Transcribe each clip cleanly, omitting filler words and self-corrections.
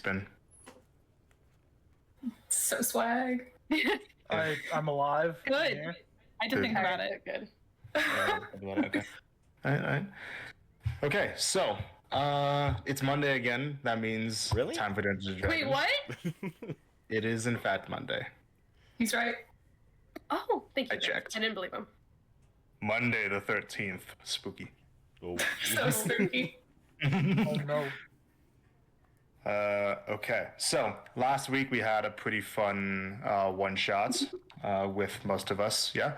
been? So swag. I'm alive. Good. Yeah. I had to think about it. Good. Okay. All right. Okay, so it's Monday again. That means Really? time for Dungeons and Dragons. Wait, what? It is in fact Monday. He's right. Oh, thank you. I checked. I didn't believe him. Monday the 13th. Spooky. Oh. So spooky. Oh no. Okay, so last week we had a pretty fun one shot with most of us. Yeah,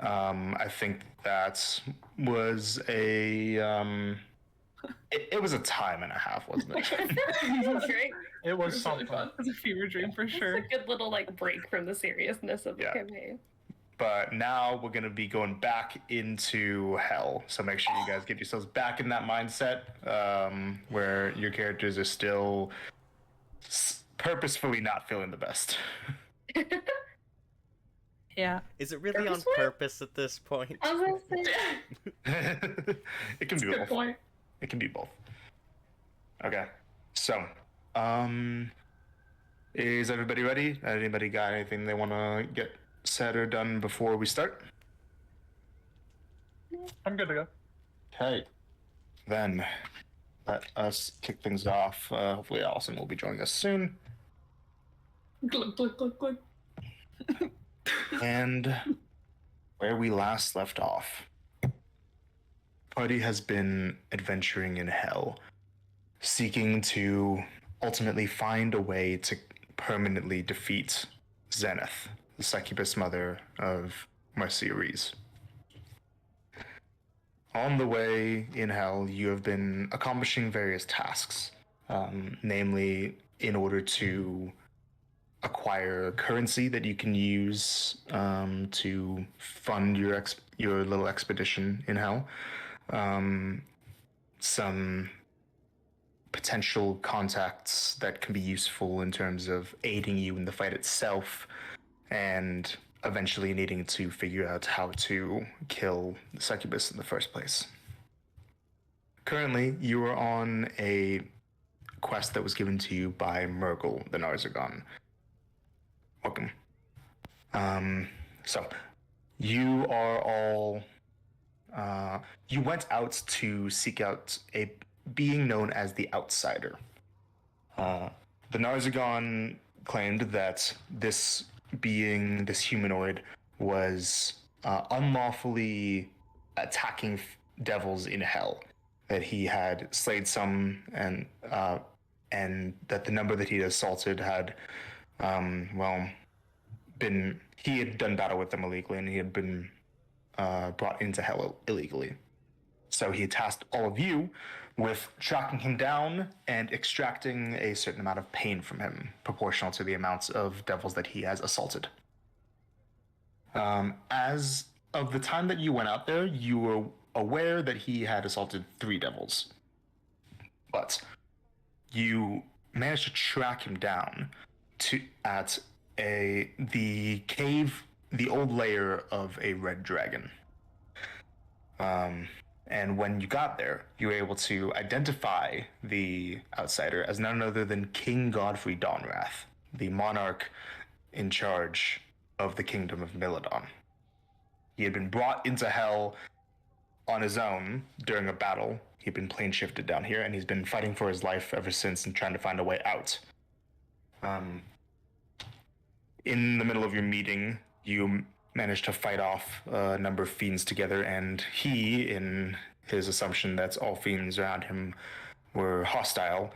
I think that was a it was a time and a half, wasn't it? Great. It was Really something. fun. It was a fever dream for sure. It's a good little break from the seriousness of the campaign. But now we're gonna be going back into hell. So make sure you guys get yourselves back in that mindset where your characters are still purposefully not feeling the best. Yeah. Is it really on Purposefully? purpose at this point? I was gonna say, It can be good both. point. It can be both. Okay. So, is everybody ready? Anybody got anything they want to get said or done before we start? I'm good to go. Okay. Then, let us kick things off. Hopefully Allison will be joining us soon. Glug, glug, glug, glug. And where we last left off, party has been adventuring in hell, seeking to ultimately find a way to permanently defeat Zenith, the succubus mother of Marcia Rees. On the way in hell, you have been accomplishing various tasks, namely in order to acquire currency that you can use to fund your little expedition in hell. Some potential contacts that can be useful in terms of aiding you in the fight itself, and eventually needing to figure out how to kill the succubus in the first place. Currently, you are on a quest that was given to you by Murgle, the Narzagon. Welcome. So, you are all... you went out to seek out a being known as the Outsider. The Narzagon claimed that this being, this humanoid, was unlawfully attacking devils in hell. That he had slayed some, and that the number that he had assaulted had, he had done battle with them illegally, and he had been brought into hell illegally. So he tasked all of you with tracking him down and extracting a certain amount of pain from him, proportional to the amounts of devils that he has assaulted. As of the time that you went out there, you were aware that he had assaulted 3 devils. But you managed to track him down at the cave, the old lair of a red dragon. And when you got there, you were able to identify the Outsider as none other than King Godfrey Dawnwrath, the monarch in charge of the kingdom of Milidon. He had been brought into hell on his own during a battle. He'd been plane shifted down here, and he's been fighting for his life ever since and trying to find a way out. In the middle of your meeting, you managed to fight off a number of fiends together, and he, in his assumption that all fiends around him were hostile,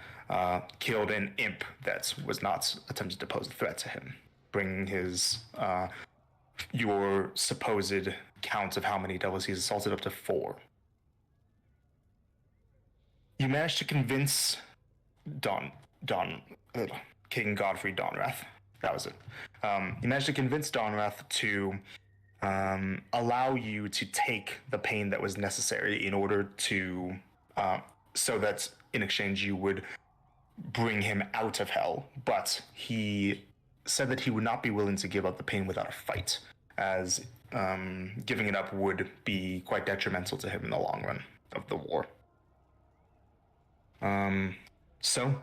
killed an imp that was not attempting to pose a threat to him, bringing his your supposed count of how many devils he's assaulted up to 4. You managed to convince King Godfrey Dawnwrath. That was it. You managed to convince Dawnwrath to allow you to take the pain that was necessary in order to, so that in exchange you would bring him out of hell. But he said that he would not be willing to give up the pain without a fight, as giving it up would be quite detrimental to him in the long run of the war. So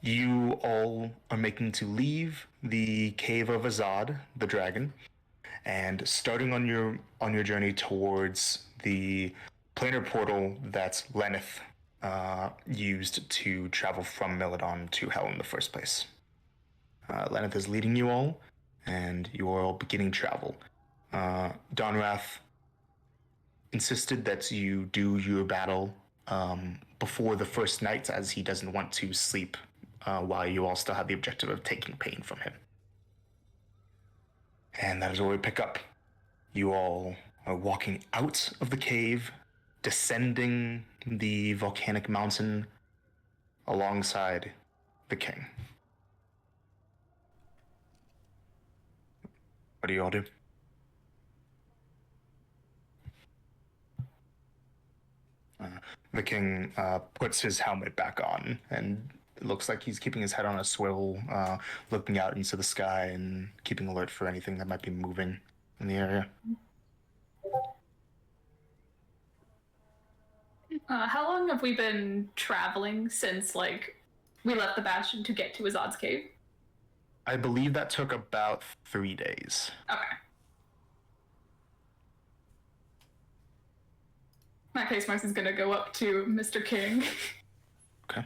you all are making to leave the cave of Azad, the dragon, and starting on your journey towards the planar portal that Lenneth used to travel from Milidon to Hell in the first place. Lenneth is leading you all, and you are all beginning travel. Donrath insisted that you do your battle before the first night, as he doesn't want to sleep while you all still have the objective of taking pain from him. And that is where we pick up. You all are walking out of the cave, descending the volcanic mountain alongside the king. What do you all do? The king puts his helmet back on, and it looks like he's keeping his head on a swivel, looking out into the sky and keeping alert for anything that might be moving in the area. How long have we been traveling since, like, we left the Bastion to get to Azad's cave? I believe that took about 3 days. Okay. In that case, Marcy's gonna go up to Mr. King. Okay.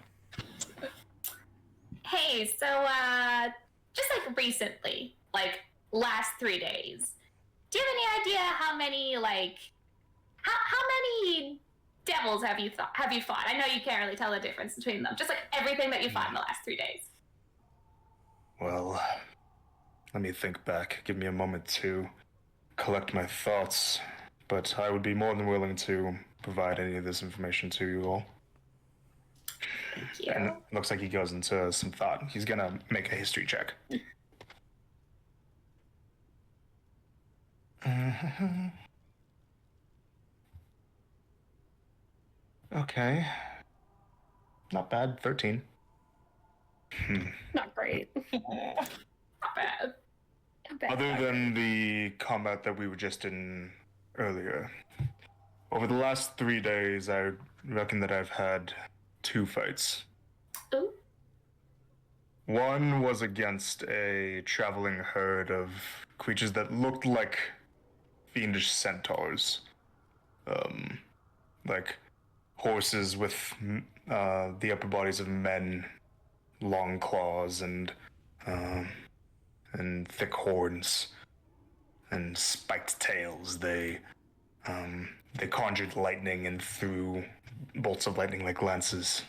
Hey, so, just like recently, like last 3 days, do you have any idea how many, like, how many devils have you fought? I know you can't really tell the difference between them. Just like everything that you fought in the last 3 days. Well, let me think back. Give me a moment to collect my thoughts. But I would be more than willing to provide any of this information to you all. Thank you. And it looks like he goes into some thought. He's gonna make a history check. Okay. Not bad. 13. Not great. Not bad. Not bad. Other than the combat that we were just in earlier, over the last 3 days, I reckon that I've had 2 fights. Ooh. One was against a traveling herd of creatures that looked like fiendish centaurs. Like horses with the upper bodies of men, long claws and thick horns and spiked tails. They conjured lightning and threw bolts of lightning like lances.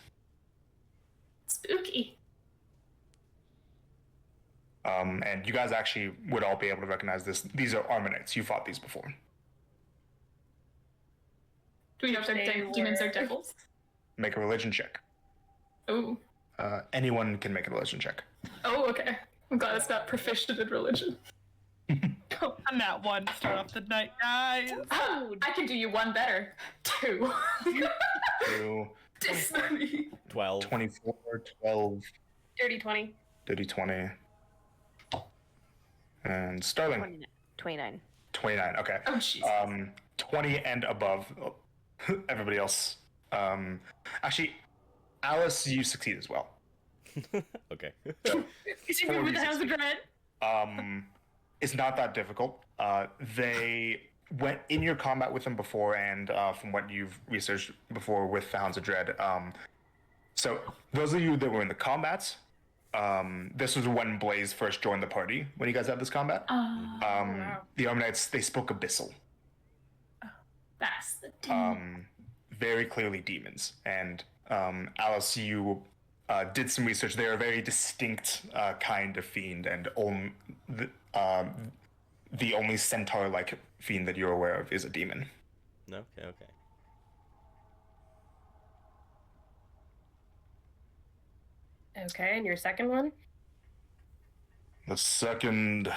Spooky. And you guys actually would all be able to recognize this. These are Armanites. You fought these before. Do we know if they're demons or devils? Make a religion check. Oh. Anyone can make a religion check. Oh, okay. I'm glad it's not proficient in religion. On that one to start off the night, guys. Oh, I can do you one better. 2. 2, Disney. 12. 24, 12, Dirty 20. 30, 20. And Starling, 29. 29. Okay. Oh, jeez. 20 and above. Everybody else. Actually, Alice, you succeed as well. Okay. Is he good with the House of Dread? It's not that difficult. They went in your combat with them before, and from what you've researched before with the Hounds of Dread. So those of you that were in the combats, this was when Blaze first joined the party. When you guys had this combat, Wow. the Armanites, they spoke Abyssal. That's the demon. Very clearly demons. And Alice, you did some research. They're a very distinct kind of fiend, and the only centaur-like fiend that you're aware of is a demon. Okay, okay. Okay, and your second one? The second,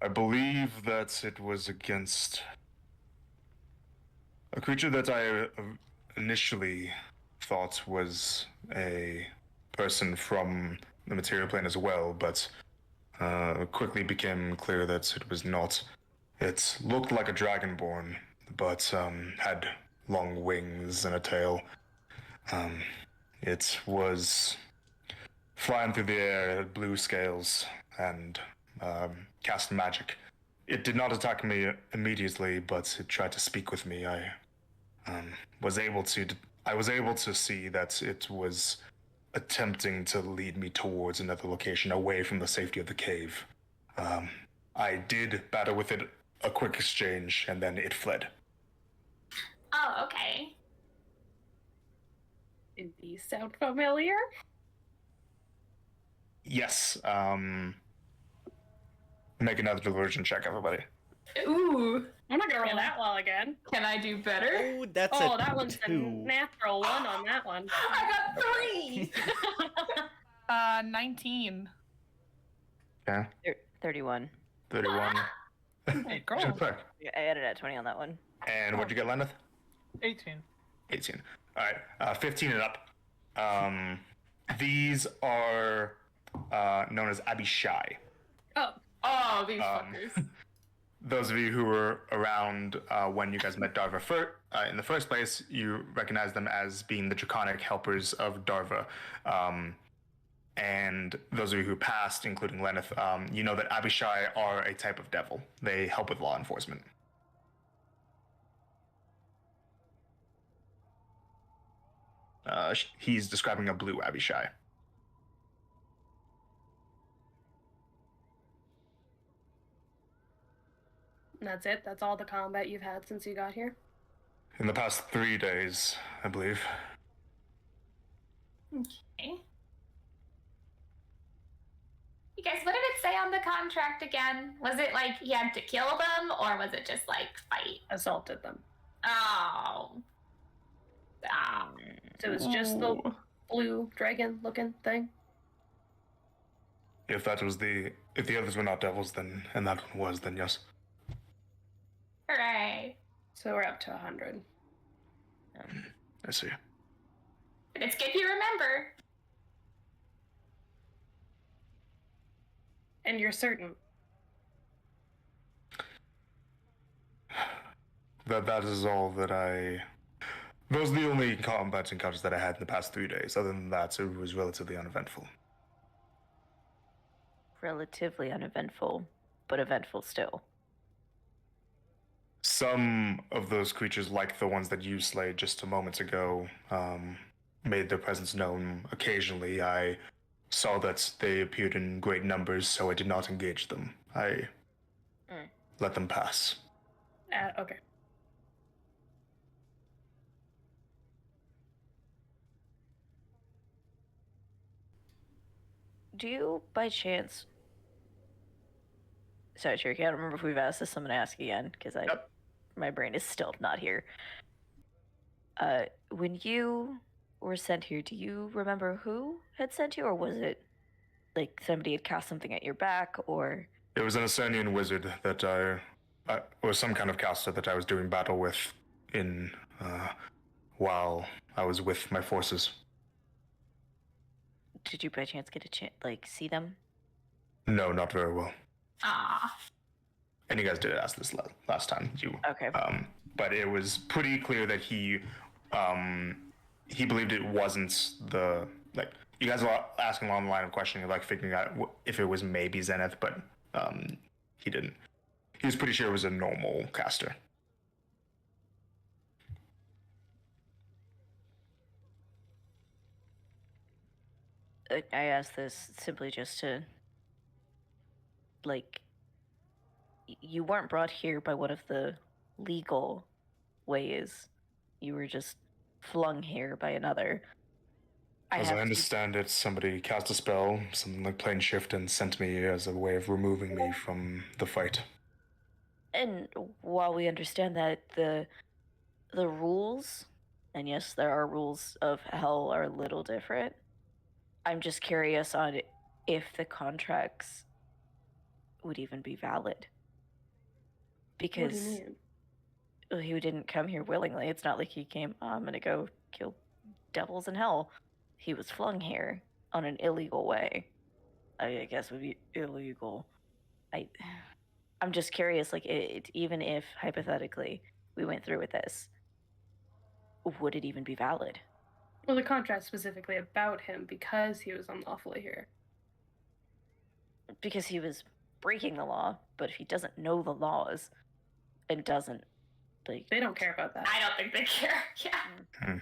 I believe that it was against a creature that I initially thought was a person from the material plane as well, but quickly became clear that it was not. It looked like a dragonborn, but had long wings and a tail. It was flying through the air, it had blue scales, and cast magic. It did not attack me immediately, but it tried to speak with me. I was able to see that it was attempting to lead me towards another location away from the safety of the cave. I did battle with it a quick exchange, and then it fled. Oh, okay. Do these sound familiar? Yes. Make another diversion check, everybody. Ooh, I'm not gonna roll that well again. can I do better? Oh, that's Oh, a that one's a 2. natural one on that one. I got 3. 19. Okay. 31. 31. Hey, girl. Just quick. I added a 20 on that one. And what'd you get, Lenneth? 18. 18. All right. 15 and up. These are known as Abishai. Oh, these Um, fuckers. Those of you who were around when you guys met Darva in the first place, you recognize them as being the draconic helpers of Darva. And those of you who passed, including Lenneth, you know that Abishai are a type of devil. They help with law enforcement. He's describing a blue Abishai. And that's it? That's all the combat you've had since you got here? In the past 3 days, I believe. Okay. You guys, what did it say on the contract again? Was it like you had to kill them, or was it just like fight? Assaulted them. Oh. Oh. So it was just the blue dragon looking thing? If the others were not devils, then and that one was, then yes. Hooray. So we're up to 100. I see. But it's good you remember. And you're certain? That is all that I. Those are the only combat encounters that I had in the past 3 days. Other than that, it was relatively uneventful. Relatively uneventful, but eventful still. Some of those creatures, like the ones that you slayed just a moment ago, made their presence known occasionally. I saw that they appeared in great numbers, so I did not engage them. I let them pass. Okay. Do you, by chance... Sorry, Cherokee, I don't remember if we've asked this. I'm going to ask again, because my brain is still not here. When you were sent here, do you remember who had sent you, or was it like somebody had cast something at your back, or... It was an Asanian wizard that or some kind of caster that I was doing battle with while I was with my forces. Did you by chance get a chance, see them? No, not very well. Ah. And you guys did ask this last time. Okay. But it was pretty clear that he believed it wasn't the you guys are asking along the line of questioning, figuring out if it was maybe Zenith, but he didn't. He was pretty sure it was a normal caster. I asked this simply just to, you weren't brought here by one of the legal ways. You were just flung here by another. As I understand it, somebody cast a spell, something like plane shift, and sent me as a way of removing me from the fight. And while we understand that the rules, and yes, there are rules of hell, are a little different, I'm just curious on if the contracts would even be valid. Because What do you mean? he didn't come here willingly. It's not like he came, I'm going to go kill devils in hell. He was flung here on an illegal way. I guess would be illegal. I'm just curious, even if, hypothetically, we went through with this, would it even be valid? Well, the contract specifically about him because he was unlawfully here. Because he was breaking the law, but if he doesn't know the laws and doesn't, like, They don't care about that. I don't think they care. Yeah.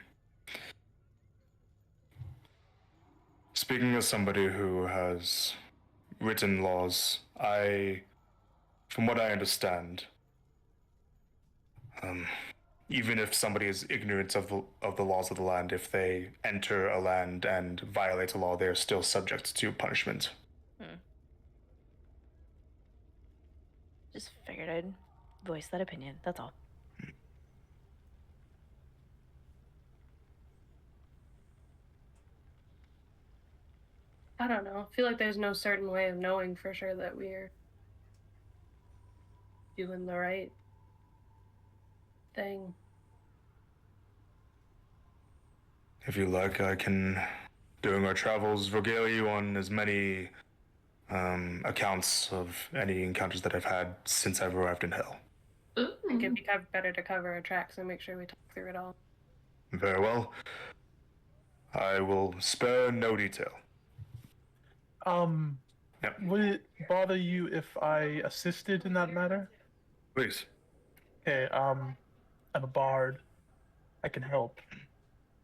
Speaking as somebody who has written laws, from what I understand, even if somebody is ignorant of the laws of the land, if they enter a land and violate a law, they are still subject to punishment. just figured I'd voice that opinion. That's all. I don't know. I feel like there's no certain way of knowing for sure that we're doing the right thing. If you like, I can, during our travels, regale you on as many accounts of any encounters that I've had since I've arrived in Hell. I think it'd be better to cover our tracks and make sure we talk through it all. Very well. I will spare no detail. Yep. Would it bother you if I assisted in that matter? Please. Okay, I'm a bard. I can help.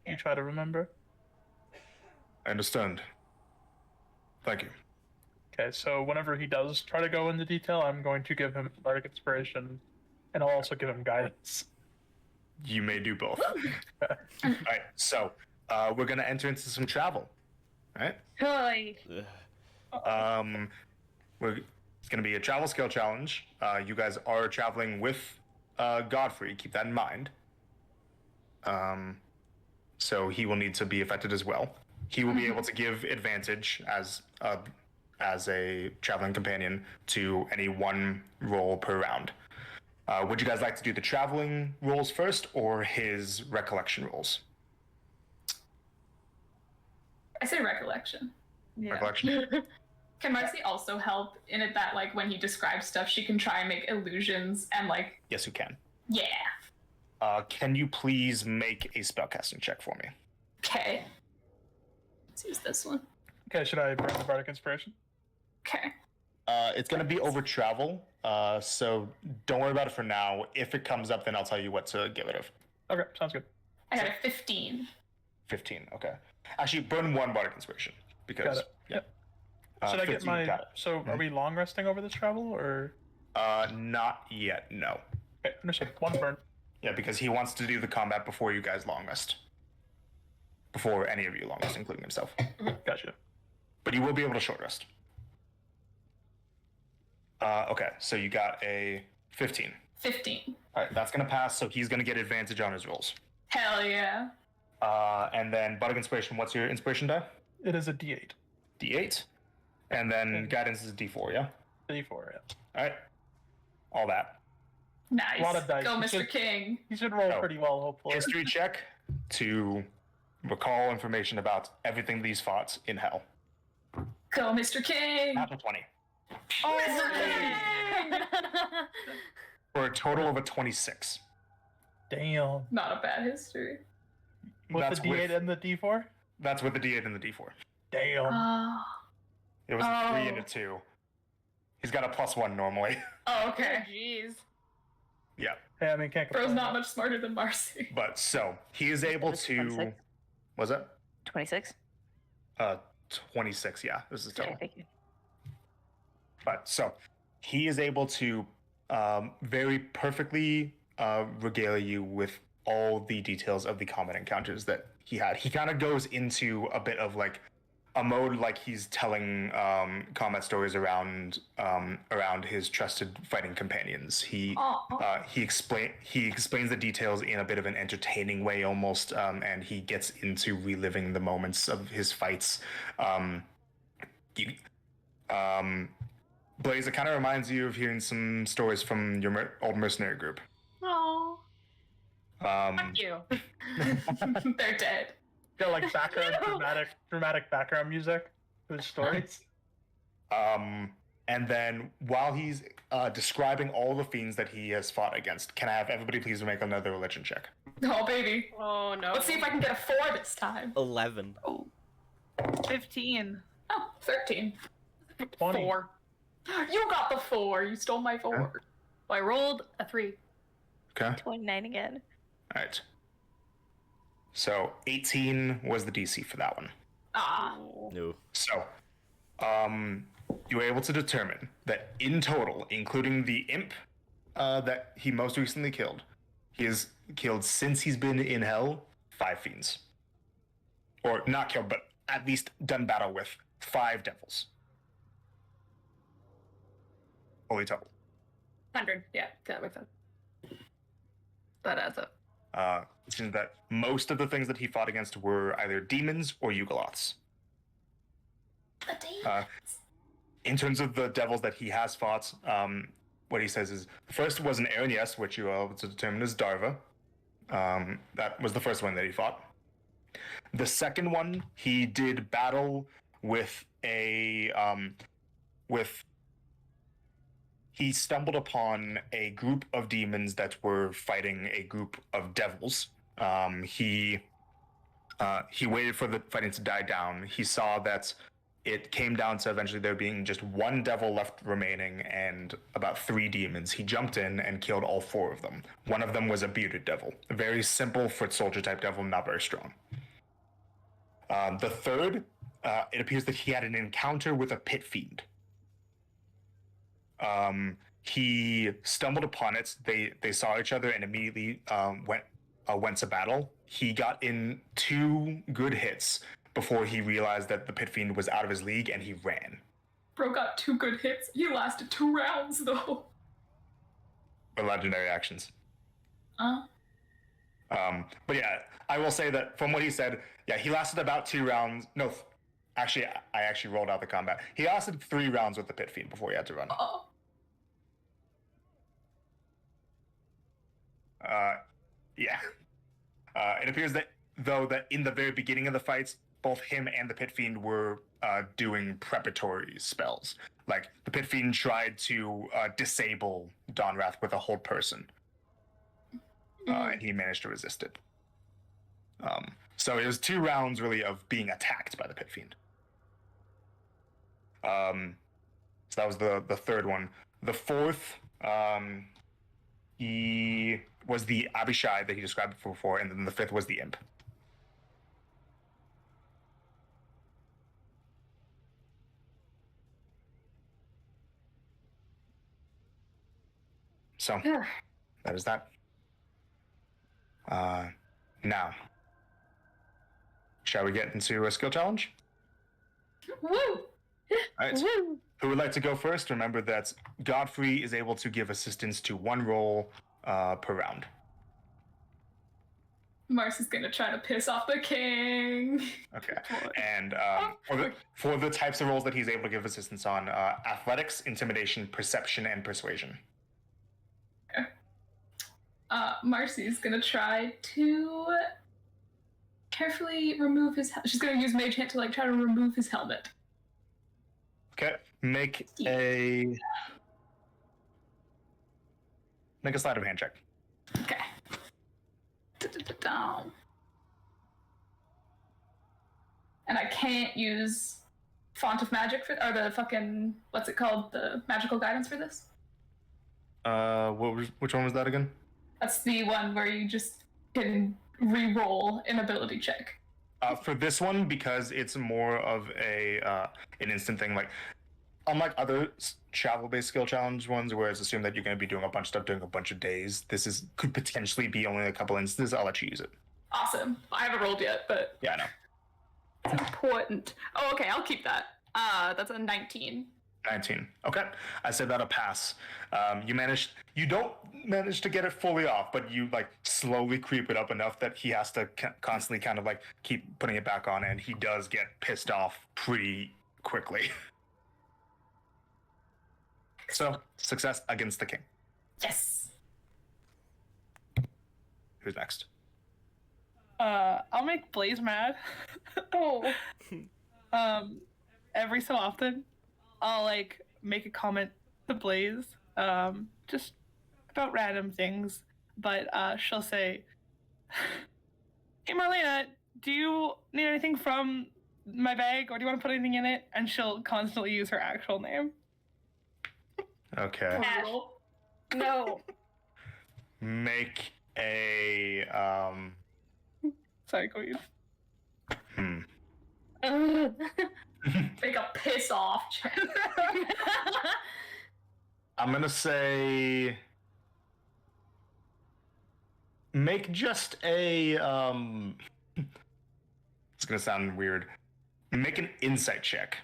You try to remember? I understand. Thank you. Okay, so whenever he does try to go into detail, I'm going to give him bardic inspiration, and I'll also give him guidance. You may do both. All right, so we're gonna enter into some travel. All right. Hi. It's gonna be a travel skill challenge. You guys are traveling with Godfrey. Keep that in mind. So he will need to be affected as well. He will be able to give advantage as a traveling companion to any one roll per round. Would you guys like to do the traveling rolls first or his recollection rolls? I say recollection. Yeah. Recollection? Can Marcy also help in it that, like, when he describes stuff, she can try and make illusions and, like, Yes, you can. yeah. Can you please make a spellcasting check for me? Okay. Let's use this one. Okay, should I burn the bardic inspiration? Okay. It's going to be over travel, so don't worry about it for now. If it comes up, then I'll tell you what to get rid of. Okay, sounds good. I got a 15. 15, okay. Actually, burn one bardic inspiration, because... Got it. Yep. Should I get 15, my... got it. So, are we long resting over this travel, or...? Not yet, no. Okay, understood. One burn. Yeah, because he wants to do the combat before you guys long rest. Before any of you long rest, including himself. Gotcha. But you will be able to short rest. Okay, so you got a 15. 15. All right, that's going to pass, so he's going to get advantage on his rolls. Hell yeah. And then Bardic Inspiration, what's your inspiration die? It is a D8. D8. And then Guidance is a D4, yeah? D4, yeah. All right. All that. Nice. A lot of dice. Go, You Mr. should- King. He should roll Oh. pretty well, hopefully. History check to recall information about everything these fought in hell. Go, Mr. King. Natural 20. Mr. King. For a total of a 26. Damn. Not a bad history. With That's the D8 and the D4? That's with the D8 and the D4. Damn. Oh. It was a 3 and a Oh. 2. He's got a +1 normally. Oh, okay. Jeez. Yeah. Hey, I mean, can't Bro's complain. not much smarter than Marcy. But so he is able to. 26? Was that? 26? 26. Yeah, this is total. Okay, thank you. But so he is able to very perfectly regale you with all the details of the combat encounters that he had. He kind of goes into a bit of like a mode like he's telling combat stories around his trusted fighting companions. He explains the details in a bit of an entertaining way almost, and he gets into reliving the moments of his fights. Blaze, it kind of reminds you of hearing some stories from your old mercenary group. Oh. Um, You. They're dead. Got like background, dramatic background music for the stories. And then while he's describing all the fiends that he has fought against, can I have everybody please make another religion check? Oh, baby. Oh no. Let's see if I can get a 4 this time. 11. Oh, 15. 13. 20. 4. You got the 4. You stole my 4. Okay. Well, I rolled a 3. Okay. 29 again. All right. So 18 was the DC for that one. Ah. No. So, you were able to determine that in total, including the imp that he most recently killed, he has killed since he's been in hell 5 fiends. Or not killed, but at least done battle with 5 devils. Holy total. 100. Yeah, that makes sense. That adds up. It seems that most of the things that he fought against were either demons or Yugoloths. The demons. In terms of the devils that he has fought, what he says is the first was an Aranyes, which you were able to determine is Darva. That was the first one that he fought. The second one, he did battle with he stumbled upon a group of demons that were fighting a group of devils. He waited for the fighting to die down. He saw that it came down to eventually there being just 1 devil left remaining and about 3 demons. He jumped in and killed all 4 of them. One of them was a bearded devil, a very simple foot soldier type devil, not very strong. The third, it appears that he had an encounter with a pit fiend. He stumbled upon it. They saw each other and immediately went to battle. He got in 2 good hits before he realized that the pit fiend was out of his league and he ran. Bro got 2 good hits. He lasted 2 rounds, though. For legendary actions. Uh. But yeah, I will say that from what he said, yeah, he lasted about 2 rounds. No, actually, I actually rolled out the combat. He lasted 3 rounds with the pit fiend before he had to run. Oh. Yeah. It appears that, though, that in the very beginning of the fights, both him and the Pit Fiend were doing preparatory spells. Like, the Pit Fiend tried to disable Dawnwrath with a hold person. And he managed to resist it. So it was 2 rounds, really, of being attacked by the Pit Fiend. So that was the third one. The fourth, he was the Abishai that he described before, and then the 5th was the Imp. So, that is that. Now, shall we get into a skill challenge? Woo! All right. Who would like to go first? Remember that Godfrey is able to give assistance to 1 roll per round. Marcy's gonna try to piss off the king. Okay. And for the types of roles that he's able to give assistance on, athletics, intimidation, perception, and persuasion. Okay. Marcy's gonna try to carefully remove his. She's gonna use Mage Hand to try to remove his helmet. Okay. Make a sleight of hand check. Okay. And I can't use Font of Magic or the fucking what's it called? The magical guidance for this. Which one was that again? That's the one where you just can re-roll an ability check. For this one, because it's more of an instant thing, like unlike other travel-based skill challenge ones, where it's assumed that you're going to be doing a bunch of stuff during a bunch of days, this could potentially be only a couple instances. I'll let you use it. Awesome. I haven't rolled yet, but Yeah, I know. it's important. Oh, okay, I'll keep that. That's a 19. 19. Okay. I said that'll pass. You don't manage to get it fully off, but you slowly creep it up enough that he has to constantly kind of keep putting it back on, and he does get pissed off pretty quickly. So, success against the king. Yes. Who's next? I'll make Blaze mad. Oh. Every so often, I'll make a comment to Blaze, just about random things. But she'll say, "Hey Marlena, do you need anything from my bag, or do you want to put anything in it?" And she'll constantly use her actual name. Okay. Ash. No. Make a Sorry, Queen. Make a piss off check. I'm gonna say make just a it's gonna sound weird. Make an insight check.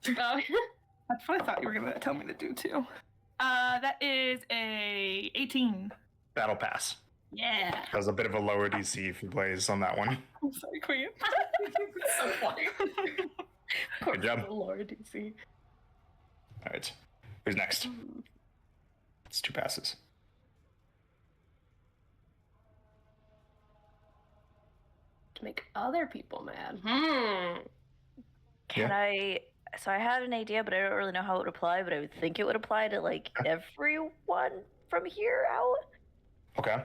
Oh. That's what I thought you were gonna tell me to do too. That is a 18. That'll pass. Yeah. That was a bit of a lower DC for Blaze on that one. I'm sorry, Queen. It's so funny. Good job. Lord, DC. All right. Who's next? It's 2 passes. To make other people mad. Can I? So I had an idea, but I don't really know how it would apply. But I would think it would apply to like everyone from here out. Okay.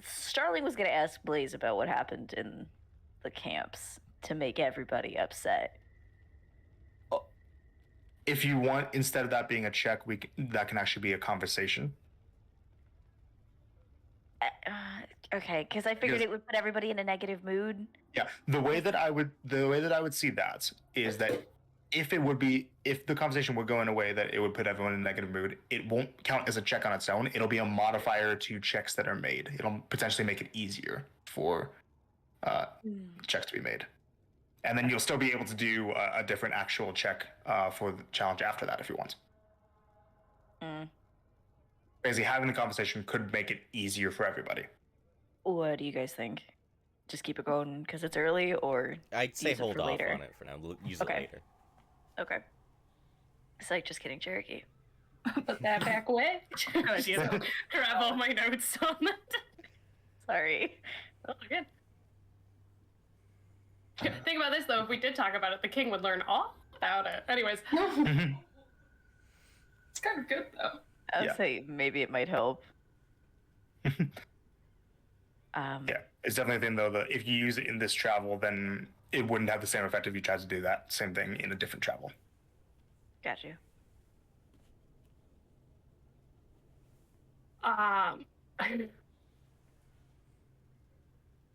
Starling was gonna ask Blaze about what happened in the camps to make everybody upset. If you want, instead of that being a check, that can actually be a conversation. Okay, because I figured Because- it would put everybody in a negative mood. Yeah, the way that I would see that is that if the conversation would go in a way that it would put everyone in a negative mood, it won't count as a check on its own. It'll be a modifier to checks that are made. It'll potentially make it easier for checks to be made, and then you'll still be able to do a different actual check for the challenge after that if you want. Basically, having the conversation could make it easier for everybody. What do you guys think? Just keep it going because it's early, or I'd say use it hold for off later? on it for now. Use Okay. it later. Okay. It's like just kidding, Cherokee. Put that back away. Good idea. Grab all my notes on that. Sorry. Oh, good. Think about this though. If we did talk about it, the king would learn all about it. Anyways, It's kind of good though. I would Yeah. say maybe it might help. Yeah, it's definitely a thing though that if you use it in this travel, then it wouldn't have the same effect if you tried to do that same thing in a different travel. Got you.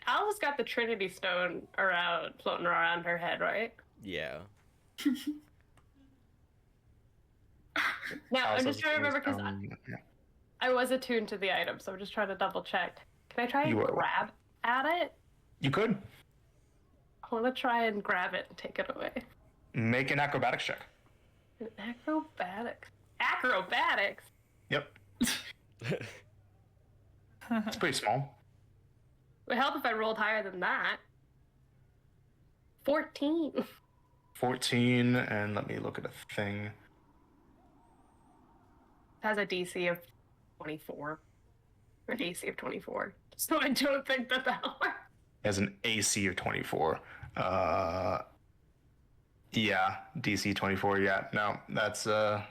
Alice got the Trinity Stone floating around her head, right? Yeah. Now I'm Also, just trying to remember because yeah. I was attuned to the item, so I'm just trying to double check. Can I try and You are. grab at it? You could I want to try and grab it and take it away. make an acrobatics check. Acrobatics. Acrobatics. Yep, it's pretty small. It would help if I rolled higher than that. 14. 14, and let me look at a thing. Has a DC of 24. Or DC of 24. So I don't think that'll work. It has an AC of 24. Yeah, DC 24. Yeah, no, that's not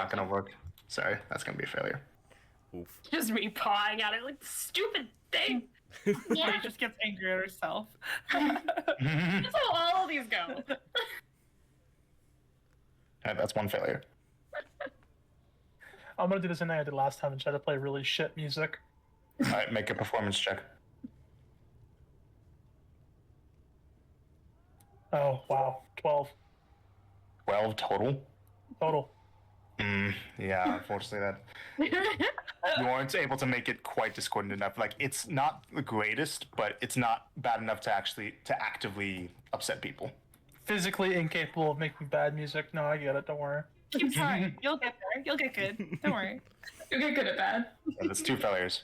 gonna work. Sorry, that's gonna be a failure. Oof. Just me pawing at it like, stupid thing. She just gets angry at herself. That's how all of these go. That's one failure. I'm gonna do the same thing I did last time and try to play really shit music. All right, make a performance check. Oh wow, 12 12 total. total. Yeah, unfortunately, you aren't able to make it quite discordant enough. Like, it's not the greatest, but it's not bad enough to actively upset people. Physically incapable of making bad music. No, I get it. Don't worry. Keep trying. You'll get there. You'll get good. Don't worry. You'll get good at bad. Yeah, that's 2 failures.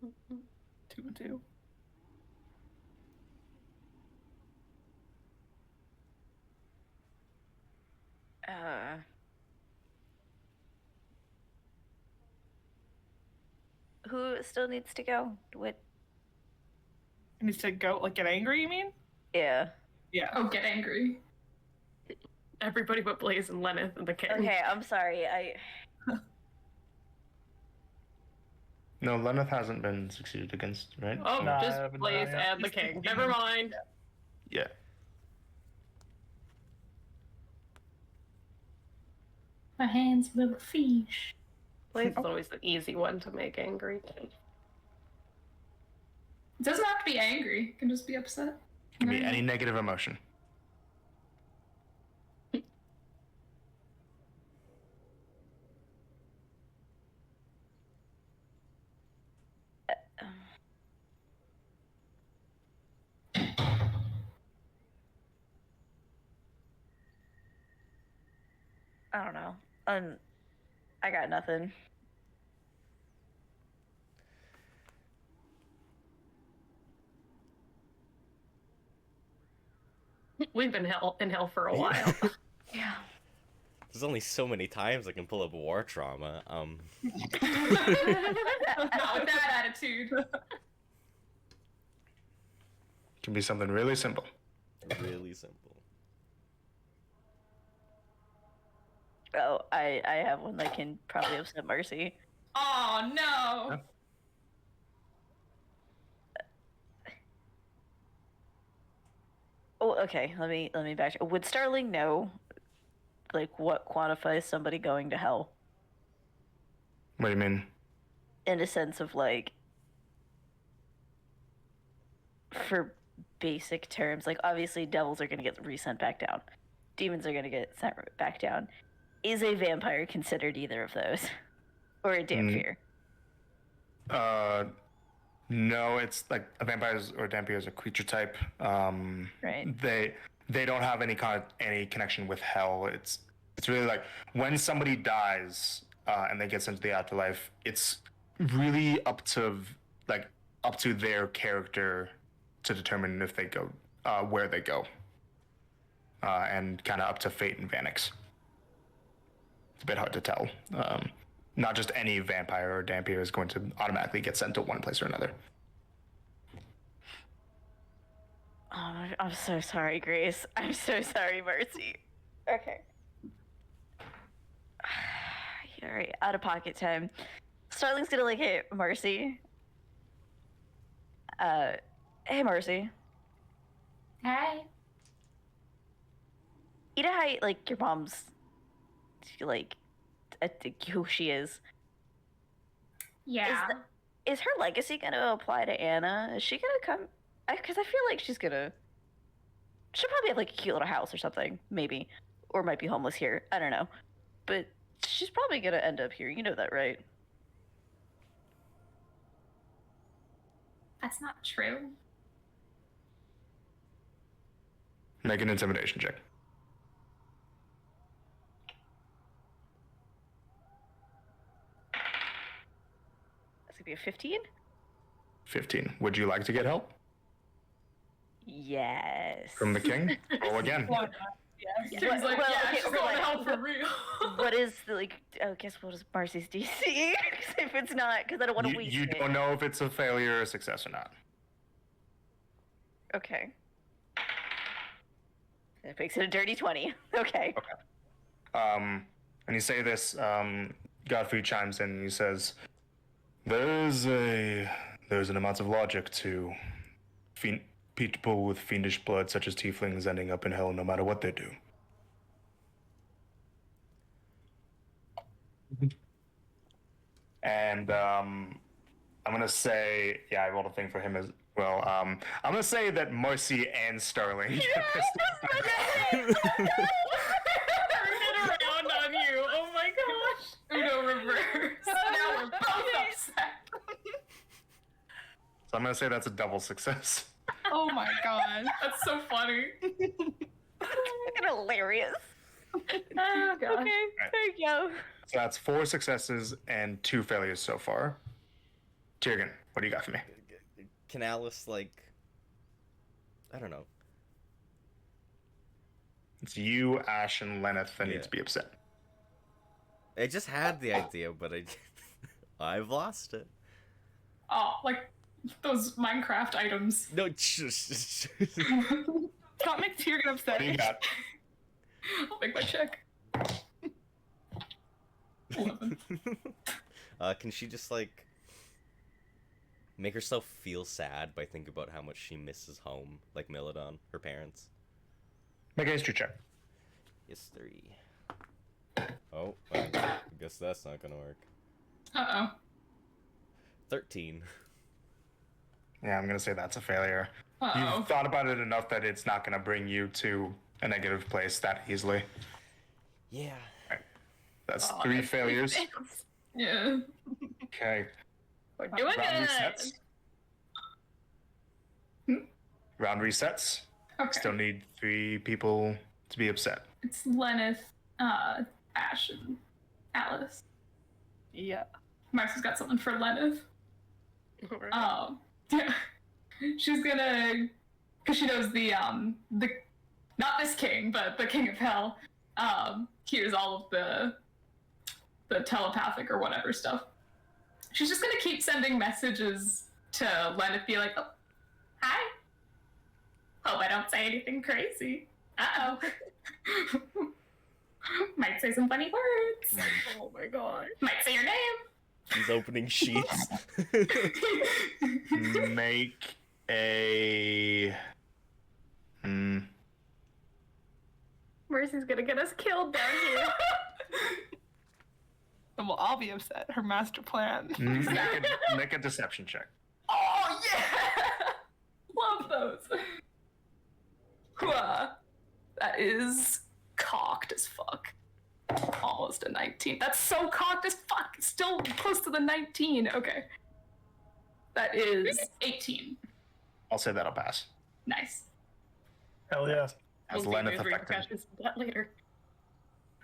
2 and 2. Who still needs to go? What? It needs to go, like, get angry, you mean? Yeah. Yeah. Oh, get angry. everybody but Blaze and Lenneth and the king. Okay, I'm sorry. No, Lenneth hasn't been succeeded against, right? Oh, Nah, I just haven't Blaze done it yet. and the Just the king. king. Never mind. Yeah. My hands a little fish. Blaze is always the easy one to make angry. It doesn't have to be angry. It can just be upset. Can be any negative emotion. I don't know. I got nothing. We've been in hell for a while. Yeah. There's only so many times I can pull up war trauma. Not with that attitude. Can be something really simple. Really simple. Oh, I have one that can probably upset Mercy. Oh no. Oh, okay. Let me back. Would Starling know, like, what quantifies somebody going to hell? What do you mean? In a sense of like, for basic terms, like obviously devils are gonna get resent back down, demons are gonna get sent back down. Is a vampire considered either of those, or a Dampier? No, it's like a vampires or Dampier is a creature type. Right. They don't have any connection with hell. It's really like when somebody dies and they get sent to the afterlife. It's really up to their character to determine if they go where they go, and kind of up to fate and Vanix. It's a bit hard to tell. Not just any vampire or Dampier is going to automatically get sent to one place or another. Oh, I'm so sorry, Grace. I'm so sorry, Mercy. Okay. All right, out of pocket time. Starling's gonna like hit Mercy. Hey, Mercy. Hi. You know how like your mom's like who she is. Yeah. Is her legacy gonna apply to Anna? Is she gonna come? Because I feel like she'll probably have like a cute little house or something, maybe, or might be homeless here. I don't know, but she's probably gonna end up here. You know that, right? That's not true. Make an intimidation check. That's gonna be a 15. 15. Would you like to get help Yes. from the king? Roll again. King's like, well, yeah, okay, she's okay, going like, to hell for real. What is the like? Oh, guess what is Marcy's DC? 'Cause if it's not, because I don't want to waste You it. don't know if it's a failure or a success or not. Okay. That makes it a dirty 20. Okay. And you say this, Godfrey chimes in and he says, There's an amount of logic to people with fiendish blood such as tieflings ending up in hell no matter what they do. And I'm gonna say, yeah, I rolled a thing for him as well. I'm gonna say that Marcy and Starling. Turn it around on you. Oh my gosh. Uno reverse. Now we're both upset. So I'm gonna say that's a double success. Oh my god. That's so funny. Fucking hilarious. Oh gosh. Okay, there you go. So that's 4 successes and 2 failures so far. Tiergan, what do you got for me? Can Alice, like... I don't know. It's you, Ash, and Lenneth that need Yeah. to be upset. I just had the idea, but I've lost it. Oh, like those Minecraft items. No, Scott makes Tyrion upset. What do you got? I'll make my check. 11. Can she just like make herself feel sad by thinking about how much she misses home, like Milodon, her parents? Make a history check. History. Oh, well, I guess that's not gonna work. Uh-oh. 13. Yeah, I'm gonna say that's a failure. Uh-oh. You've thought about it enough that it's not gonna bring you to a negative place that easily. Yeah. That's Oh, 3 that's failures. six. Yeah. Okay. We're doing Round it. resets. Round resets. Okay. Still need 3 people to be upset. It's Lenneth, Ash, and Alice. Yeah. Marcy's got something for Lenneth. Alright. Yeah. She's gonna, because she knows the not this king, but the king of hell, hears all of the telepathic or whatever stuff. She's just gonna keep sending messages to Lenneth, be like, oh, hi. Hope I don't say anything crazy. Uh-oh. Might say some funny words. Oh my god. Might say your name. She's opening sheets. Make a. Mercy's gonna get us killed down here. And well, I'll be upset. Her master plan. Make a deception check. Oh, yeah! Love those. Hooah. That is cocked as fuck. Almost a 19. That's so cocked as fuck. Still close to the 19. Okay. That is 18. I'll say that'll pass. Nice. Hell yeah. As We'll see Lenneth those affected. repercussions of that later.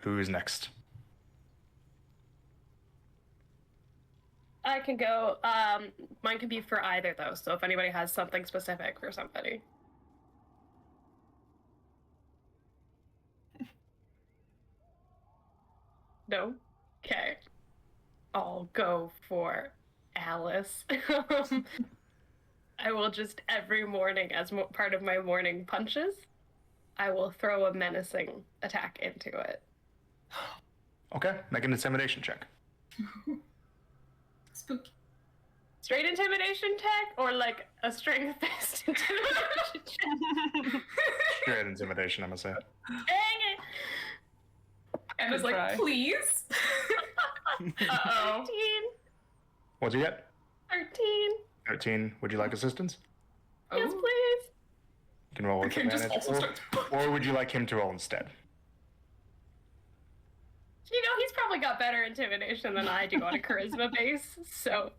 Who is next? I can go. Mine can be for either though. So if anybody has something specific for somebody. No? Okay. I'll go for Alice. I will just every morning, as part of my morning punches, I will throw a menacing attack into it. Okay, make an intimidation check. Spooky. Straight intimidation check or like a strength-based intimidation check? Straight intimidation, I'm gonna say. Dang it! And was Good like, try. please. Uh-oh. 13. What'd you get? 13. 13. Would you like assistance? Yes, Oh. please. You can roll with Okay, just advantage. also starts. Or would you like him to roll instead? You know, he's probably got better intimidation than I do on a charisma base, so.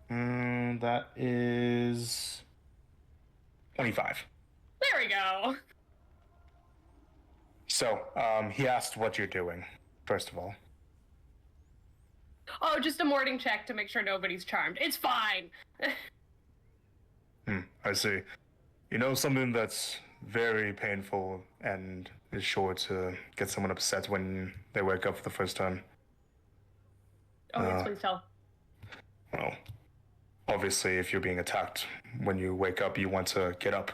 That is 25. There we go. So, he asked what you're doing, first of all. Oh, just a morning check to make sure nobody's charmed. It's fine. I see. You know something that's very painful and is sure to get someone upset when they wake up for the first time? Oh, yes, please tell. Well, obviously, if you're being attacked when you wake up, you want to get up.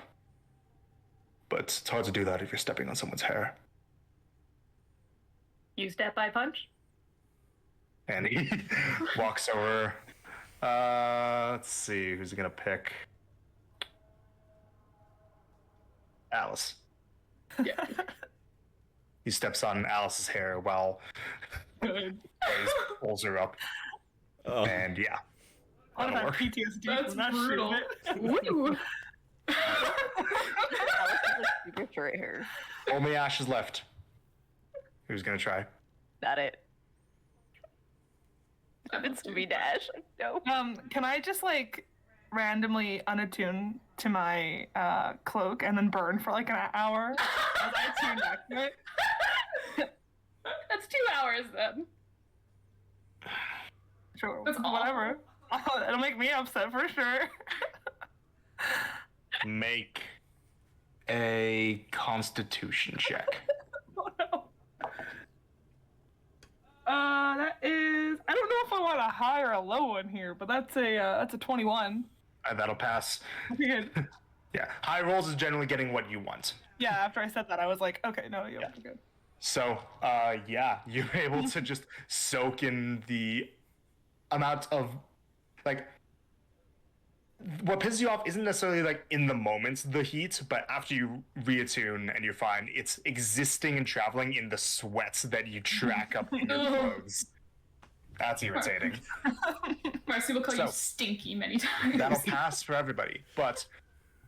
But it's hard to do that if you're stepping on someone's hair. You step, I punch. And he walks over. Let's see, who's he gonna pick? Alice. Yeah. He steps on Alice's hair while Good. Blaze pulls her up. Oh. And yeah. I'd that'll have work. PTSD That's from that brutal. shit. Woo. Alice has like super short hair. Only Ash is left. Who's gonna try? Got it. Happens to be Dash. No. Can I just like randomly unattune to my cloak and then burn for like an hour as I tune back to it? That's 2 hours then. Sure, That's whatever. It'll make me upset for sure. Make a Constitution check. Oh no. That is. I don't know if I want a high or a low one here, but that's a 21. That'll pass. Good. Yeah, high rolls is generally getting what you want. Yeah, after I said that, I was like, okay, no, yeah, Yeah. we're good. So, yeah, you're able to just soak in the amount of, like, what pisses you off isn't necessarily, like, in the moment, the heat, but after you reattune and you're fine, it's existing and traveling in the sweats that you track up in your clothes. That's irritating. Marcy will call So- you stinky many times. That'll pass for everybody. But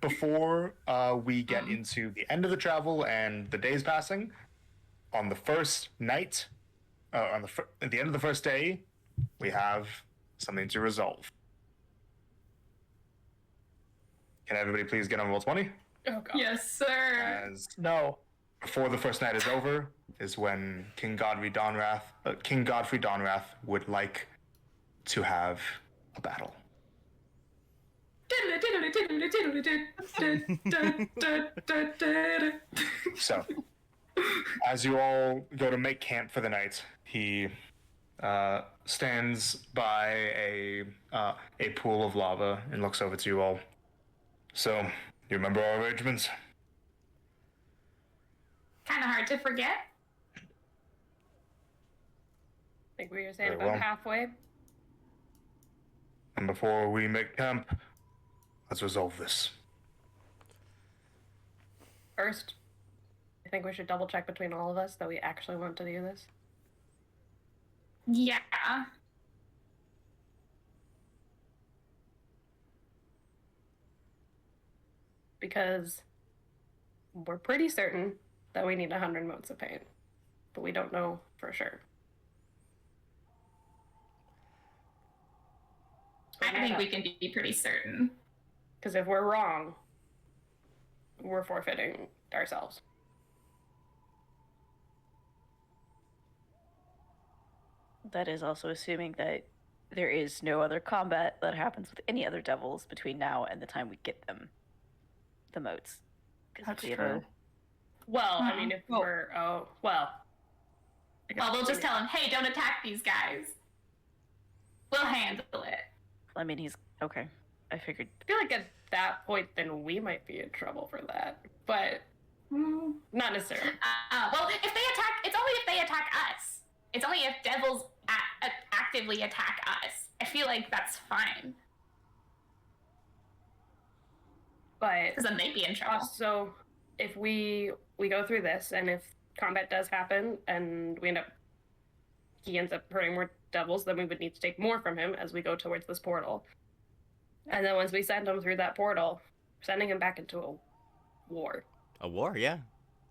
before we get into the end of the travel and the days passing, on the first night, at the end of the first day, we have something to resolve. Can everybody please get on roll 20? Oh god. Yes, sir. As No. before the first night is over, is when King Godfrey Donrath would like to have a battle. So, as you all go to make camp for the night, he stands by a pool of lava and looks over to you all. So, you remember our arrangements? Kind of hard to forget. I think we were saying Very about well. halfway. And before we make camp, let's resolve this. First, I think we should double check between all of us that we actually want to do this. Yeah. Because we're pretty certain that we need 100 motes of paint, but we don't know for sure. I think we can be pretty certain. Because if we're wrong, we're forfeiting ourselves. That is also assuming that there is no other combat that happens with any other devils between now and the time we get them the moats. 'Cause That's we have true. Well, I mean, if Well- we're I guess Well, we'll just tell him, hey, don't attack these guys. We'll handle it. I mean, he's okay. I figured. I feel like at that point, then we might be in trouble for that, but not necessarily. Well, if they attack, it's only if they attack us. It's only if devils actively attack us. I feel like that's fine. But Because then they'd be in trouble. also, if we go through this, and if combat does happen, and he ends up hurting more devils, then we would need to take more from him as we go towards this portal. And then once we send him through that portal, sending him back into a war. A war, yeah.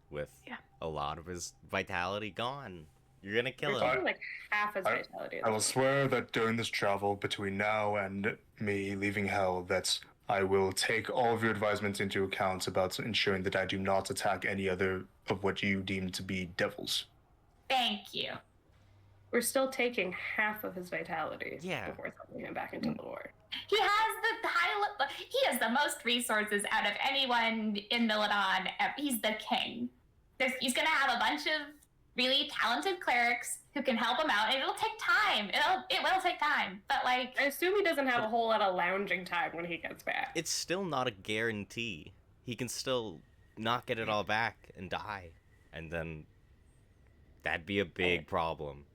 With Yeah. a lot of his vitality gone. You're gonna kill We're him. talking like half his I- vitality. I will swear that during this travel between now and me leaving Hell, that I will take all of your advisements into account about ensuring that I do not attack any other of what you deem to be devils. Thank you. We're still taking half of his vitality Yeah. before sending him back into the war. He has he has the most resources out of anyone in Miladon. He's the king. He's gonna have a bunch of really talented clerics who can help him out, and it'll take time. It will take time, but like, I assume he doesn't have a whole lot of lounging time when he gets back. It's still not a guarantee. He can still not get it all back and die. And then that'd be a big problem.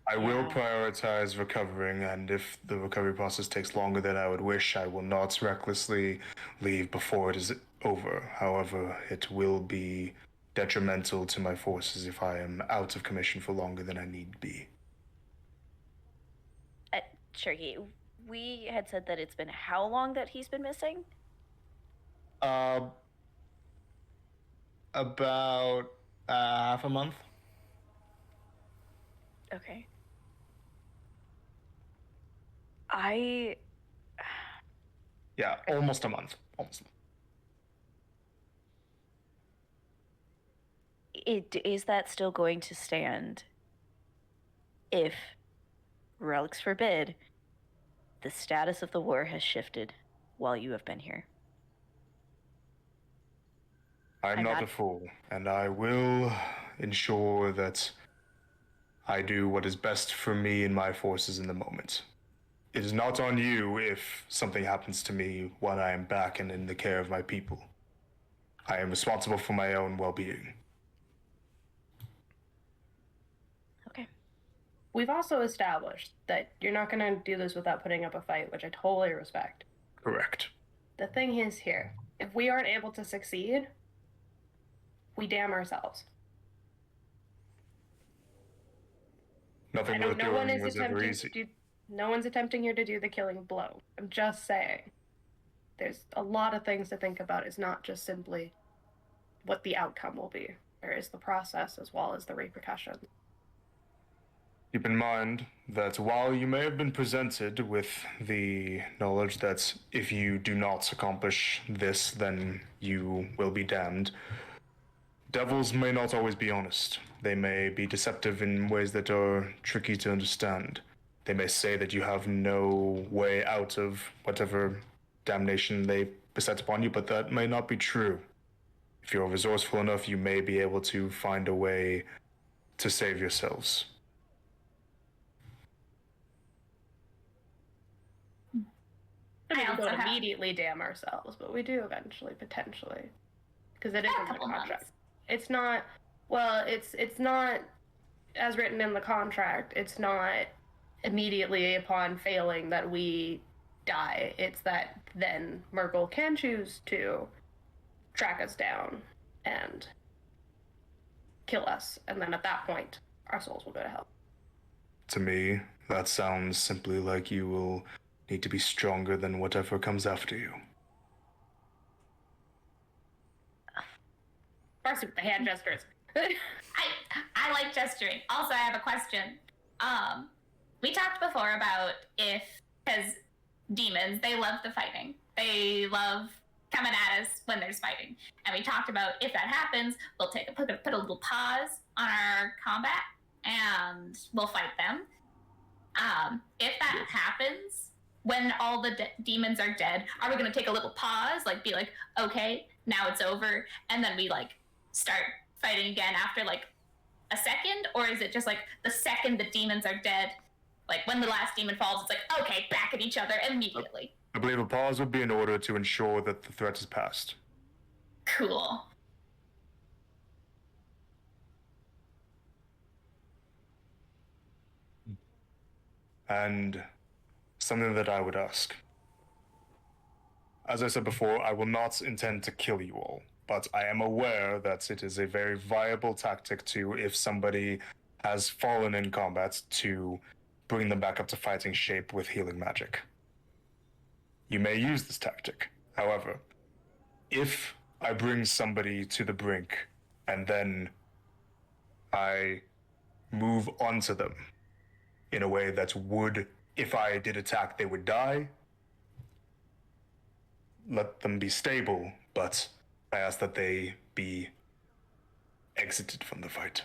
I will prioritize recovering, and if the recovery process takes longer than I would wish, I will not recklessly leave before it is over. However, it will be detrimental to my forces if I am out of commission for longer than I need be. Cherokee, we had said that it's been how long that he's been missing? About half a month. Okay. I Yeah, almost a month. Almost. is that still going to stand if, relics forbid, the status of the war has shifted while you have been here? I'm I'm not not- a fool, and I will ensure that I do what is best for me and my forces in the moment. It is not on you if something happens to me when I am back and in the care of my people. I am responsible for my own well-being. Okay. We've also established that you're not going to do this without putting up a fight, which I totally respect. Correct. The thing is here, if we aren't able to succeed, we damn ourselves. Nothing I know worth no one doing is was ever attempting easy. to do, no one's attempting here to do the killing blow. I'm just saying. There's a lot of things to think about. It's not just simply what the outcome will be. There is the process as well as the repercussions. Keep in mind that while you may have been presented with the knowledge that if you do not accomplish this, then you will be damned, devils may not always be honest. They may be deceptive in ways that are tricky to understand. They may say that you have no way out of whatever damnation they beset upon you, but that may not be true. If you're resourceful enough, you may be able to find a way to save yourselves. We I also don't have immediately damn ourselves, but we do eventually, potentially. Because it is a in the couple contract. months. It's not, well, it's not as written in the contract. It's not immediately upon failing that we die. It's that then Merkel can choose to track us down and kill us. And then at that point, our souls will go to hell. To me, that sounds simply like you will need to be stronger than whatever comes after you. First with the hand gestures. I like gesturing. Also, I have a question. We talked before about if, because demons, they love the fighting. They love coming at us when there's fighting. And we talked about if that happens, we'll put a little pause on our combat and we'll fight them. If that happens, when all the demons are dead, are we going to take a little pause, like be like, okay, now it's over, and then we like start fighting again after like a second? Or is it just like the second the demons are dead, like when the last demon falls, it's like, okay, back at each other immediately? I believe a pause would be in order to ensure that the threat is past. Cool. And something that I would ask. As I said before, I will not intend to kill you all, but I am aware that it is a very viable tactic to, if somebody has fallen in combat, to bring them back up to fighting shape with healing magic. You may use this tactic. However, if I bring somebody to the brink and then I move onto them in a way that would, if I did attack, they would die, let them be stable, but I ask that they be exited from the fight.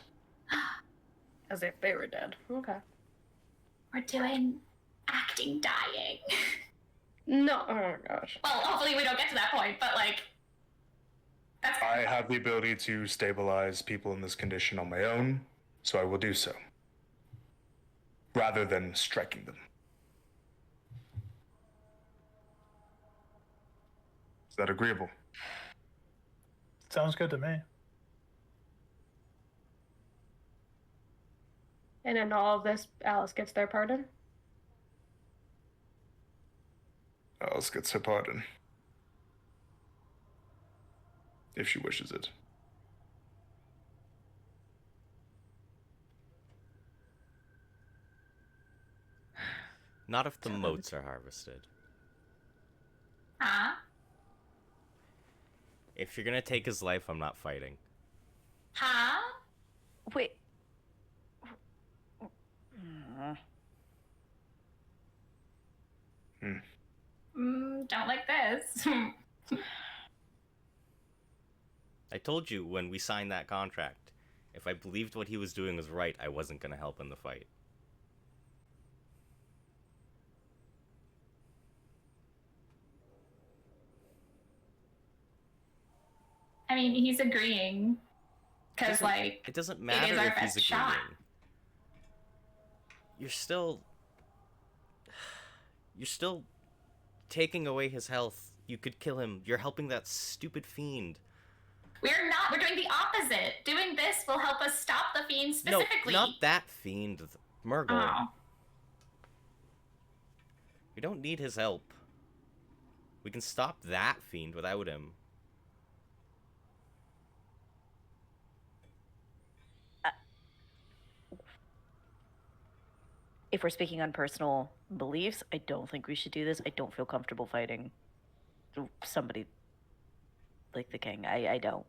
As if they were dead. Okay. We're doing acting dying. No, oh my gosh. Well, hopefully we don't get to that point, but like, that's I have the ability to stabilize people in this condition on my own, so I will do so, rather than striking them. Is that agreeable? Sounds good to me. And in all of this, Alice gets their pardon? Alice gets her pardon. If she wishes it. Not if the moats are harvested. huh? If you're gonna take his life, I'm not fighting. Huh? Wait. Don't like this. I told you when we signed that contract, if I believed what he was doing was right, I wasn't gonna help in the fight. I mean, he's agreeing because Doesn't- like It doesn't it matter is our if he's best shot. agreeing. You're still... You're still taking away his health. You could kill him. You're helping that stupid fiend. We're not. We're doing the opposite. Doing this will help us stop the fiend specifically. No, not that fiend. Murgle. Oh. We don't need his help. We can stop that fiend without him. If we're speaking on personal beliefs, I don't think we should do this. I don't feel comfortable fighting somebody like the king. I don't.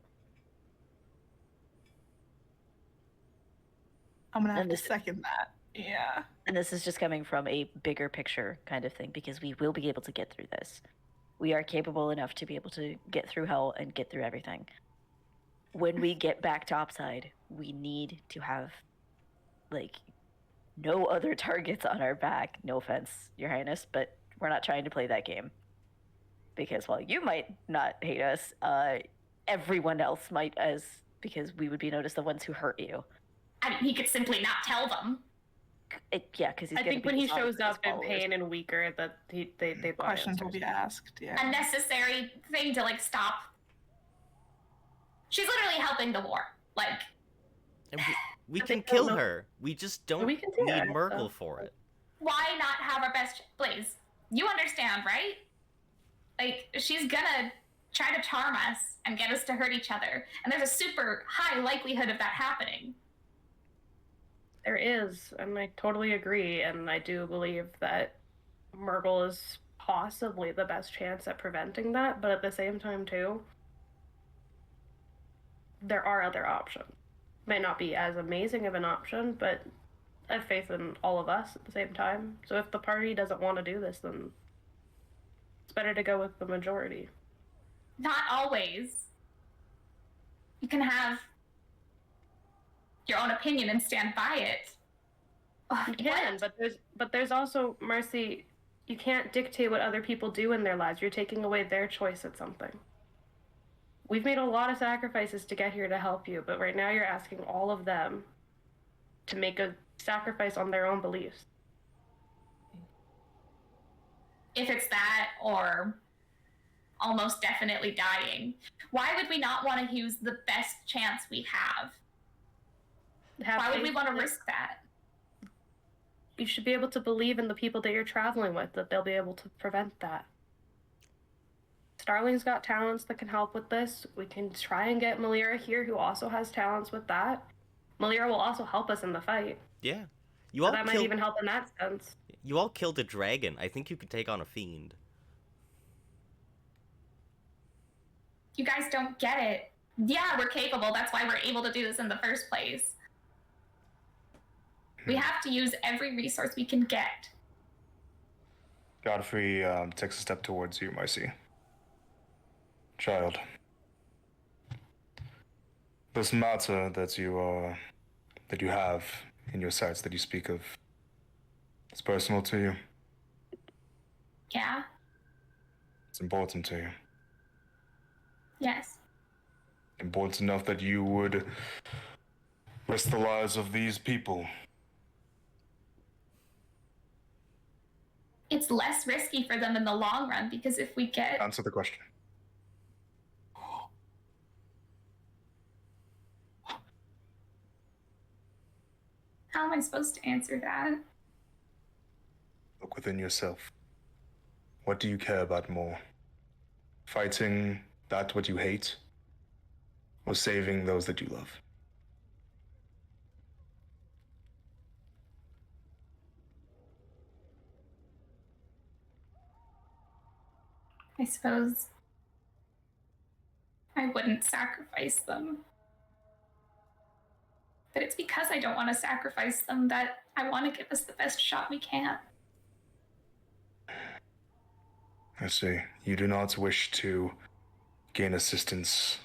I'm gonna have And to this- second that. Yeah. And this is just coming from a bigger picture kind of thing, because we will be able to get through this. We are capable enough to be able to get through hell and get through everything. When we get back topside, we need to have, like, no other targets on our back. No offense, Your Highness, but we're not trying to play that game. Because while you might not hate us, everyone else might, because we would be noticed the ones who hurt you. I mean, he could simply not tell them. Yeah, because he's I gonna think be when he dishonest shows with his up in followers. pain and weaker, that they want Questions will answers. be asked. Yeah. A necessary thing to like stop. She's literally helping the war. Like, And we But can they don't kill know- her. We just don't We can do need that, Murgle so. for it. why not have our best? Blaze, you understand, right? Like, she's gonna try to charm us and get us to hurt each other, and there's a super high likelihood of that happening. There is, and I totally agree, and I do believe that Murgle is possibly the best chance at preventing that, but at the same time, too, there are other options. Might not be as amazing of an option, but I have faith in all of us at the same time. So if the party doesn't want to do this, then it's better to go with the majority. Not always. You can have your own opinion and stand by it. Ugh, You can, but there's also, Marcy, you can't dictate what other people do in their lives. You're taking away their choice at something. We've made a lot of sacrifices to get here to help you, but right now you're asking all of them to make a sacrifice on their own beliefs. If it's that or almost definitely dying, why would we not want to use the best chance we have? Why would we want to risk that? You should be able to believe in the people that you're traveling with, that they'll be able to prevent that. Starling's got talents that can help with this. We can try and get Malira here, who also has talents with that. Malira will also help us in the fight. Yeah. You So all that might killed. even help in that sense. You all killed a dragon. I think you could take on a fiend. You guys don't get it. Yeah, we're capable. That's why we're able to do this in the first place. We have to use every resource we can get. Godfrey takes a step towards you, Marcy. Child, this matter that you have in your sights that you speak of, it's personal to you. Yeah? It's important to you. Yes. Important enough that you would risk the lives of these people. It's less risky for them in the long run because if we get Answer the question. how am I supposed to answer that? Look within yourself. What do you care about more? Fighting that what you hate? Or saving those that you love? I suppose I wouldn't sacrifice them. But it's because I don't want to sacrifice them that I want to give us the best shot we can. I see. You do not wish to gain assistance,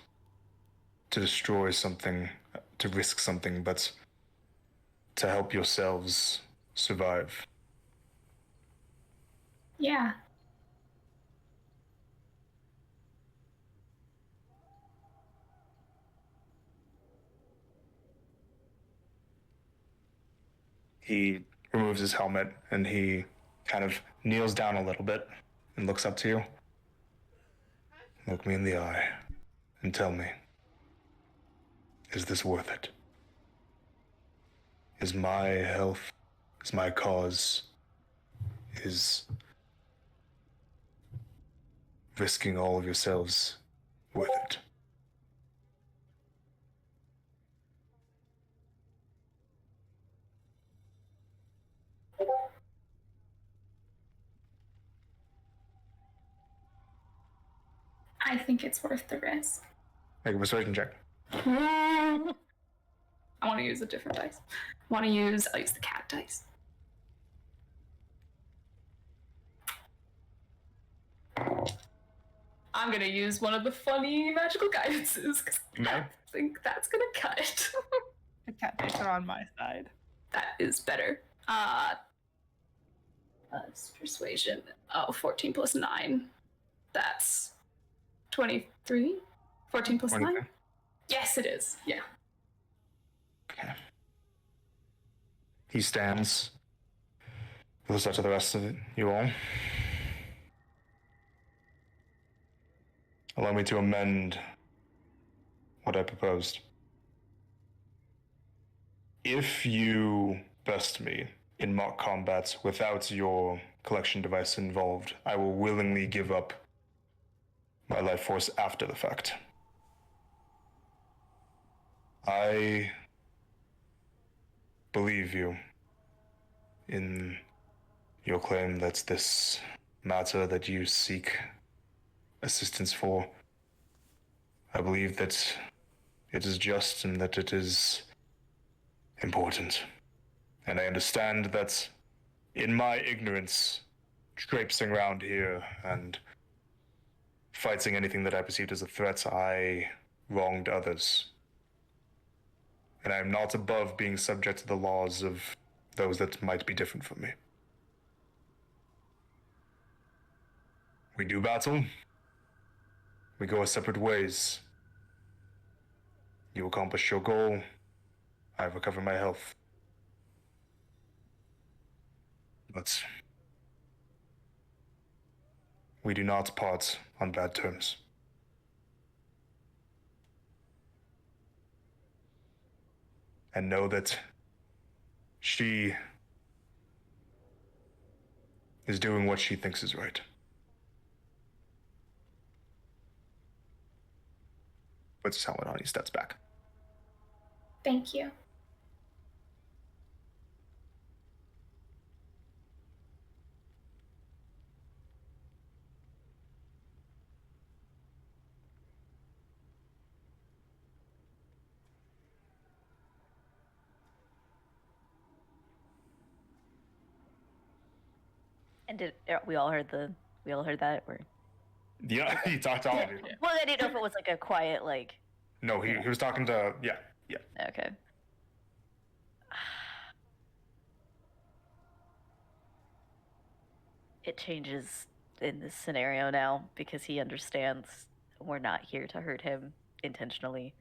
to destroy something, to risk something, but to help yourselves survive. Yeah. He removes his helmet and he kind of kneels down a little bit and looks up to you. Look me in the eye and tell me, is this worth it? Is my health, is my cause, is risking all of yourselves worth it? I think it's worth the risk. Make a persuasion check. I want to use a different dice. I'll use the cat dice. I'm gonna use one of the funny magical guidances because I think that's gonna cut it. The cat dice are on my side. That is better. Persuasion. Oh, 14 plus 9. That's 23? 14 plus 9? Yes, it is. Yeah. Okay. He stands. Looks up to the rest of you all. Allow me to amend what I proposed. If you best me in mock combat without your collection device involved, I will willingly give up my life force after the fact. I believe you in your claim that this matter that you seek assistance for, I believe that it is just and that it is important. And I understand that in my ignorance, traipsing around here and fighting anything that I perceived as a threat, I wronged others. And I am not above being subject to the laws of those that might be different from me. We do battle. We go our separate ways. You accomplish your goal. I recover my health. But we do not part on bad terms. And know that she is doing what she thinks is right. Puts his helmet on, he steps back. Thank you. And we all heard that? Or Yeah, he talked to all of you. well, I didn't know if it was like a quiet like. No, he was talking to, yeah. Okay. It changes in this scenario now because he understands we're not here to hurt him intentionally.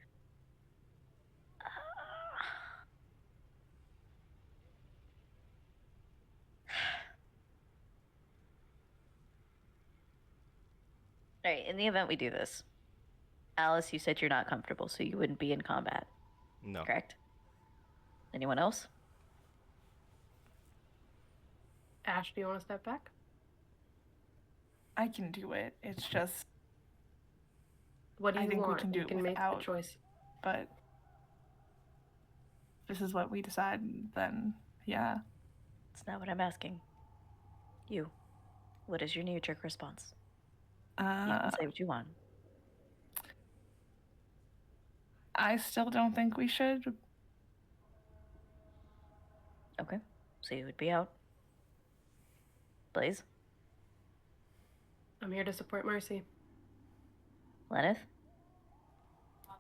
All right, in the event we do this, Alice, you said you're not comfortable, so you wouldn't be in combat. No. Correct? Anyone else? Ash, do you want to step back? I can do it. It's just, What do you I think want? we can do you it can make without. the choice. but this is what we decide, then yeah. It's not what I'm asking. You. What is your knee-jerk response? You can say what you want. I still don't think we should. Okay. So you would be out. Blaze? I'm here to support Mercy. Lenneth?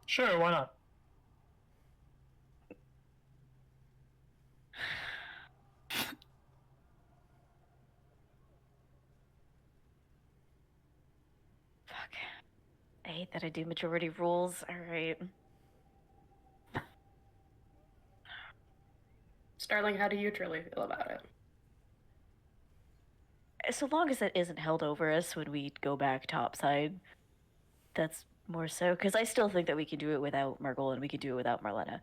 Sure, why not? Fuck. I hate that I do majority rules. Alright. Starling, how do you truly feel about it? so long as it isn't held over us when we go back topside, that's more so. Because I still think that we can do it without Murgle and we can do it without Marlena.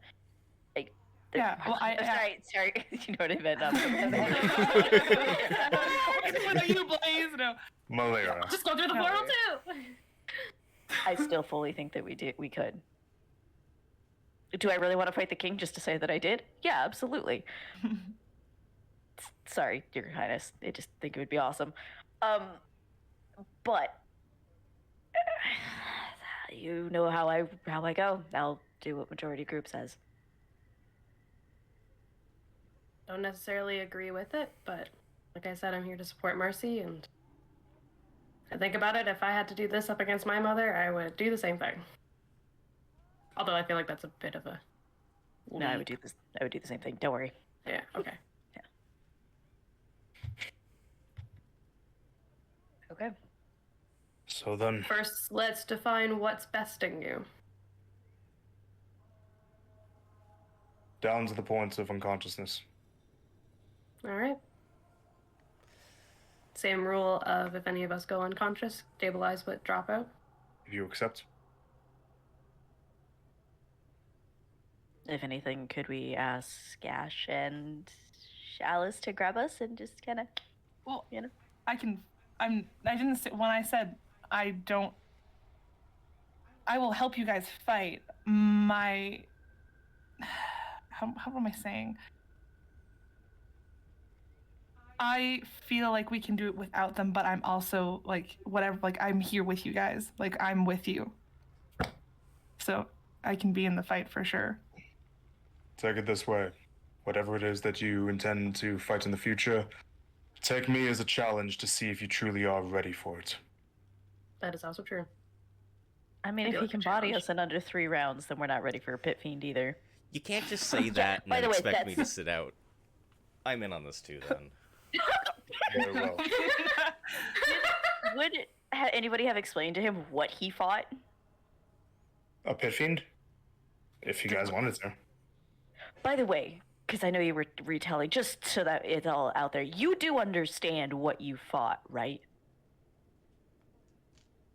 Like, Yeah, well, sorry, you know what I meant. With you, Blaze, no. Malera. Just go through the No. portal too. I still fully think that we could. Do I really want to fight the king just to say that I did? Yeah, absolutely. Sorry, Your Highness. I just think it would be awesome. But you know how I go. I'll do what majority group says. Don't necessarily agree with it, but like I said, I'm here to support Mercy, and I think about it, if I had to do this up against my mother, I would do the same thing. Although I feel like that's a bit of a No, I would do this. I would do the same thing. Don't worry. Yeah, okay. Okay. So then, First, let's define what's besting you. down to the point of unconsciousness. Alright. Same rule of if any of us go unconscious, stabilize but drop out. If you accept. If anything, could we ask Ash and Alice to grab us and just kind of, Well, you know? I didn't say, when I said I will help you guys fight. How am I saying? I feel like we can do it without them, but I'm also like, whatever, like I'm here with you guys. Like I'm with you. So I can be in the fight for sure. Take it this way. Whatever it is that you intend to fight in the future, take me as a challenge to see if you truly are ready for it. That is also true. I mean, I if do he like can a body challenge. us in under 3 rounds, then we're not ready for a pit fiend either. You can't just say that and by then the way, expect me to that's- sit out. I'm in on this too, then. Very well. Would anybody have explained to him what he fought? A pit fiend? If you guys wanted to. By the way, because I know you were retelling, just so that it's all out there, you do understand what you fought, right?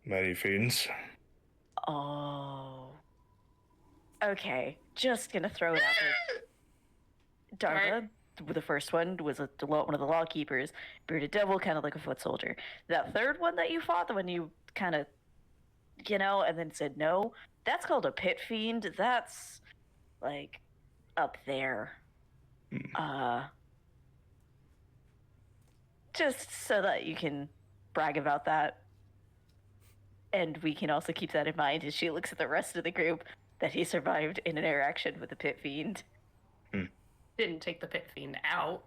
Many fiends. Oh. Okay, just gonna throw it out there. Darva, the first one, was one of the law keepers, bearded devil, kind of like a foot soldier. That third one that you fought, the one you kind of, and then said no, that's called a pit fiend. That's, like, up there. Just so that you can brag about that. And we can also keep that in mind as she looks at the rest of the group, that he survived in an interaction with the pit fiend. Didn't take the pit fiend out.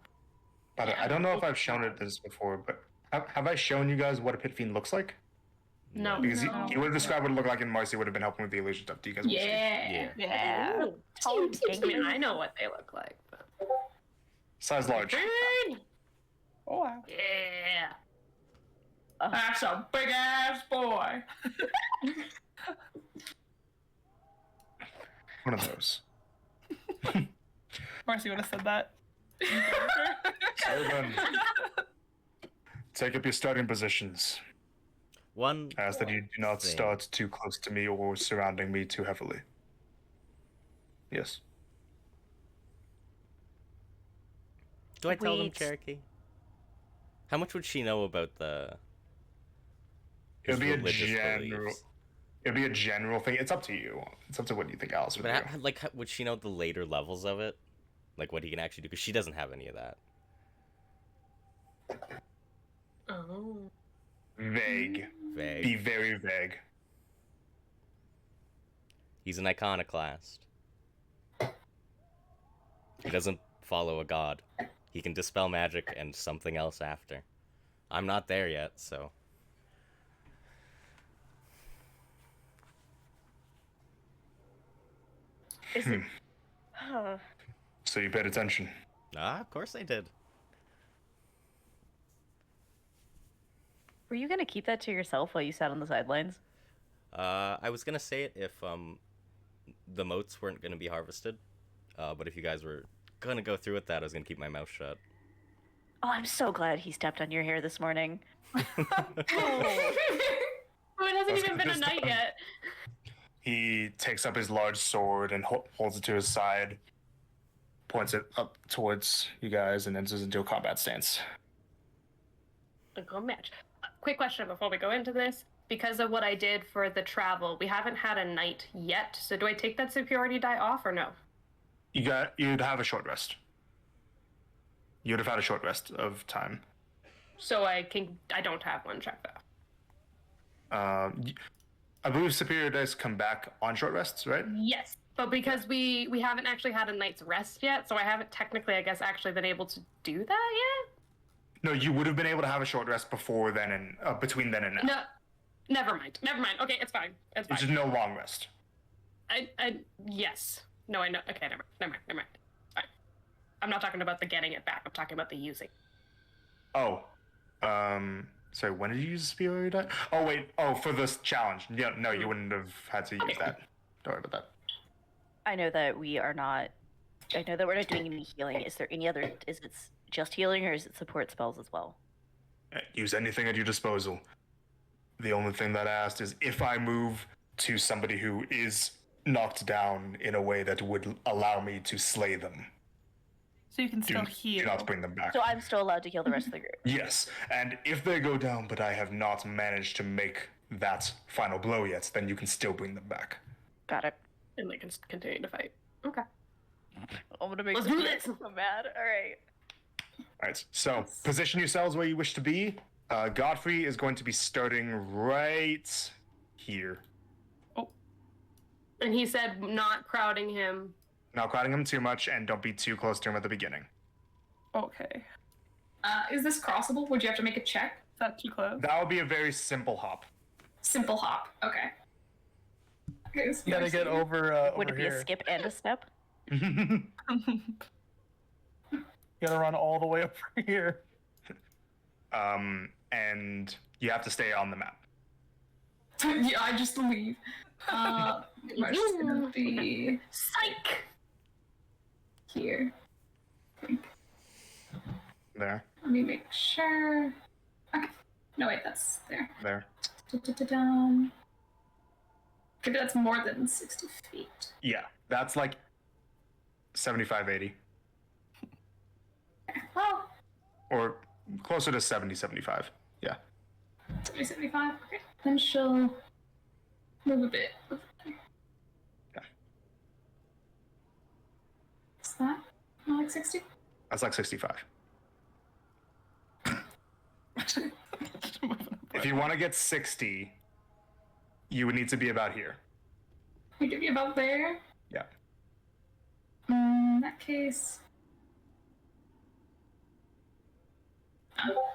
But I don't know if I've shown it this before, but have I shown you guys what a pit fiend looks like? No. Because No. you would have described what it looked like, and Marcy would have been helping with the illusion stuff. Do you guys want to see? Yeah. Yeah. Ooh, Tall and I mean, gangly. I know what they look like, but... Size large. Oh wow. Yeah. That's a big ass boy. One of those. Marcy would have said that. So then, take up your starting positions. One. Ask that you do not thing. start too close to me or surrounding me too heavily. Yes. Do I tell them Wait. Cherokee? How much would she know about the? It'll his be a religious general. beliefs? It'll be a general thing. It's up to you. It's up to what you think Alice would But do. like, would she know the later levels of it? Like what he can actually do? Because she doesn't have any of that. Oh. Vague. Vague. Be very vague. He's an iconoclast. He doesn't follow a god. He can dispel magic and something else after. I'm not there yet, so. Is it? So you paid attention. Ah, of course I did. Were you gonna keep that to yourself while you sat on the sidelines? I was gonna say it if the moats weren't gonna be harvested, but if you guys were gonna go through with that, I was gonna keep my mouth shut. Oh, I'm so glad he stepped on your hair this morning. Oh, it hasn't even been a night yet. He takes up his large sword and holds it to his side, points it up towards you guys, and enters into a combat stance. A go match. Quick question before we go into this. Because of what I did for the travel, we haven't had a night yet. So do I take that superiority die off or no? You'd have a short rest. You'd have had a short rest of time. So I don't have one checked off. I believe superior dice come back on short rests, right? Yes, but because we haven't actually had a night's rest yet, so I haven't technically, I guess, actually been able to do that yet. No, you would have been able to have a short rest before then and between then and now. No, never mind. Okay, it's fine. It's fine. It's just no long rest. Yes. No, I know. Okay, never mind. Fine. I'm not talking about the getting it back. I'm talking about the using. Oh, sorry. When did you use the superior die? Oh wait. Oh, for this challenge. Yeah, no, you wouldn't have had to use that. Don't worry about that. I know that we're not doing any healing. Is there any other? Is it just healing, or is it support spells as well? Use anything at your disposal. The only thing that I asked is if I move to somebody who is knocked down in a way that would allow me to slay them. So you can still heal. Do not bring them back. So I'm still allowed to heal the rest of the group. Yes, and if they go down, but I have not managed to make that final blow yet, then you can still bring them back. Got it. And they can continue to fight. Okay. I'm gonna make Let's them do this. so mad. All right. All right, so position yourselves where you wish to be. Godfrey is going to be starting right here. And he said not crowding him. Not crowding him too much, and don't be too close to him at the beginning. Okay. Is this crossable? Would you have to make a check? Is that too close? That would be a very simple hop. Simple hop. Okay. You gotta get over Would over it be here. a skip and a step? You gotta run all the way over here. And you have to stay on the map. Yeah, I just leave. It's gonna be Psych! here. There, Let me make sure. Okay. No, wait, that's there. there. Da-da-da-dum. Maybe that's more than 60 feet. Yeah, that's like 75, 80. Okay. Well, Or closer to 70, 75. Yeah. 70, 75. Okay. Then she'll move a bit. Yeah. Is that not like 60? That's like 65. If you want to get 60, you would need to be about here. We could be about there. Yeah. In that case.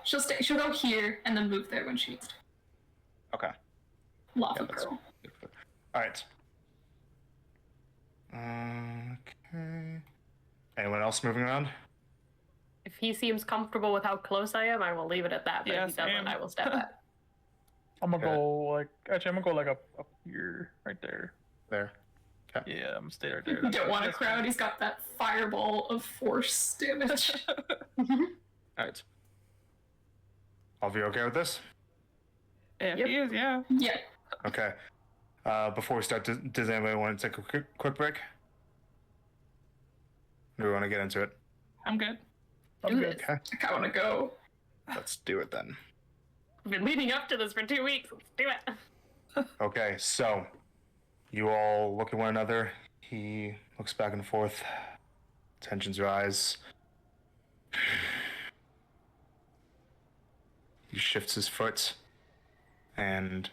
She'll stay. She'll go here and then move there when she needs to. Okay. Lawful Yeah, that's- girl. All right. Okay. Anyone else moving around? If he seems comfortable with how close I am, I will leave it at that. But Yeah, if he doesn't, same. I will step back. I'm gonna Okay. go like actually I'm gonna go like up here, right there. There. Yeah, I'm gonna stay right there. You don't want a crowd. He's got that fireball of force damage. All right. All of you okay with this? If Yep. he is, yeah. Yeah. Okay. Before we start, does anybody want to take a quick break? Do we want to get into it? I'm good. I'm Do good. this. Okay. I kind of want to go. Let's do it then. We've been leading up to this for 2 weeks. Let's do it. Okay, so you all look at one another. He looks back and forth. Tensions rise. He shifts his foot and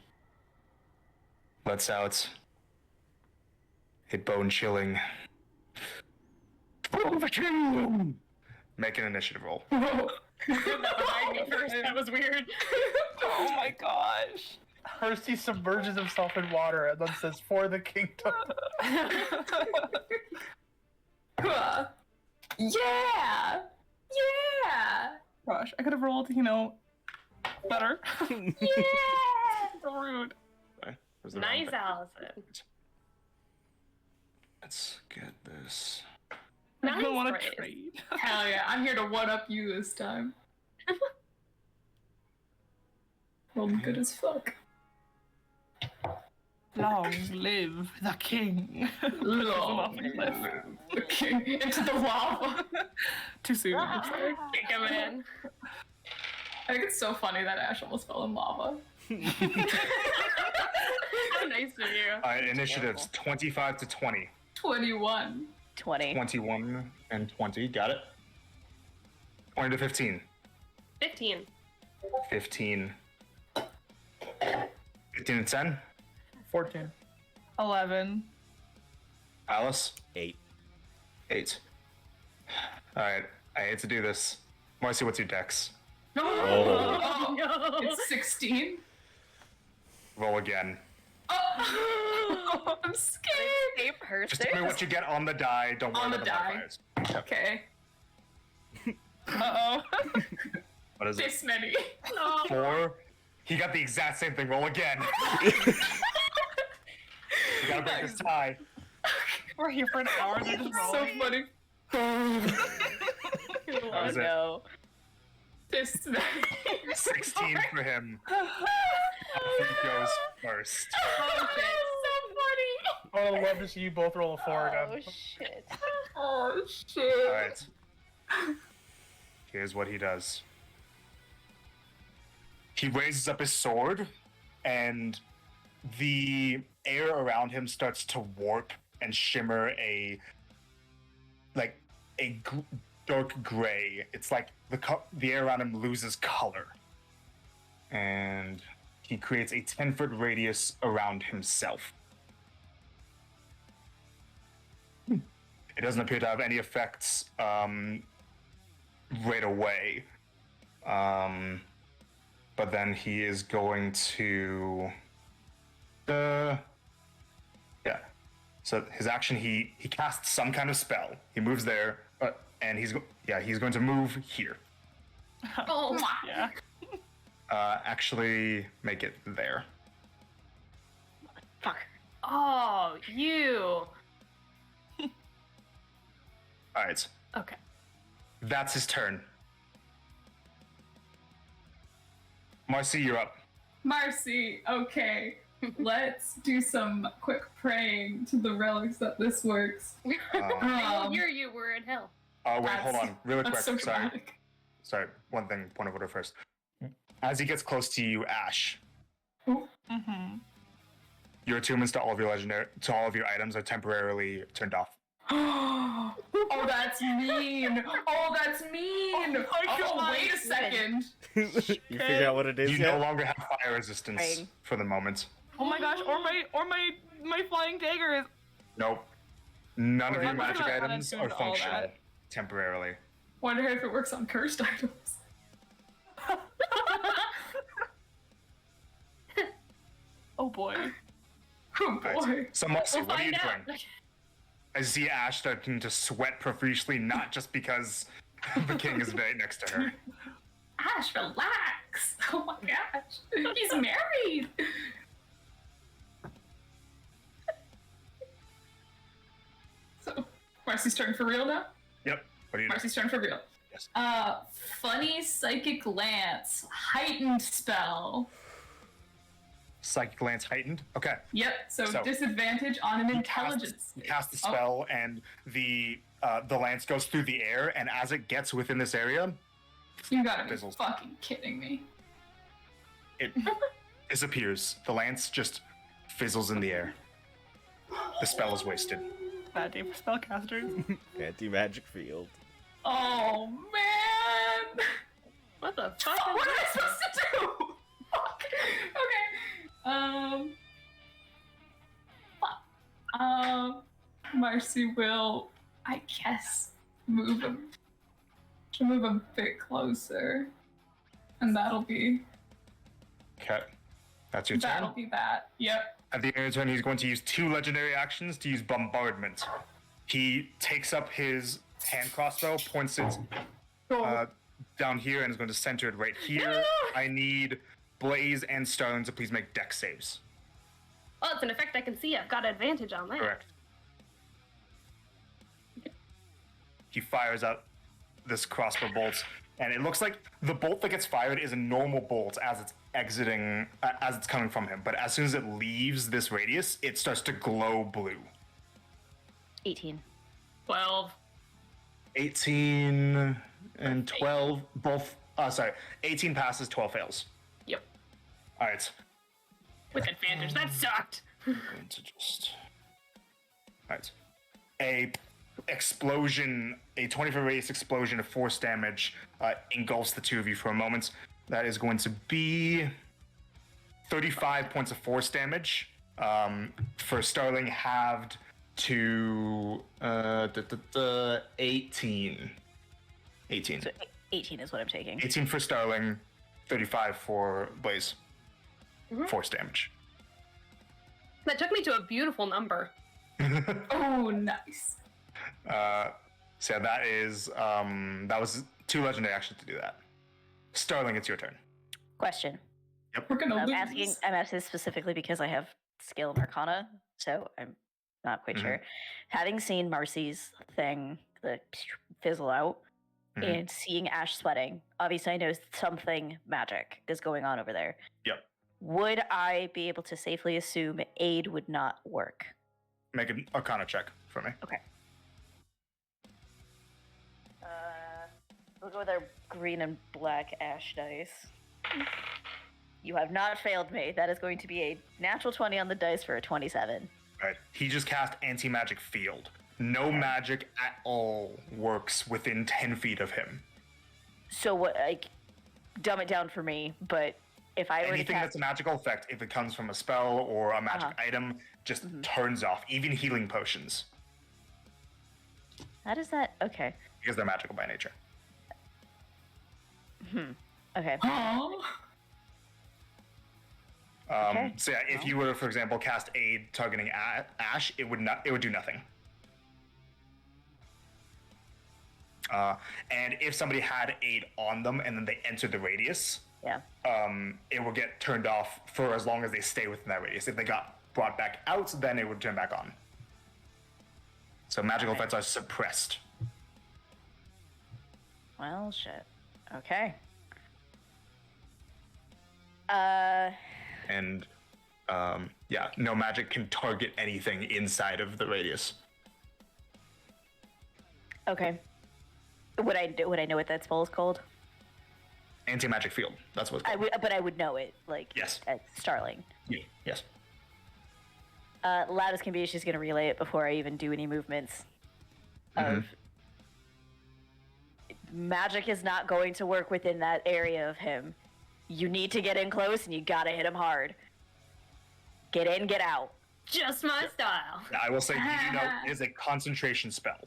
lets out a bone-chilling. For the king! Make an initiative roll. Whoa. Behind me first. That was weird. Oh my gosh. First he submerges himself in water and then says, "For the kingdom." Cool. Yeah. Yeah. Gosh, I could have rolled, better. Yeah. So rude. Was the wrong Nice, thing. Allison. Let's get this. I don't want Nice to phrase. trade. Hell yeah. I'm here to one up you this time. Rolled good as fuck. Long live the king. Long live the king into the lava. Too soon. I'm sorry. Kick him in. I think it's so funny that Ash almost fell in lava. How nice of you. All right, initiatives 25 to 20. 21. 20. 21 and 20. Got it. 20 to 15. 15. 15. 15 and 10. 14. 11. Alice. 8. 8. All right. I hate to do this. Marcy, what's your dex? Oh. No. It's 16. Roll again. Oh, I'm scared. Save her. Just tell me what you get on the die. Don't worry On about the the die. modifiers. Yep. Okay. Uh-oh. What is it? This many. 4. He got the exact same thing. Roll again. You gotta break this tie. We're here for an hour. They're just So rolling. funny. That Oh was it. no. This many. 16 for him. He goes first. Oh, so funny. I would love to see you both roll a 4 Oh again. shit. Oh shit. All right. Here's what he does. He raises up his sword, and the air around him starts to warp and shimmer dark gray. It's like the air around him loses color, and he creates a 10-foot radius around himself. It doesn't appear to have any effects right away. But then he is going to... yeah. So his action, he casts some kind of spell. He moves there, and he's going to move here. Oh my. Yeah. Actually, make it there. Fuck. Oh, you. All right, Okay. that's his turn. Marcy, you're up. Marcy, okay. Let's do some quick praying to the relics that this works. I hear you. We're in hell. Oh wait, hold on, really quick. That's so Sorry. dramatic. Sorry. One thing. Point of order first. As he gets close to you, Ash, Mm-hmm. your attunements to all of your items are temporarily turned off. Oh, that's mean. Oh, that's mean. Oh my Oh, God. wait a second. You figure out what it is You yet? no longer have fire resistance Right. for the moment. Oh my gosh, or my flying dagger is Nope. None of Or your I'm magic not items attuned are to all functional that. temporarily. Wonder if it works on cursed items. oh boy. Oh boy. Right. So Marcy, We'll what are you find out. doing? I see Ash starting to sweat profusely, not just because the king is right next to her. Ash, relax. Oh my gosh. He's married. So, Marcy's turn for real now? Yep. What are you doing? Marcy's turn for real. Yes. Funny Psychic Lance. Heightened spell. Psychic Lance heightened. Okay. Yep, so So, disadvantage on an You intelligence. cast the spell, and the lance goes through the air, and as it gets within this area, You gotta be Fizzles. fucking kidding me. it disappears. The lance just fizzles in the air. The spell is wasted. Bad day for spellcasters. Anti-magic field. Oh man! What the fuck? What am I supposed to do? Fuck. Okay. Fuck. Marcy will, I guess, move him. She'll move a bit closer, and that'll be Okay. That's your turn. that. Yep. At the end of your turn, he's going to use 2 legendary actions to use bombardment. He takes up his hand crossbow, points it down here, and is going to center it right here. I need Blaze and Stone to please make dex saves. Oh, it's an effect I can see. I've got advantage on that. Correct. He fires out this crossbow bolt, and it looks like the bolt that gets fired is a normal bolt, as it's exiting as it's coming from him, but as soon as it leaves this radius, it starts to glow blue. 18. 12. 18 and 12 both. Sorry, 18 passes, 12 fails. Yep. All right. With advantage. That sucked. I'm going to just. All right. A explosion, a 20-foot radius explosion of force damage engulfs the two of you for a moment. That is going to be 35 points of force damage. For Starling, halved to 18. 18. So 18 is what I'm taking. 18 for Starling, 35 for Blaze. Force damage. That took me to a beautiful number. Oh, nice. So yeah, that was 2 legendary actions to do that. Starling, it's your turn. Question. We're gonna I'm lose. asking specifically because I have skill in Arcana, so I'm not quite sure. Having seen Marcy's thing, the fizzle out, and seeing Ash sweating, obviously I know something magic is going on over there. Yep. Would I be able to safely assume aid would not work? Make an Arcana check for me. Okay. We'll go with our green and black Ash dice. You have not failed me. That is going to be a natural 20 on the dice for a 27. Right. He just cast anti-magic field. No magic at all works within 10 feet of him. So what? Like, dumb it down for me. But if I were to Anything cast, that's a magical effect, if it comes from a spell or a magic item, just turns off. Even healing potions, how does that? Okay. because they're magical by nature. Okay. Oh. Okay. So yeah, if you were, for example, cast aid targeting Ash, it would do nothing. And if somebody had aid on them and then they entered the radius, Yeah. it will get turned off for as long as they stay within that radius. If they got brought back out, then it would turn back on. So magical effects are suppressed. Well, shit. Okay. And yeah, no magic can target anything inside of the radius. Okay. Would I know what that spell is called? Anti-magic field. That's what it's I called. would, but I would know it. Like, Yes. at Starling. Yeah. Yes. Loud as can be, she's gonna relay it before I even do any movements. Of magic is not going to work within that area of him. You need to get in close, and you gotta hit him hard. Get in, get out. Just my style. I will say, you do know it is a concentration spell.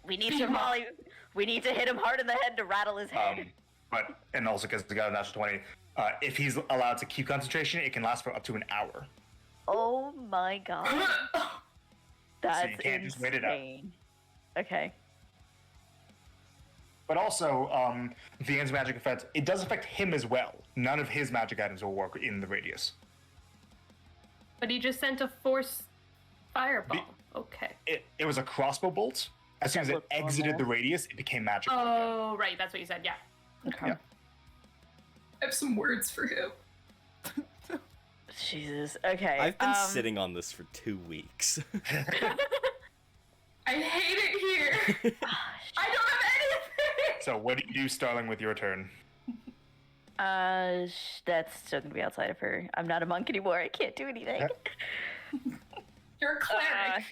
We need to we need to hit him hard in the head to rattle his head. But and also because he got a natural 20, if he's allowed to keep concentration, it can last for up to an hour. Oh my god. That's you can't just wait it out. insane. Okay. But also, the anti-magic effect, it does affect him as well. None of his magic items will work in the radius. But he just sent a force fireball. Okay. It was a crossbow bolt. As soon as it looked exited normal. the radius, it became magical. again. Oh, right. That's what you said. Yeah. Okay. Yeah. I have some words for him. Jesus. Okay. I've been sitting on this for 2 weeks. I hate it here. I don't have anything. So what do you do, Starling, with your turn? That's still gonna be outside of her. I'm not a monk anymore. I can't do anything. You're a cleric.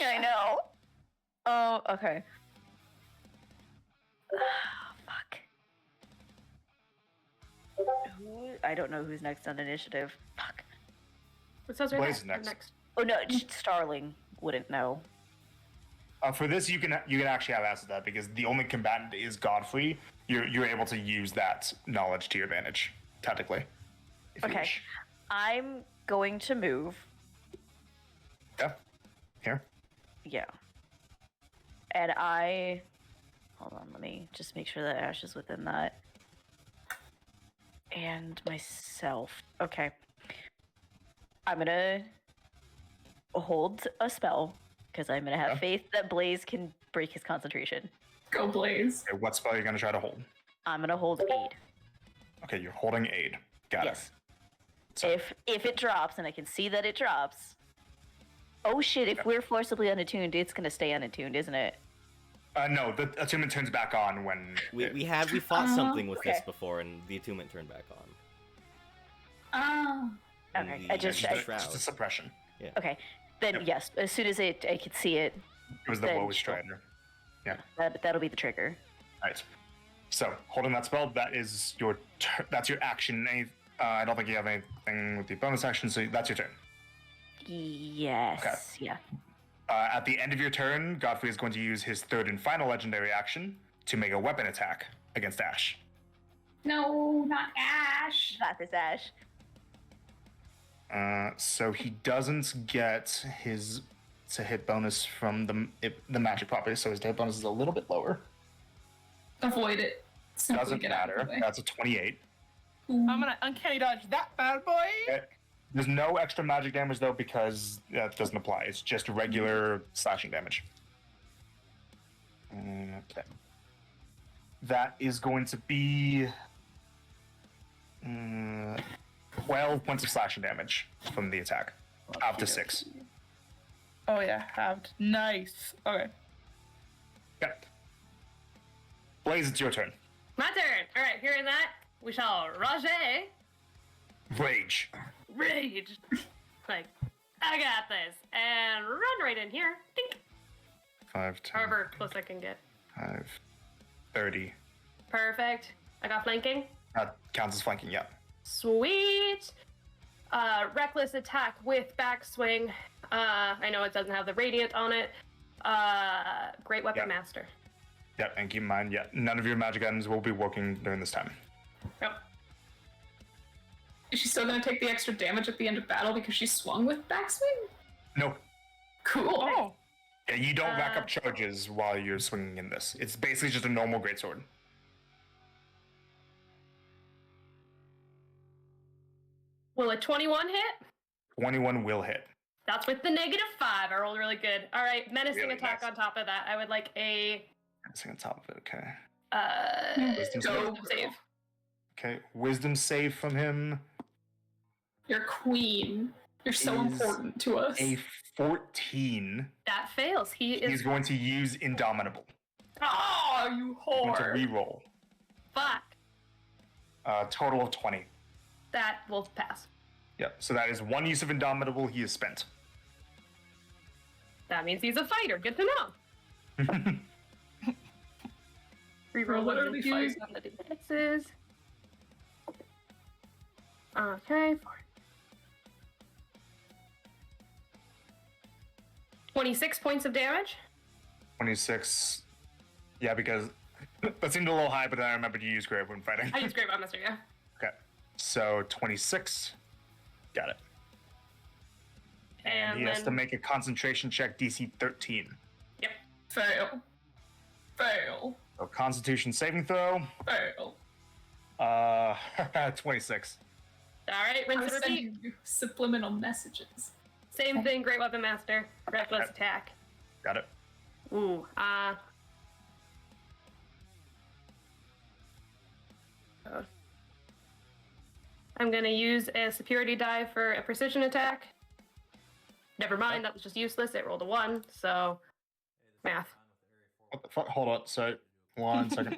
Yeah, I know. Oh, okay. Fuck. I don't know who's next on initiative. Fuck. It says right Blaze there. is next. I'm next. Oh no, Starling wouldn't know. For this, you can actually have access to that because the only combatant is Godfrey. You're able to use that knowledge to your advantage, technically. If you Okay. wish. I'm going to move. Yeah. Here. Yeah. And hold on, let me just make sure that Ash is within that. And myself. Okay. I'm gonna hold a spell because I'm gonna have Okay. faith that Blaze can break his concentration. Go Blaze. Okay, what spell are you going to try to hold? I'm gonna hold aid. Okay, you're holding aid. Got Yes. it. So, If it drops and I can see that it drops. Oh shit! If we're forcibly unattuned, it's gonna stay unattuned, isn't it? no, the attunement turns back on when We fought something with this okay. before, and the attunement turned back on. Oh. And Okay, the I just- the I- shroud. just a suppression. Okay, then Yep. yes. As soon as I can see it, It was the Then woe is sure. Strider. that'll be the trigger. Right. So holding that spell, that is your that's your action. I don't think you have anything with the bonus action, so that's your turn. Yes. Yeah. At the end of your turn, Godfrey is going to use his third and final legendary action to make a weapon attack against Ash. No, not Ash. Not this Ash. So he doesn't get his to hit bonus from the magic property, so his to hit bonus is a little bit lower. Avoid it. Simply Doesn't get out of matter. the way. That's a 28. Ooh. I'm gonna uncanny dodge that bad boy. There's no extra magic damage though because that doesn't apply. It's just regular slashing damage. Okay. That is going to be 12 points of slashing damage from the attack. Up to 6. Oh yeah, halved. Nice. Okay. Okay. Blaze, it's your turn. My turn. All right, hearing that, we shall rage. Rage. Rage. Like, I got this. And run right in here. Dink. 5, 10, However close I can get. 5, 30. Perfect. I got flanking. That counts as flanking, yeah. Sweet. Reckless attack with backswing. I know it doesn't have the radiant on it. Great weapon Yeah. master. Yep, and keep in mind, yeah, none of your magic items will be working during this time. Yep. Is she still gonna take the extra damage at the end of battle because she swung with backswing? Nope. Cool. Oh. Yeah, you don't rack up charges while you're swinging in this. It's basically just a normal greatsword. Will a 21 hit? 21 will hit. That's with the -5. I rolled really good. All right, menacing Really attack nice. on top of that. I would like a Sitting on top of it, okay. Wisdom wisdom save. save. Okay, wisdom save from him. You're queen. You're so Is important to us. A 14. That fails. He He's is going to use Indomitable. Oh, you He's going to whore. reroll. fuck. Total of 20. That will pass. Yep, so that is one use of Indomitable he has spent. That means he's a fighter. Good to know. Reroll one of the literally twos fighting. on the defenses. Okay. 26 points of damage. 26. Yeah, because that seemed a little high, but then I remembered you used Grave when fighting. I use Great Weapon Master, yeah. Okay, so 26. Got it. And he has then to make a concentration check DC 13. Fail. Fail. So Constitution saving throw. Fail. 26. all right, I rinse was and repeat. sending you subliminal messages. Same thing, Great Weapon Master. Reckless attack. Got it. Ooh, I'm gonna use a security die for a precision attack. Never mind, that was just useless. It rolled a 1, so math. What the fuck? Hold on. So, 1 second.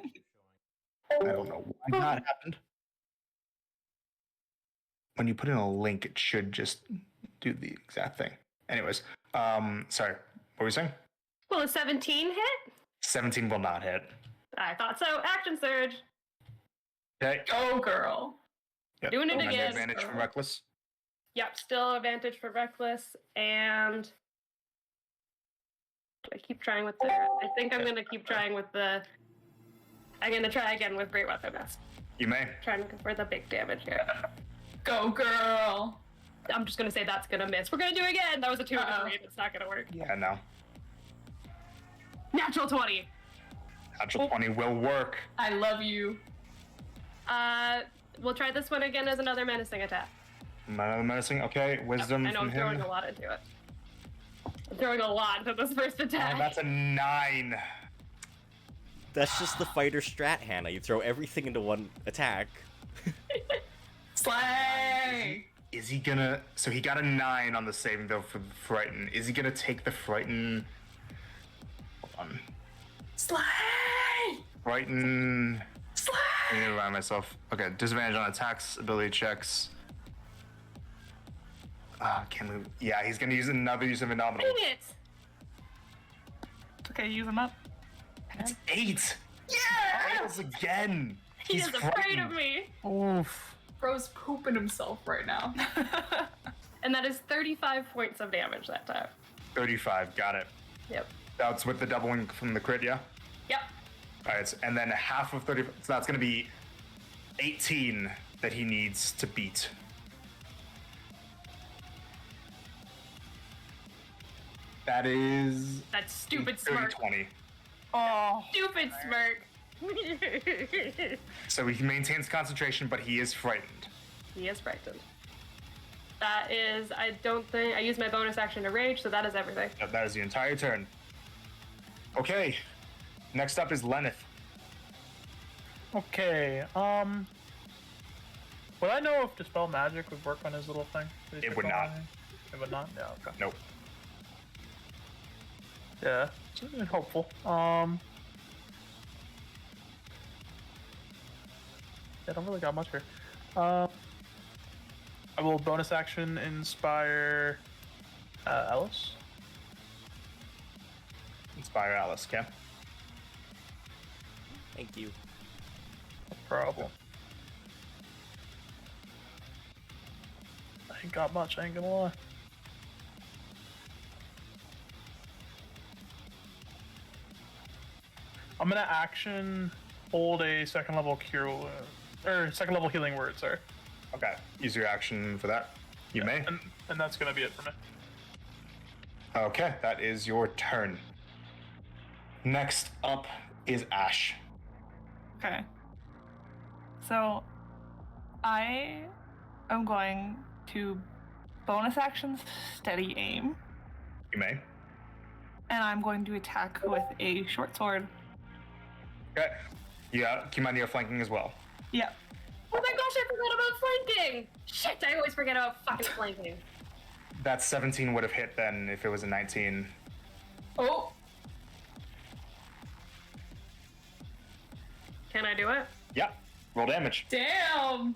I don't know why that happened. When you put in a link, it should just do the exact thing. Anyways, sorry. What were you saying? Will a 17 hit? 17 will not hit. I thought so. Action surge. Okay. Go, girl. Yep. Doing it And again. Advantage from Reckless. Yep, still advantage for reckless. And do I keep trying with the? I think I'm gonna keep trying with the. I'm gonna try again with Great Weapon Master. You may. Trying to go for the big damage here. Go, girl. I'm just gonna say that's gonna miss. We're gonna do it again. That was a 2 and a 3. It's not gonna work. Yeah, no. Natural 20. Natural 20 will work. I love you. We'll try this one again as another menacing attack. Another menacing. Okay, wisdom I know from I'm throwing him. a lot into it. I'm throwing a lot into this first attack. That's a 9. That's just the fighter strat, Hannah. You throw everything into one attack. Slay! Is he gonna? So he got a 9 on the saving though for frighten. Is he gonna take the frighten? Hold on. Slay! Frighten. Slay! I need to remind myself. Okay, disadvantage on attacks, ability checks. Can we? Yeah, he's gonna use another use of Indomitable. Dang it! Okay, use them up. It's 8. Yeah! Fails again. He He's is afraid of frightened. me. Oof. Bro's pooping himself right now. And that is 35 points of damage that time. 35. Got it. Yep. That's with the doubling from the crit, yeah. Yep. All right, and then half of 30. So that's gonna be 18 that he needs to beat. That is That stupid 30, smirk. 20. Oh, Stupid smirk. So he maintains concentration, but he is frightened. He is frightened. That is, I don't think, I used my bonus action to rage, so that is everything. Yep, that is the entire turn. Okay. Next up is Lenneth. Okay. Would I know if Dispel Magic would work on his little thing? Did he It pick would on not. anything? It would not? Yeah, okay. Nope. Yeah, it's hopeful. I don't really got much here. I will bonus action inspire Ellis. Inspire Alice, okay? Thank you. No problem. I ain't got much, I ain't gonna lie. I'm gonna action hold a second level cure or second level healing word, sorry. Okay. Use your action for that. You may. And that's gonna be it for me. Okay, that is your turn. Next up is Ash. okay. So, I am going to bonus actions steady aim, You may. and I'm going to attack with a short sword. Okay. Yeah, keep in mind you're flanking as well. Yeah. Oh my gosh, I forgot about flanking! Shit, I always forget about fucking flanking. That 17 would have hit then if it was a 19. Oh! Can I do it? Yeah. Roll damage. Damn!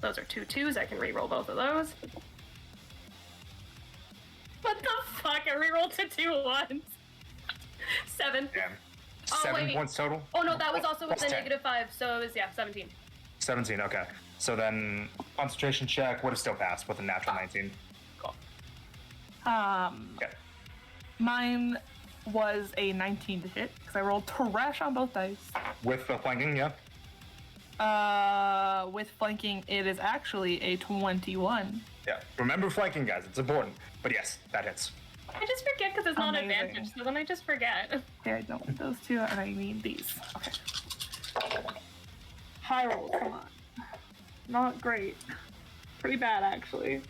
Those are 2 2s, I can reroll both of those. What the fuck? I rerolled to 2 1s. 7. Damn. Oh, 7 wait. points total? Oh no, that was also with Plus the 10. -5, so it was, yeah, 17. 17, okay. So then, concentration check would have still passed with a natural 19. Okay. Mine was a 19 to hit because I rolled trash on both dice. With the flanking, yeah? With flanking, it is actually a 21. Yeah. Remember flanking, guys. It's important. But yes, that hits. I just forget because it's not Amazing. advantage, so then I just forget. Okay, I don't need those two, and I need these. Okay. High roll, come on. Not great. Pretty bad, actually.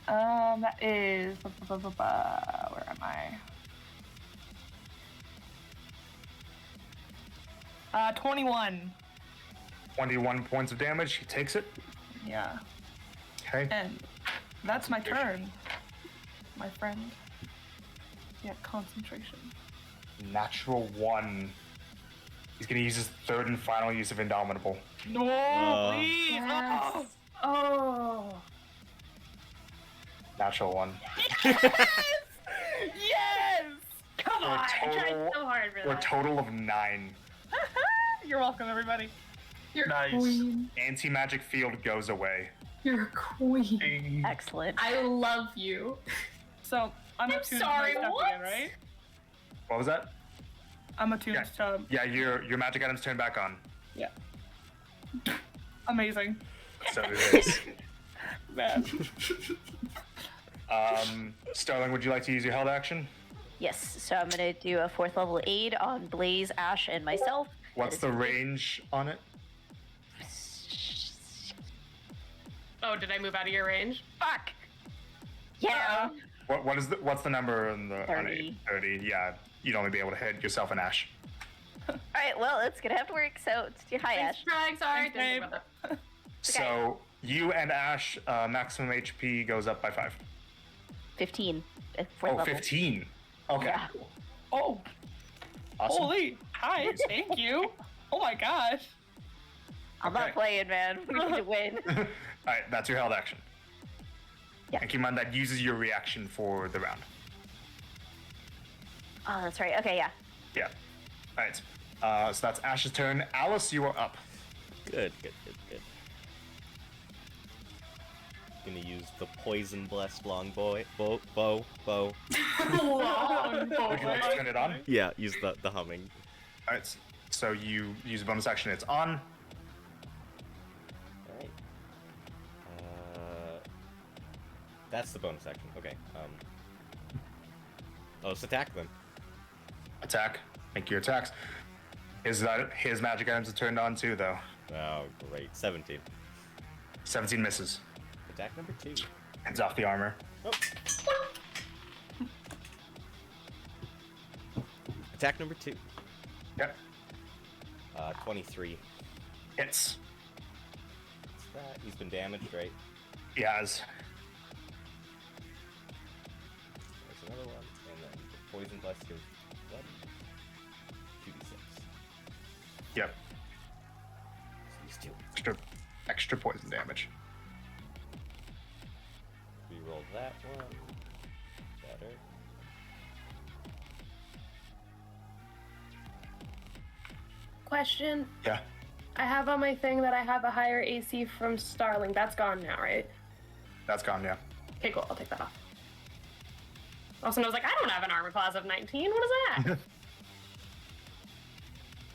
That is... Where am I? 21. 21 points of damage. He takes it. Yeah. Okay. And that's my turn, my friend. Yeah, concentration. Natural 1. He's going to use his third and final use of Indomitable. No, please! Yes. Oh. Natural 1. Yes! Come on! I tried so hard for For a that. total of 9. You're welcome, everybody. You're Nice. a queen. Anti-magic field goes away. You're a queen. Excellent. I love you. So, I'm attuned sorry, to my stuff what? again, right? What was that? I'm attuned to... Yeah, your magic items turn back on. Yeah. Amazing. So it is. Man. Starling, would you like to use your held action? Yes, so I'm gonna do a 4th level aid on Blaze, Ash, and myself. What's the range on it? Oh, did I move out of your range? Fuck! Yeah! What's the number on the on 30. a 30? Yeah, you'd only be able to hit yourself and Ash. All right, well, it's gonna have to work. So, hi, Thanks Ash. for trying. Sorry, Thanks, didn't think babe. about that. So you and Ash, maximum HP goes up by 5. 15. For Oh, level. 15. Okay. Yeah. Oh, Awesome. holy! Hi, thank you. Oh my gosh. I'm Okay. not playing, man. We need to win. All right, that's your held action. Yeah. And keep in mind that uses your reaction for the round. Oh, that's right. Okay, yeah. Yeah. All right. So that's Ash's turn. Alice, you are up. Good. Gonna use the poison blessed long bow. Long Would you like to turn it on? Yeah, use the humming. All right. So you use a bonus action. It's on. Alright. That's the bonus action. Okay. Oh, let's attack then. Attack. Make your attacks. His magic items are turned on too, though. Oh, great. 17. 17 misses. Attack number 2. Heads off the armor. Oh. Attack number 2. Yep. 23. Hits. What's that? He's been damaged, right? He has. There's another one. And then the poison blast is 2d6. Yep. So he's 2. Extra poison damage. Reroll that one. Better. Question. Yeah. I have on my thing that I have a higher AC from Starling. That's gone now, right? That's gone, yeah. Okay, cool. I'll take that off. Also, I was like, I don't have an armor class of 19. What is that?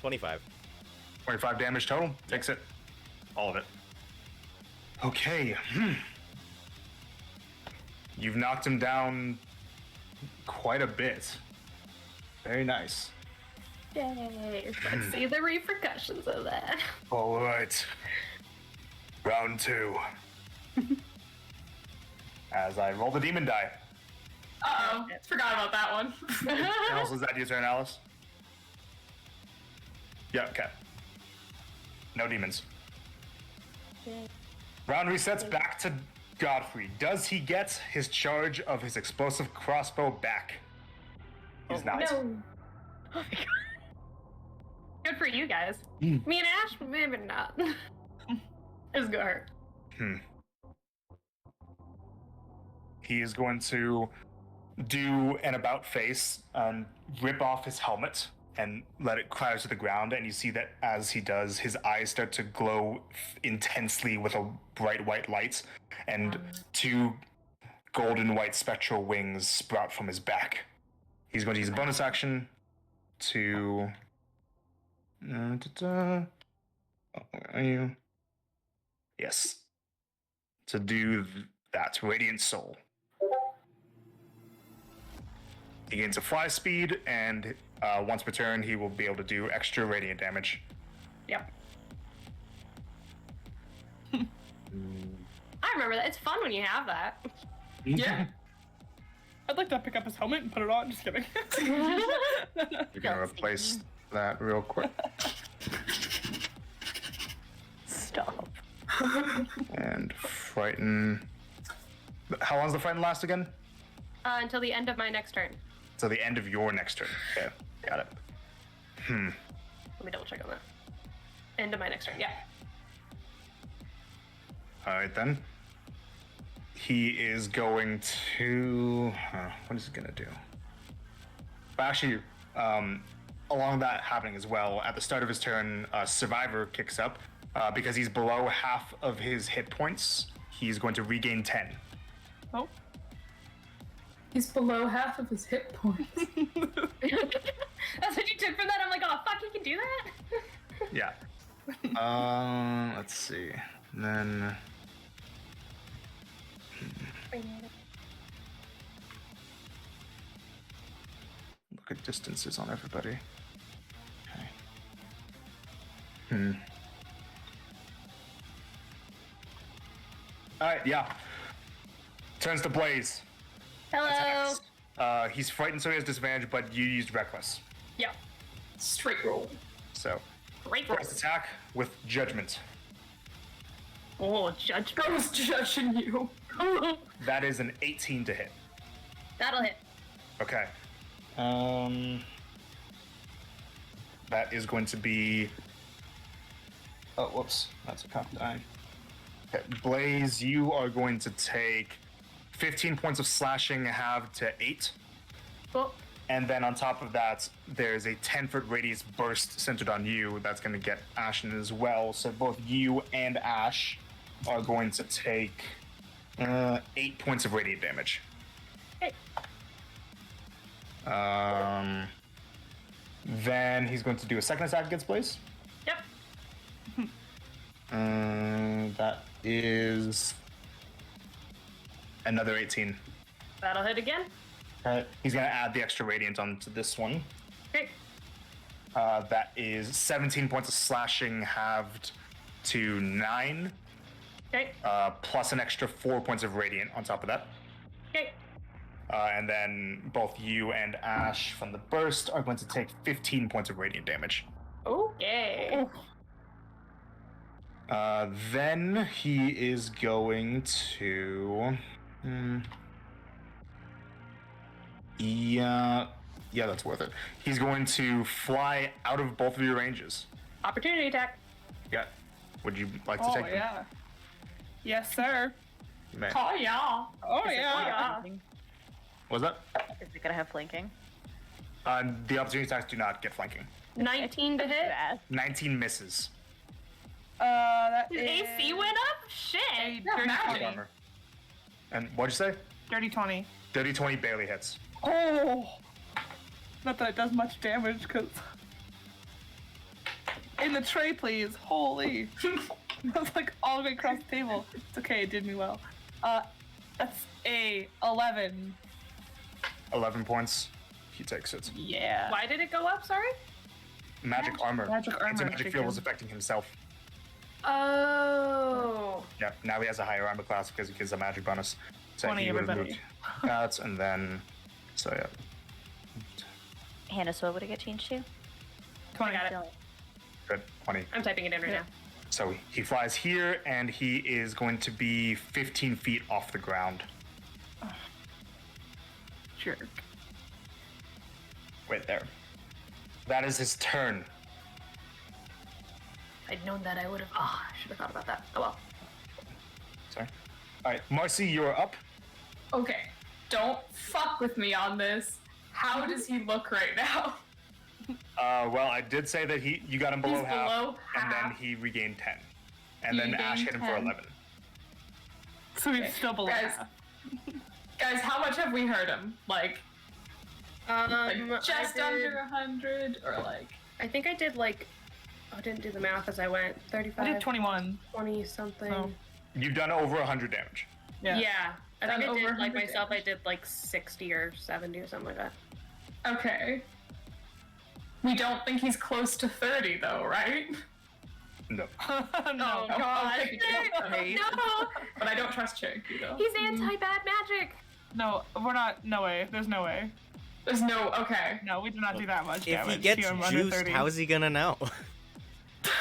25. 25 damage total. Takes it. All of it. Okay. You've knocked him down quite a bit. Very nice. Yay. Let's see the repercussions of that. All right. Round 2. As I roll the demon die. Uh-oh. Forgot about that one. Alice, is that your turn, Alice? Yeah, okay. No demons. Round resets back to Godfrey. Does he get his charge of his explosive crossbow back? He's not. No. Oh my god. Good for you guys. Me and Ash, maybe not. It's gonna hurt. He is going to do an about face and rip off his helmet and let it clatter to the ground. And you see that as he does, his eyes start to glow intensely with a bright white light, and 2 golden white spectral wings sprout from his back. He's going to use a bonus action to... Where are you? Yes. To do that. Radiant Soul. He gains a fly speed, and once per turn, he will be able to do extra radiant damage. Yep. I remember that. It's fun when you have that. Yeah. I'd like to pick up his helmet and put it on. Just kidding. You're gonna replace that real quick. Stop. And frighten. How long's the frighten last again? Until the end of my next turn. So the end of your next turn. Okay, got it. Let me double check on that. End of my next turn, yeah. Alright then. He is going to... what is he gonna do? But actually, along that happening as well, at the start of his turn, Survivor kicks up. Because he's below half of his hit points, he's going to regain 10. Oh. He's below half of his hit points. That's what you took from that? I'm like, oh, fuck, you can do that? Yeah. Let's see. And then... Look at distances on everybody. Okay. Alright, yeah. Turns to Blaze. Hello. Attacks. He's frightened, so he has disadvantage, but you used Reckless. Yep. Straight roll. So, Great roll. first attack with judgment. Oh, judge. I was judging you. That is an 18 to hit. That'll hit. Okay. That is going to be. Oh, whoops. That's a cop die. Okay, Blaze, you are going to take 15 points of slashing, halved to 8. Cool. And then on top of that, there's a 10-foot radius burst centered on you that's going to get Ashen as well. So both you and Ash are going to take 8 points of radiant damage. Okay. Then he's going to do a second attack against Blaze. Yep. That is another 18. That'll hit again. He's going to add the extra radiant onto this one. Okay. That is 17 points of slashing, halved to 9. Okay. Plus an extra 4 points of radiant on top of that. Okay. And then both you and Ash from the burst are going to take 15 points of radiant damage. Okay. Then he is going to. Yeah, that's worth it. He's going to fly out of both of your ranges. Opportunity attack. Yeah. Would you like to Oh take them? yeah. Yes, sir. You may. Oh yeah. Oh Is it yeah. gonna have flanking? What was that? Is it gonna have flanking? The opportunity attacks do not get flanking. 19 to hit. Yeah. 19 misses. That His is AC went up? Shit. a Yeah, dirty magic. 20. Bummer. And what'd you say? Dirty 20. 30-20 barely hits. Oh! Not that it does much damage, because... In the tray, please. Holy. That's like all the way across the table. It's okay, it did me well. That's a 11. 11 points. He takes it. Yeah. Why did it go up? Sorry? Magic armor. Magic It's armor a magic kick field in. was affecting himself. Oh. Yeah, now he has a higher armor class because he gets a magic bonus. So 20 he would have everybody. moved that, and then. So yeah. Hannah, so what would it get changed to? 20. Got it. Good. 20. I'm typing it in right now. So he flies here, and he is going to be 15 feet off the ground. Jerk. Right there. That is his turn. If I'd known that, I would have. Oh, I should have thought about that. Oh well. Sorry. All right, Marcy, you're up. Okay. Don't fuck with me on this. How does he look right now? Well, I did say that you got him below He's half, below and then half. he regained 10, and He then Ash hit regained him for 10. 11. So he's Okay. still below Guys. half. Guys, how much have we hurt him? Like just under 100, or like? I think I did like. Oh, I didn't do the math as I went. 35. I did 21. 20 something. Oh. You've done over 100 damage. Yeah. Yeah. I Done think I over did, like 100 myself, damage. I did like 60 or 70 or something like that. Okay. We don't think he's close to 30, though, right? No. No. Oh, Oh, God. okay. No! But I don't trust Cherokee, though. He's anti-bad magic! No, we're not. No way. There's no way. There's no. Okay. No, we do not do that much If damage. he gets to him under juiced, 30. how is he gonna know?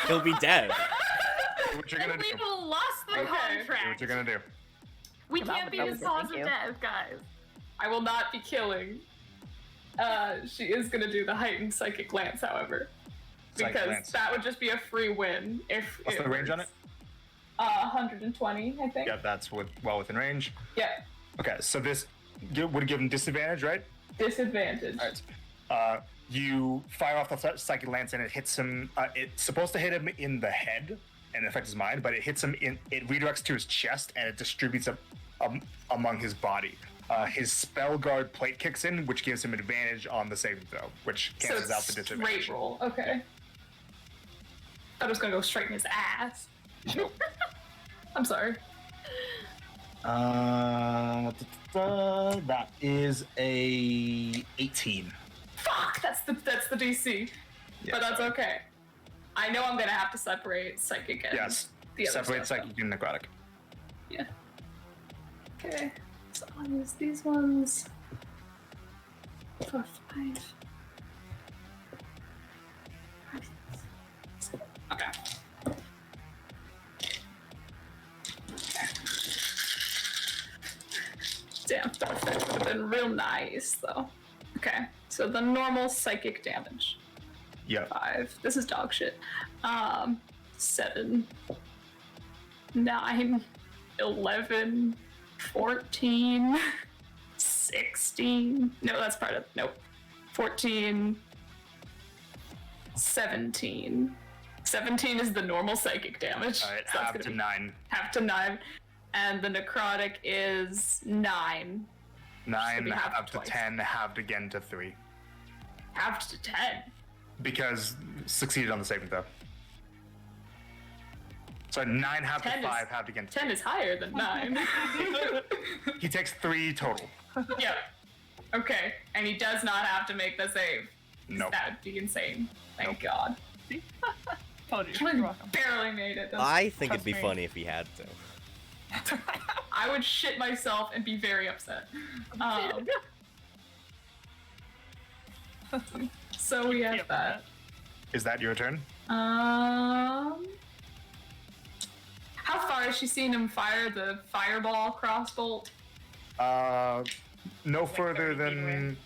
He'll be dead. What you're And gonna do? we've lost the Okay. Do what contract! you're gonna do. We Come on can't with be that, the cause thank of you. death, guys. I will not be killing. She is gonna do the heightened psychic glance, however, Psychic because glance. that would just be a free win if. What's the range on it? 120, I think. Yeah, that's well within range. Yeah. Okay, so this would give him disadvantage, right? Disadvantage. All right. You fire off the psychic lance, and it hits him. It's supposed to hit him in the head and affect his mind, but it hits him in. It redirects to his chest, and it distributes among his body. His spell guard plate kicks in, which gives him advantage on the saving throw, which So cancels out it's the disadvantage. straight roll. Okay. I was gonna go straight in his ass. Nope. I'm sorry. That is a 18. Fuck. That's the DC. Yeah, But that's sorry. okay. I know I'm gonna have to separate psychic and Yes. the other Separate stuff, psychic and necrotic. though. Okay. So I'll use these ones. 4, 5. Damn, that effect would have been real nice, though. Okay, so the normal psychic damage. Yep. 5. This is dog shit. 7, 9, 11, 14, 16. No, that's part of. Nope. 14, 17. 17 is the normal psychic damage. All right, so that's half gonna to be 9. half to 9. And the necrotic is 9. 9, be halved half to twice. 10, halved again to 3. Half to 10. Because succeeded on the saving throw. So 9 half to 10 is- 5, halved again to 3. 10 is higher than 9. He takes 3 total. Yep. Okay, and he does not have to make the save. Nope. That would be insane. Thank God. Told you. I You're welcome. barely made it. I think it'd Trust be me. funny if he had to. I would shit myself and be very upset. So we have Yep, that. Is that your turn? How far has she seen him fire the fireball crossbolt? No further 30 feet than...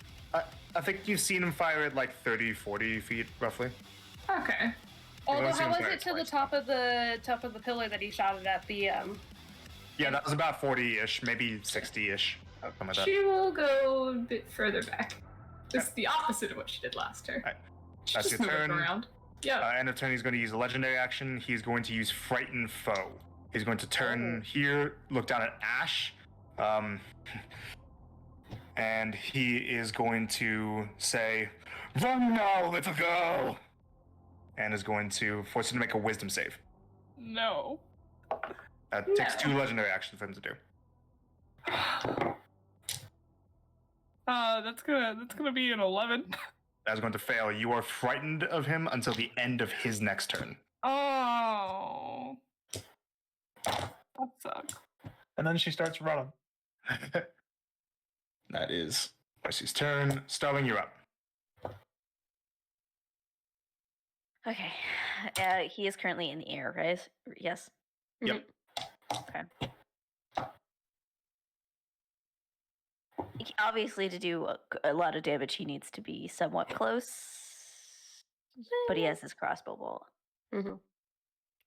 I think you've seen him fire it like 30, 40 feet, roughly. Okay. Although, I've seen how him was fire it to the twice. top of the pillar that he shot it at the Yeah, that was about 40-ish, maybe 60-ish. Something like that. She will go a bit further back. Just the opposite of what she did last turn. Alright. She's That's just your moving turn. around. Yeah. End of turn, he's going to use a legendary action. He's going to use Frighten Foe. He's going to turn here, look down at Ash, and he is going to say, "Run now, little girl!" And is going to force him to make a Wisdom save. No. That takes 2 legendary actions for him to do. That's gonna be an 11. That's going to fail. You are frightened of him until the end of his next turn. Oh. That sucks. And then she starts running. That is Marcy's turn. Starling, you're up. Okay. He is currently in the air, right? Yes. Yep. Okay. Obviously, to do a lot of damage, he needs to be somewhat close. But he has his crossbow bolt. Mm-hmm.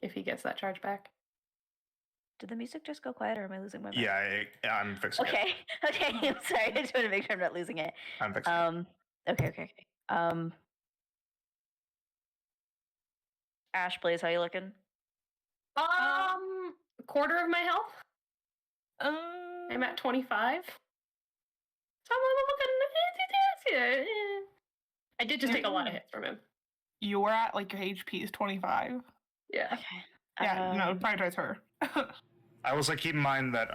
If he gets that charge back. Did the music just go quiet, or am I losing my mind? Yeah, I'm fixing it. Okay. Okay. I'm sorry. I just want to make sure I'm not losing it. I'm fixing it. Okay. Ash, Blaze, how you looking? Quarter of my health. I'm at 25. So I'm looking. I did just take a lot of hits from him. You were at like your HP is 25. Yeah. Okay. Yeah, no, prioritize her. I also keep in mind that,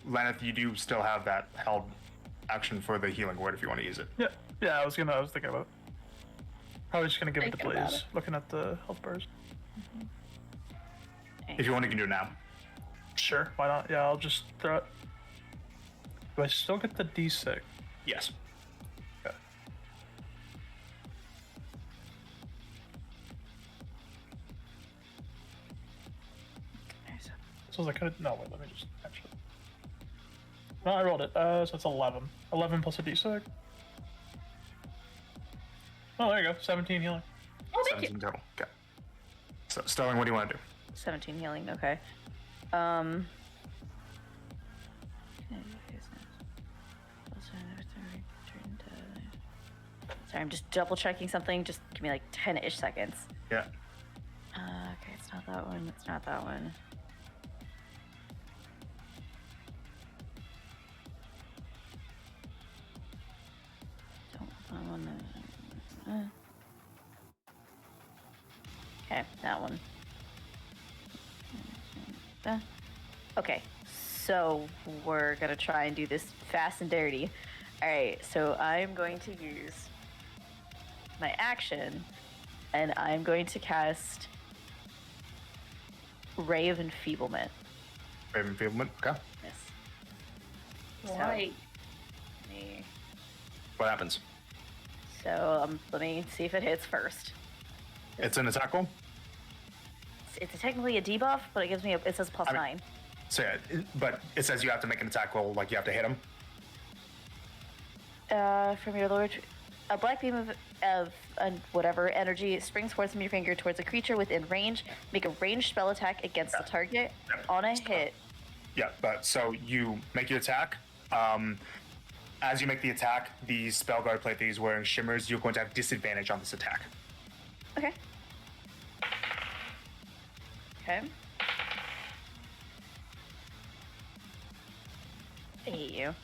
Laneth, you do still have that held action for the healing word if you want to use it. Yeah, I was thinking about it. Probably just gonna give it to Thinking about Blaze, looking at the health bars. If you want, you can do it now. Sure, why not? Yeah, I'll just throw it. Do I still get the D6? Yes. Okay. So I was like, no, wait, let me just actually. No, I rolled it. So it's 11. 11 plus a D6. Oh, there you go. 17 healing. Oh, thank you. 17 total. Okay. So, Starling, what do you want to do? 17 healing. Okay. Sorry, I'm just double checking something. Just give me like 10-ish seconds. Yeah. Okay, it's not that one. It's not that one. Don't want that one. Okay, that one. Okay, so we're gonna try and do this fast and dirty. Alright, so I'm going to use my action, and I'm going to cast Ray of Enfeeblement. Raven Enfeeblement. Okay. Yes. Right. Me. What happens? So let me see if it hits first. It's an attack roll? It's technically a debuff, but it gives me it says plus I mean- 9. So yeah, but it says you have to make an attack roll, like you have to hit him. From your lower, a black beam of whatever energy springs forth from your finger towards a creature within range. Make a ranged spell attack against the target on a hit. Yeah, but so you make your attack. As you make the attack, the spell guard plate that he's wearing shimmers. You're going to have disadvantage on this attack. Okay. Okay. I hate you.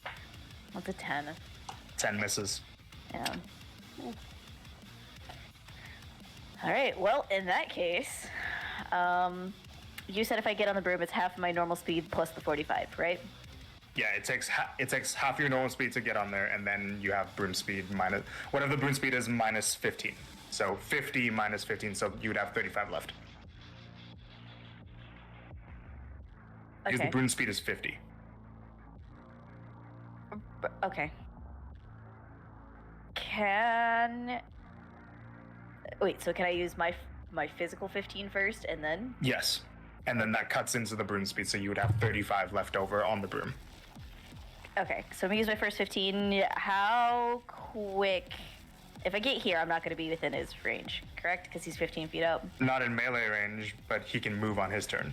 What's a 10? 10 misses. Yeah. All right. Well, in that case, you said if I get on the broom, it's half my normal speed plus the 45, right? Yeah, it takes half your normal speed to get on there, and then you have broom speed minus whatever the broom speed is minus 15. So 50 minus 15, so you would have 35 left. Because the broom speed is 50. Okay. Wait, so can I use my physical 15 first, and then? Yes, and then that cuts into the broom speed, so you would have 35 left over on the broom. Okay, so I'm gonna use my first 15. How quick? If I get here, I'm not gonna be within his range, correct? Because he's 15 feet up. Not in melee range, but he can move on his turn.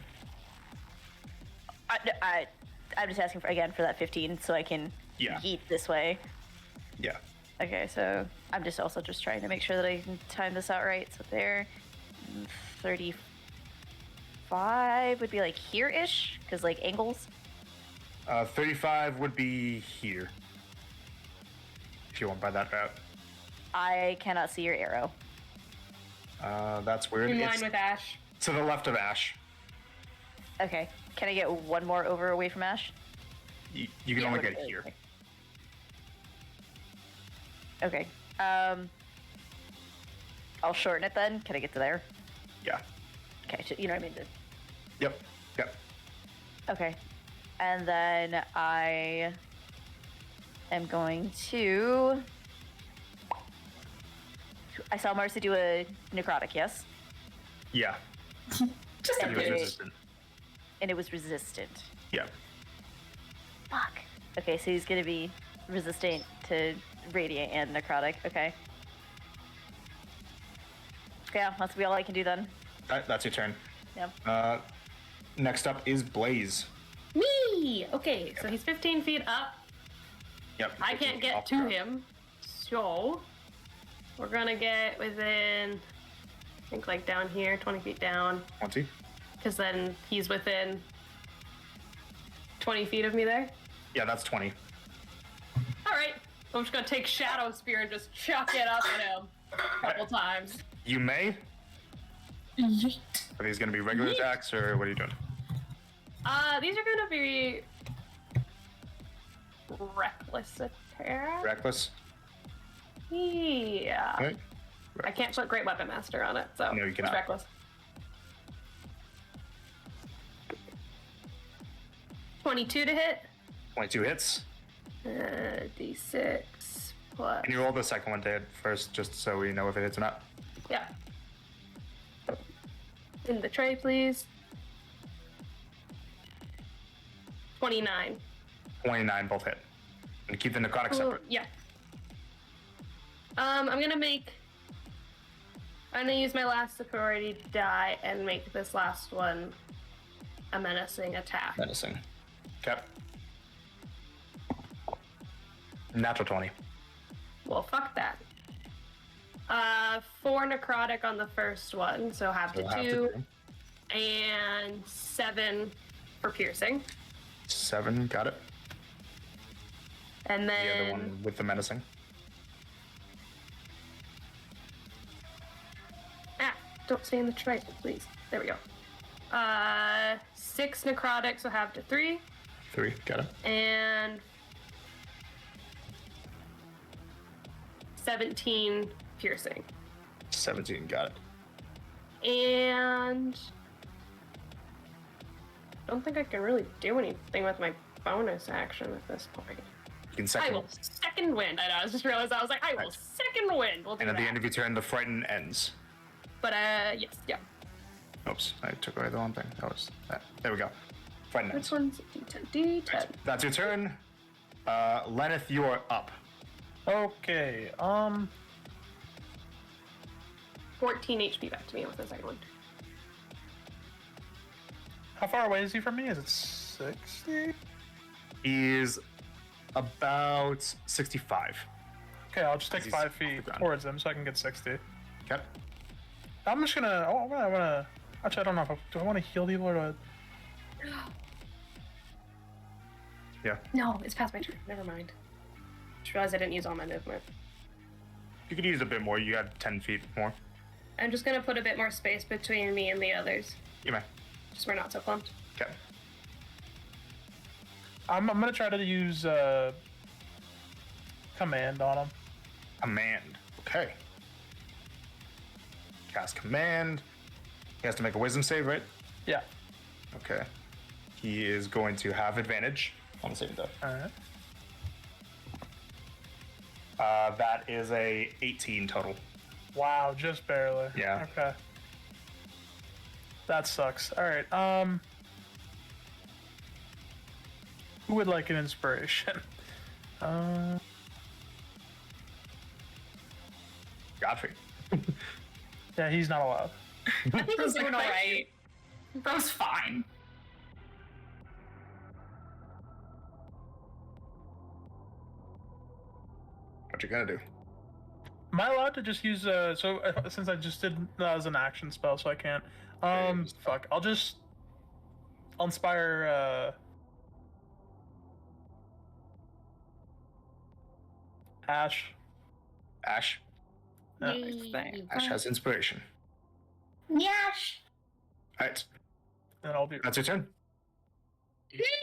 I'm just asking for that 15, so I can yeet this way. Yeah. Okay, so I'm just trying to make sure that I can time this out right. So there, 35 would be like here-ish, because like angles. 35 would be here. If you want by that route. I cannot see your arrow. That's weird. In line with Ash. To the left of Ash. Okay, can I get one more over away from Ash? You can only get here. Okay. I'll shorten it then. Can I get to there? Yeah. Okay, you know what I mean? Yep. Okay. And then I am going to... I saw Marcy do a necrotic, yes? Yeah. Just a And it was bit. resistant. And it was resistant. Yeah. Fuck. Okay, so he's gonna be resistant to radiant and necrotic. Okay. Yeah, that's be all I can do then. That's your turn. Yeah. Next up is Blaze. Me! Okay, so he's 15 feet up. Yep. I can't get to him. So, we're gonna get within, I think like down here, 20 feet down. 20. Because then he's within 20 feet of me there. Yeah, that's 20. Alright, I'm just gonna take Shadow Spear and just chuck it up at him a couple times. You may. Yeet. Are these going to be regular attacks, or what are you doing? These are gonna be reckless attack. Reckless? Yeah. Right. I can't put Great Weapon Master on it, so No, you it's cannot. reckless. 22 to hit. 22 hits. D6 plus. Can you roll the second one to hit first, just so we know if it hits or not? Yeah. In the tray, please. 29. 29 both hit. And keep the necrotic Ooh, separate. yeah. I'm gonna use my last superiority die and make this last one a menacing attack. Menacing. Okay. Natural 20. Well, fuck that. 4 necrotic on the first one, so half to So half 2, to and 7 for piercing. 7, got it. And The other then one with the menacing. don't stay in the tray, please. There we go. 6 necrotic, so half to 3, 3, got it. and 17 piercing. 17, got it. And I don't think I can really do anything with my bonus action at this point. You can I second. will second wind. I know. I just realized I was like, I will Right. second wind. We'll do And at that. the end of your turn, the frighten ends. But yes, yeah. Oops, I took away the wrong thing. That was that. There we go. Frighten ends. Which one's D10? D10. That's your turn. Lenneth, you are up. Okay. 14 HP back to me with the second one. How far away is he from me? Is it 60? He's about 65. Okay, I'll just take He's 5 off feet the ground. towards him so I can get 60. Okay. I'm just gonna. I wanna. Actually, I don't know if do I want to heal people or do I? Yeah. No, it's past my turn. Never mind. Just realized I didn't use all my movement. You could use a bit more. You got 10 feet more. I'm just gonna put a bit more space between me and the others. You may. Just so we're not so clumped. Okay. I'm gonna try to use command on him. Command. Okay. Cast command. He has to make a wisdom save, right? Yeah. Okay. He is going to have advantage on the saving throw. All right. That is a 18 total. Wow, just barely. Yeah. Okay. That sucks. All right. Who would like an inspiration? Godfrey. Yeah, he's not allowed. I think he's Doing doing all all right. right. Bro's fine. What you gonna do? Am I allowed to just use since I just did that as an action spell, so I can't. Fuck. I'll inspire Ash. Ash. Yeah. Yay. Ash has inspiration. Yash. Alright. And I'll do. That's your turn.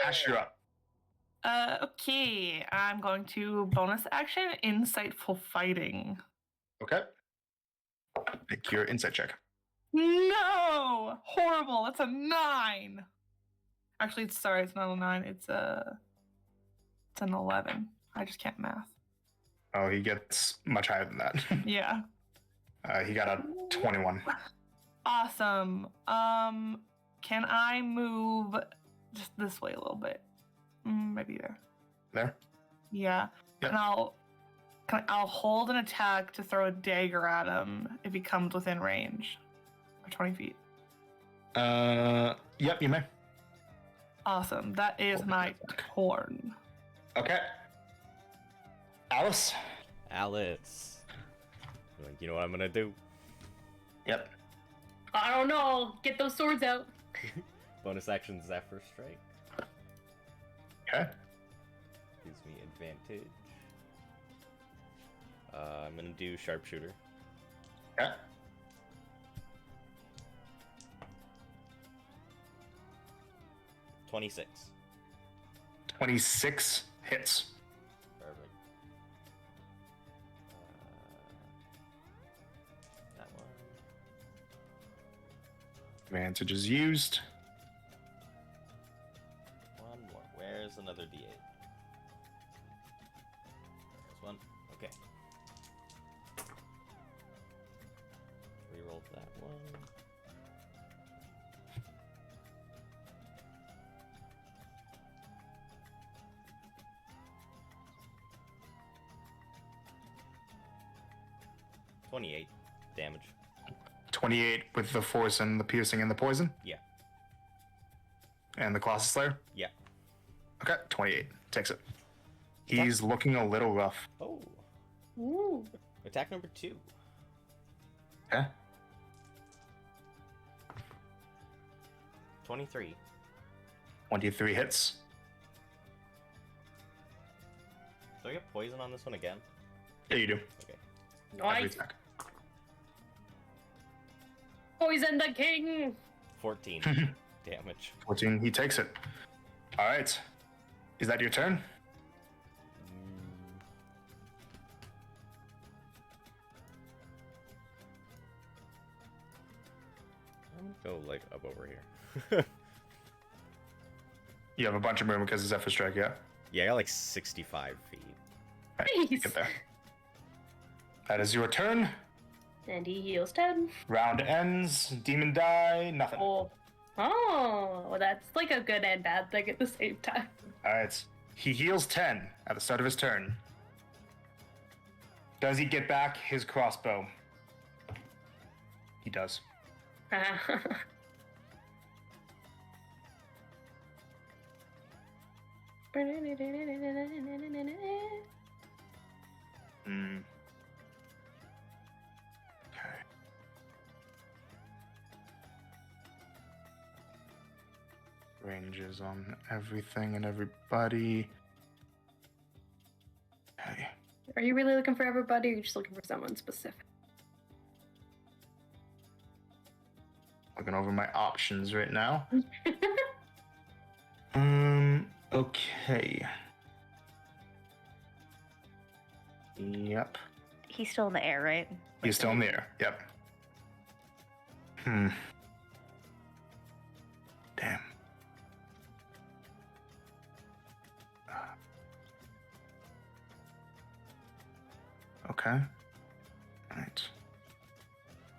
Ash, you're up. Okay, I'm going to bonus action insightful fighting. Okay. Make your insight check. No, horrible. That's a 9. Actually, it's not a 9. It's an 11. I just can't math. Oh, he gets much higher than that. Yeah. He got a 21. Awesome. Can I move just this way a little bit? Maybe there. There? Yeah. Yep. And I'll hold an attack to throw a dagger at him if he comes within range. Or 20 feet. Yep, you may. Awesome. That is my turn. Okay. Alice? Alice. Like, you know what I'm gonna do? Yep. I don't know. Get those swords out. Bonus action Zephyr Strike. Okay. Gives me advantage. I'm gonna do Sharpshooter. Okay. $26. 26 hits. Perfect. That one. Advantage is used. One more. Where's another D8? There's one. Okay. Reroll that one. $28 damage. 28 with the force and the piercing and the poison. Yeah. And the Colossus Slayer. Yeah. Okay, 28. Takes it. He's looking a little rough. Oh. Ooh. Attack number 2. Okay. 23. 23 hits. Do I get poison on this one again? Yeah, you do. Okay. Every Nice. attack. Poison the king. 14 damage. 14. He takes it. All right. Is that your turn? I'm gonna go like up over here. You have a bunch of movement because of Zephyr Strike, yeah? Yeah, I got like 65 feet. Right, Nice. get there. That is your turn. And he heals 10. Round ends. Demon die. Nothing. Oh. Oh, that's like a good and bad thing at the same time. All right. He heals 10 at the start of his turn. Does he get back his crossbow? He does. Hmm. Okay. Ranges on everything and everybody. Okay. Are you really looking for everybody, or are you just looking for someone specific? Looking over my options right now. Okay. Yep. He's still in the air, right? He's still in the air. Yep. Damn. Okay. Right.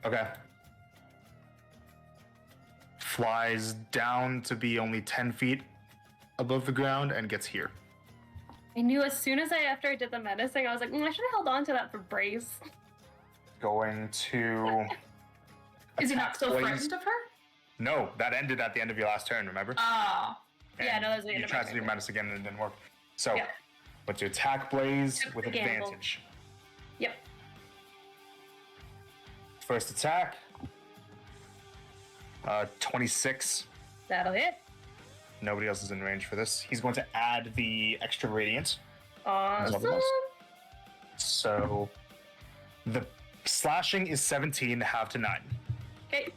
Okay. Flies down to be only 10 feet above the ground and gets here. I knew as soon as after I did the menacing, I was like, I should have held on to that for Brace. Going to. Is he not still Blaze. frightened of her? No, that ended at the end of your last turn, remember? Ah. Yeah, no, that was the end You of my tried to do turn. menace again and it didn't work. So, Yeah. but to attack Blaze Took with the gamble. advantage. Yep. First attack. 26. That'll hit. Nobody else is in range for this. He's going to add the extra radiant. Awesome. So the slashing is 17, half to 9. Okay.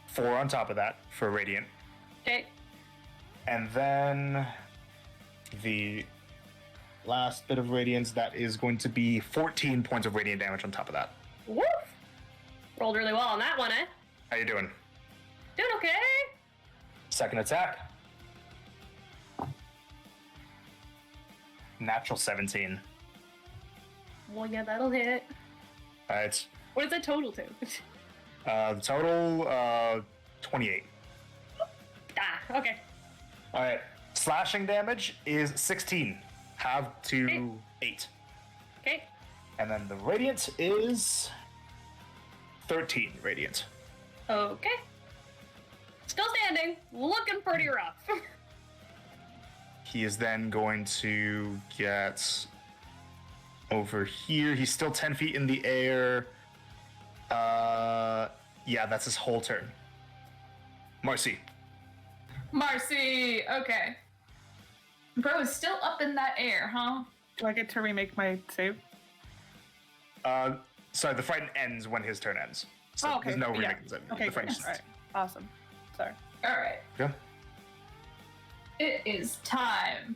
4 on top of that for radiant. Okay. And then the last bit of radiance, that is going to be 14 points of radiant damage on top of that. Woof. Rolled really well on that one, eh? How you doing? Doing okay. Second attack. Natural 17. Well, yeah, that'll hit. Alright. What is that total to? The total, 28. Okay. Alright. Slashing damage is 16. Half to Okay. 8. Okay. And then the radiant is 13 radiant. Okay. Still standing. Looking pretty rough. He is then going to get over here. He's still 10 feet in the air. Yeah, that's his whole turn. Marcy. Marcy. Okay. Bro is still up in that air, huh? Do I get to remake my save? Sorry, the frighten ends when his turn ends. So Oh, okay. there's no Yeah. remains. Okay, The frighten cool. ends. All right. Awesome. Sorry. All right. Yeah. It is time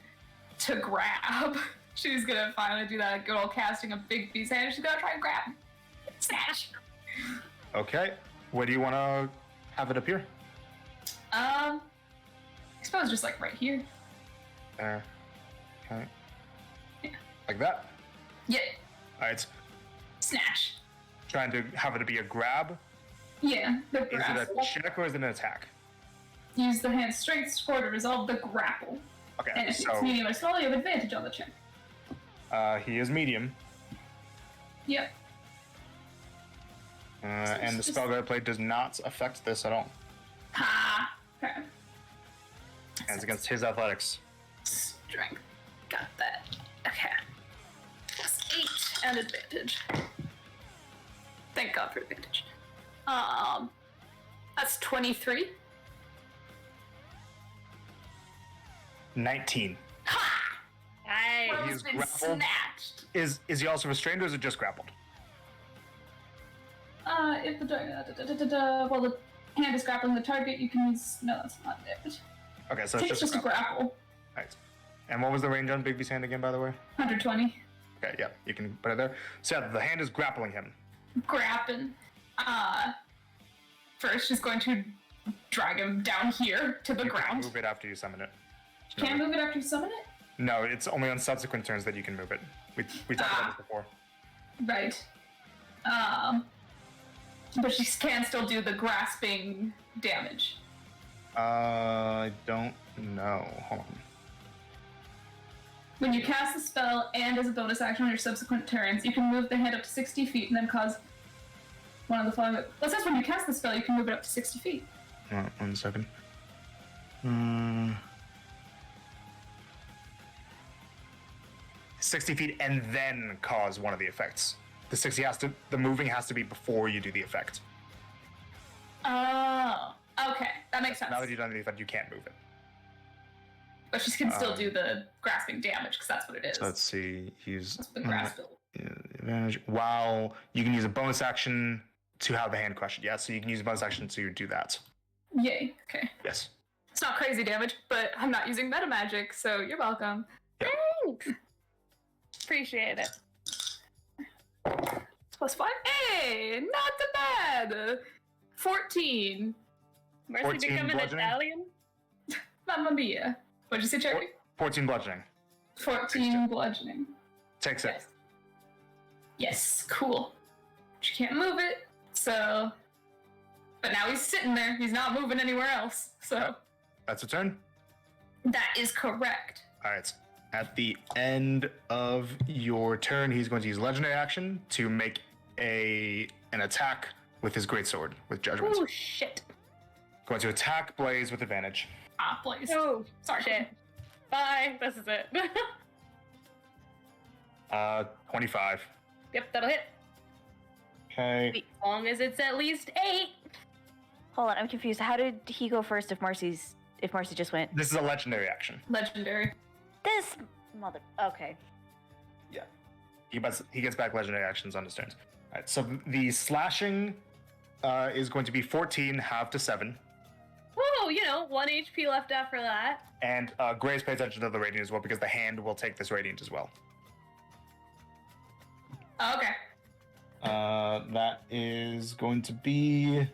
to grab. She's gonna finally do that good old casting of Big B's hand. She's gonna try and grab. Snatch. Okay. Where do you want to have it appear? I suppose just like right here. There. Okay. Yeah. Like that. Yeah. All right. Snatch. Trying to have it be a grab. Yeah. The Is it grapple. a check or is it an attack? Use the hand's strength score to resolve the grapple. Okay. And if So it's medium or small, you have advantage on the check. he is medium. Yep. And the spell guard play does not affect this at all. Ha. Okay. And it's against his athletics. Strength. Got that. Okay. Plus 8 and advantage. Thank God for advantage. That's 23. 19. Ha! Nice. Bro's He's been grappled. snatched. Is he also restrained or is it just grappled? If the well, the hand is grappling the target, you can use. No, that's not it. Okay, so I think it's it's just a grapple. grapple. Right. And what was the range on Bigby's hand again, by the way? 120. Okay, yeah, you can put it there. So yeah, the hand is grappling him. Grapping. First, she's going to drag him down here to the You can ground. move it after you summon it. Can't move it after you summon it? No, it's only on subsequent turns that you can move it. We talked about this before. Right. But she can still do the grasping damage. I don't know. Hold on. When you cast the spell and as a bonus action on your subsequent turns, you can move the hand up to 60 feet and then cause one of the following. Well, it says when you cast the spell, you can move it up to 60 feet. 1 second. 60 feet and then cause one of the effects. The moving has to be before you do the effect. Oh, okay. That makes sense. Now that you've done the effect, you can't move it. But she can still do the grasping damage, because that's what it is. So let's see. Use That's the grasp build. advantage. While you can use a bonus action to have the hand crushed. Yeah, so you can use a bonus action to do that. Yay, okay. Yes. It's not crazy damage, but I'm not using meta magic, so you're welcome. Thanks. Appreciate it. Plus 5. Hey, not too bad. 14. Mercy 14 become an bludgeoning? Italian? Mamma mia. What'd you say, Cherry? 14 bludgeoning. 14 bludgeoning. Takes it. Yes. Yes, cool. She can't move it, so. But now he's sitting there. He's not moving anywhere else, so. That's a turn. That is correct. All right. At the end of your turn, he's going to use legendary action to make an attack with his greatsword with judgment. Oh, shit. Going to attack Blaze with advantage. Ah, please. Oh, Sorry. shit. Bye. This is it. 25. Yep, that'll hit. Okay. As long as it's at least 8. Hold on, I'm confused. How did he go first if Marcy just went? This is a legendary action. Legendary. This mother. Okay. Yeah. He gets back legendary actions on his turns. All right. So the slashing is going to be 14, half to 7. Whoa, 1 HP left after that. And Grace pays attention to the radiant as well because the hand will take this radiant as well. Oh, okay. That is going to be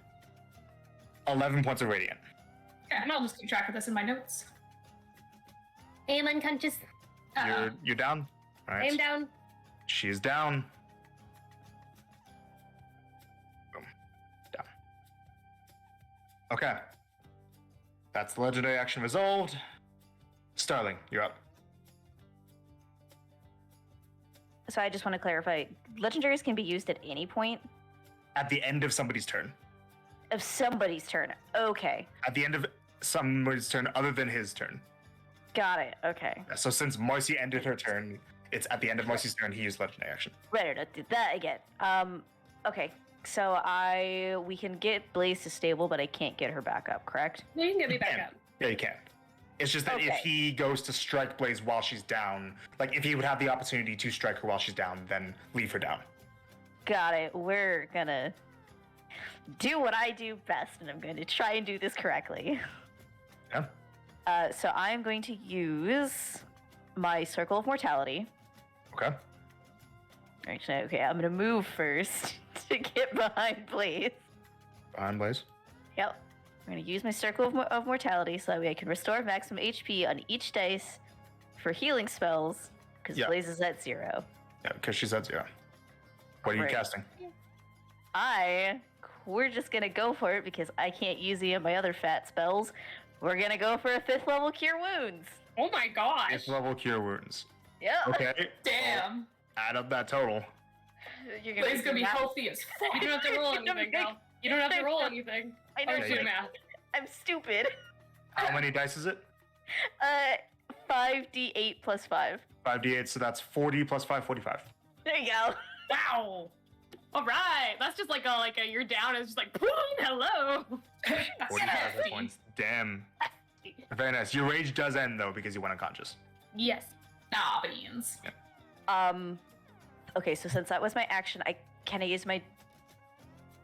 11 points of radiant. Yeah, and I'll just keep track of this in my notes. I am unconscious. You're down. All right. I am down. She's down. Boom. Down. Okay. That's the legendary action resolved. Starling, you're up. So I just want to clarify: legendaries can be used at any point At the end of somebody's turn. of somebody's turn. Okay, At the end of somebody's turn other than his turn. got it. Okay, Yeah, so since Marcy ended her turn, it's at the end of Marcy's turn he used legendary action. right. I did that again. Okay. So we can get Blaze to stable, but I can't get her back up. Correct? No, you can get me You back can. up. Yeah, you can. It's just that if Okay. he goes to strike Blaze while she's down, like if he would have the opportunity to strike her while she's down, then leave her down. Got it. We're gonna do what I do best, and I'm going to try and do this correctly. Yeah. So I'm going to use my Circle of Mortality. Okay. Actually, okay, I'm gonna move first to get behind Blaze. Behind Blaze. Yep. I'm gonna use my Circle of Mortality so that way I can restore maximum HP on each dice for healing spells, because Yeah. Blaze is at 0. Yeah, because she's at 0. What are you Right. casting? We're just gonna go for it because I can't use any of my other fat spells. We're gonna go for a 5th level Cure Wounds. Oh my gosh. 5th level Cure Wounds. Yep. Okay. Damn. Add up that total. You're Blaze gonna be math. healthy as fuck. You don't have to roll anything, Cal. You don't have to roll anything. I know. Oh, do math. I'm stupid. How many dice is it? 5d8 plus 5. 5d8, so that's 40 plus 5, 45. There you go. Wow. All right. That's just like a you're down. It's just like, boom, hello. 45 hit points. Damn. Very nice. Your rage does end, though, because you went unconscious. Yes. Nah, beans. Okay, so since that was my action, can I use my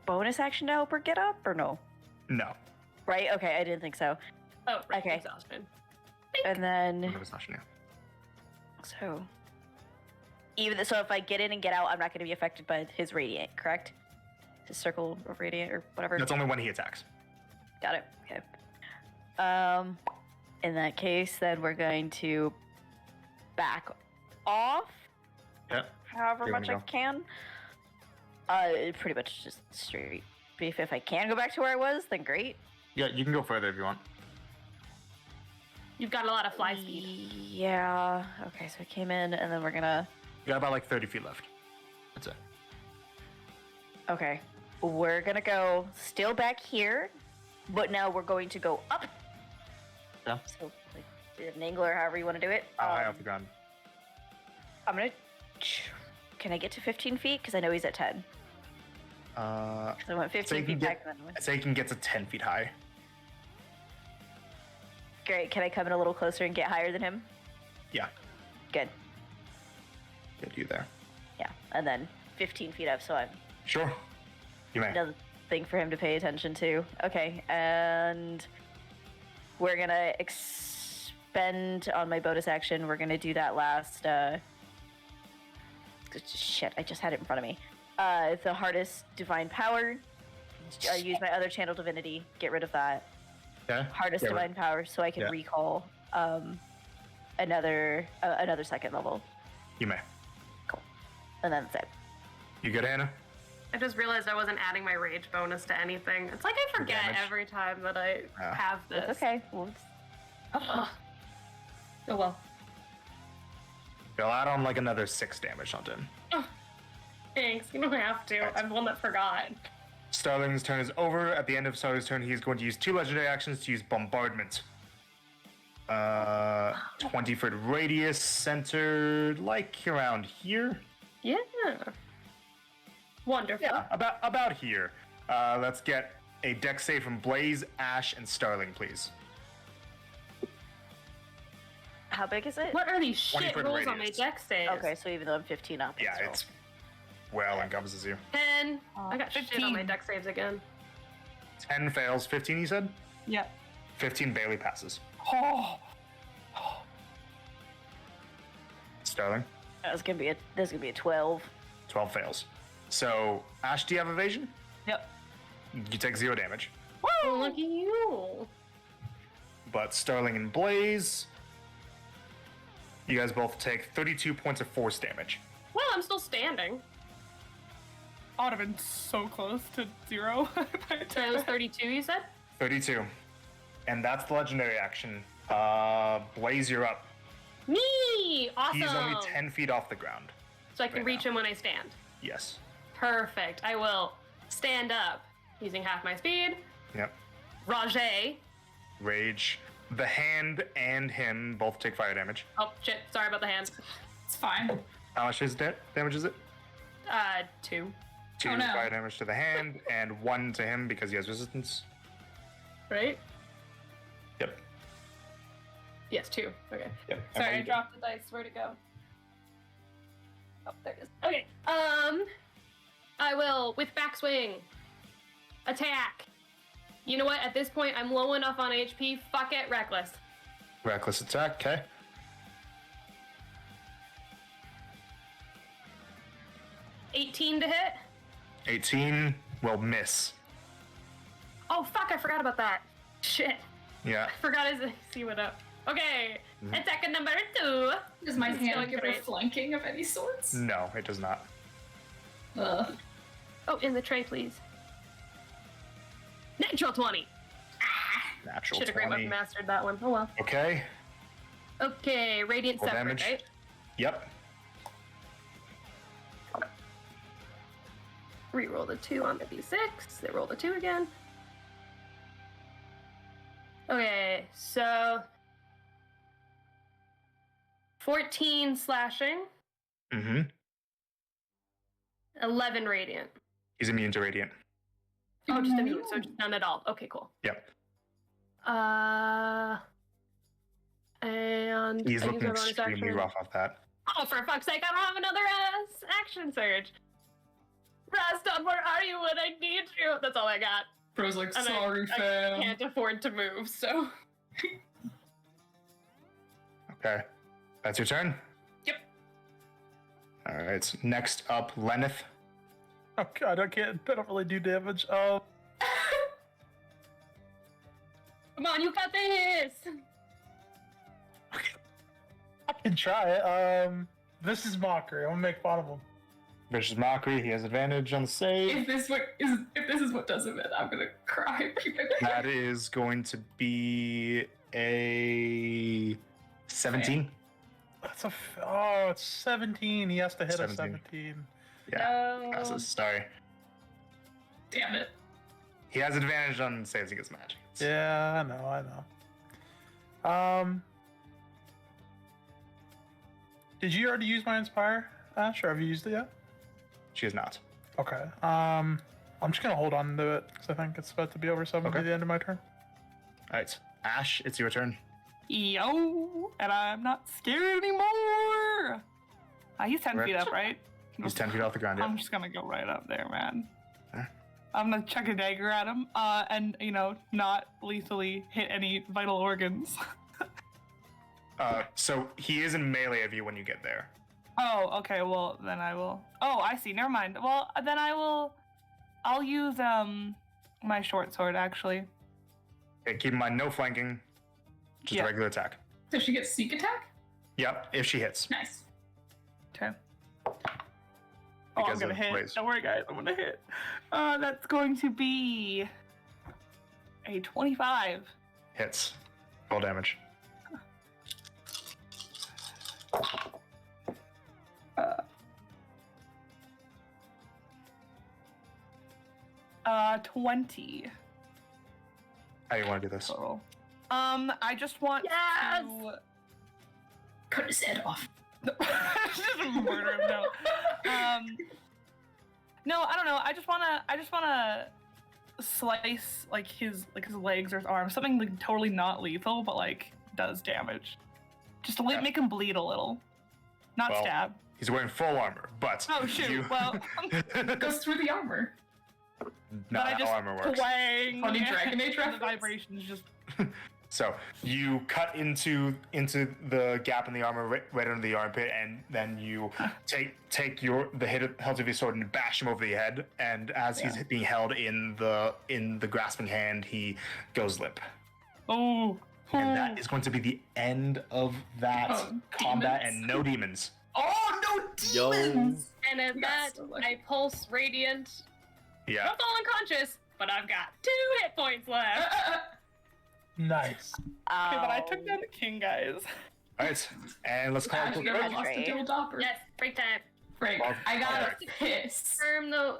bonus action to help her get up, or no? No. Right? Okay, I didn't think so. Oh, right. Okay. Exhaustion. And then, No, it's not Shania. so so if I get in and get out, I'm not going to be affected by his radiant, correct? His circle of radiant or whatever. That's only when he attacks. Got it. Okay. In that case, then we're going to back off. Yep. However You much wanna I can. Pretty much just straight. If I can go back to where I was, then great. Yeah, you can go further if you want. You've got a lot of fly speed. Yeah. Okay, so I came in, and then we're gonna. You got about like 30 feet left. That's it. Okay, we're gonna go still back here, but now we're going to go up. Yeah. So like at an angle or however you want to do it. High off the ground. I'm gonna. Can I get to 15 feet? Because I know he's at 10. So I went 15 so you feet can back. get. And then I went... I'd say you can get to 10 feet high. Great. Can I come in a little closer and get higher than him? Yeah. Good. Get you there. Yeah. And then 15 feet up, so I'm Sure. You may. another thing for him to pay attention to. Okay, and we're gonna expend on my bonus action. We're gonna do that last. Shit! I just had it in front of me. The hardest divine power. I use my other channel divinity. Get rid of that. Okay. Hardest Yeah, divine power, so I can Yeah. recall another second level, You may. and then that's it. You good, Hannah? I just realized I wasn't adding my rage bonus to anything. It's like I forget Damage. every time that I Yeah. have this. It's okay. Well, Ugh. Oh well. You'll add on like another 6 damage onto him. Thanks. You don't have to. Right. I'm the one that forgot. Starling's turn is over. At the end of Starling's turn, he is going to use 2 legendary actions to use Bombardment. 20-foot radius, centered like around here. Yeah. Wonderful. Yeah, about here. Let's get a dex save from Blaze, Ash, and Starling, please. how big is it? What are these shit 20-foot rolls on my radius. deck saves? Okay, so even though I'm 15 up, Yeah, still. it's well encompasses you. 10. I got shit on my 15. deck saves again. 10 fails. 15, you said? Yeah. 15 barely passes. Oh. Starling, That's gonna be a 12. 12 fails. So, Ash, do you have evasion? Yep. You take 0 damage. Oh, look at you. But Starling and Blaze, you guys both take 32 points of force damage. Well, I'm still standing. I would have been so close to 0. So it was 32, you said? 32. And that's the legendary action. Blaze, you're up. Me! Awesome! He's only 10 feet off the ground. So I can right reach now. him when I stand. Yes. Perfect. I will stand up using half my speed. Yep. Rajay. Rage. The hand and him both take fire damage. Oh, shit. Sorry about the hands. It's fine. How much is damage is it? 2. 2 Oh, no. fire damage to the hand and 1 to him because he has resistance. Right? Yep. Yes, 2. Okay. Yep. Sorry, I dropped the dice. Where'd it go? Oh, there it is. Okay. I will, with backswing, attack. You know what? At this point, I'm low enough on HP. Fuck it, reckless. Reckless attack, okay. $18 to hit. 18 will miss. Oh fuck! I forgot about that. Shit. Yeah. Forgot his AC went up. Okay. Attack number 2. Does my It's hand going give her great. flanking of any sorts? No, it does not. Oh, in the tray, please. Natural 20. Natural Should have great 20. mastered that one. Oh well. Okay. Okay, radiant Full separate, damage. right? Yep. Reroll the 2 on the d6. They roll the 2 again. Okay, so 14 slashing, Mm-hmm. 11 radiant. He's immune to radiant. Oh, just immune, so just none at all. Okay, cool. Yep. And He's I use looking my bonus extremely action. rough off that. Oh, for fuck's sake, I don't have another action surge. Raston, where are you when I need you? That's all I got. Bro's like, And sorry, I fam. can't afford to move, so. Okay. That's your turn? Yep. Alright, next up, Lenneth. Oh god, I don't really do damage. Come on, you got this! I can try it. This is mockery. I'm gonna make fun of him. Vicious Mockery, he has advantage on the save. If this is what does it, I'm gonna cry. That is going to be a 17. That's it's 17. He has to hit 17. a 17. Yeah, No. passes. Sorry. Damn it. He has advantage on saves against magic. Yeah, I know. Did you already use my inspire, Ash, or have you used it yet? She is not. Okay. I'm just gonna hold on to it because I think it's about to be over 7 Okay. to the end of my turn. All right, Ash, it's your turn. Yo, and I'm not scared anymore. He's 10 feet Correct. up, right? He's 10 feet off the ground. I'm Yeah. just gonna go right up there, man. Huh? I'm gonna chuck a dagger at him, and not lethally hit any vital organs. So he is in melee of you when you get there. Oh, okay. Well, then I will. Oh, I see. Never mind. Well, then I'll use my short sword actually. Okay, keep in mind, no flanking, just Yeah. a regular attack. Does she get sneak attack? Yep, if she hits. Nice. Okay. Oh, I'm Because gonna of hit. Blaze. Don't worry, guys. I'm gonna hit. That's going to be a 25. Hits. Roll damage. 20 How do you want to do this? total. I just want Yes! to Cut his head off. just murder him. No. No, I don't know. I just wanna slice like his legs or his arms, something like totally not lethal, but like does damage. Just to Yeah. make him bleed a little, not Well, stab. He's wearing full armor, but Oh shoot! you... Well, Goes through the armor. not but I how just armor works. twang. Funny Dragon Age The reference? vibrations just. So you cut into the gap in the armor right under the armpit, and then you take the hilt of your sword and bash him over the head. And as he's being held in the grasping hand, he goes limp. Oh. And that is going to be the end of that Oh, combat, demons? and no demons. Oh no, Yo. demons! And at that, Yes, so lucky. I pulse radiant. Yeah. Don't fall unconscious, but I've got 2 hit points left. Nice. Okay, but I took down the king, guys. All right, and let's call Ash it. never lost a Right. dill dopper. Yes, break time. Frank, Well, I got alright. a piss. Confirm the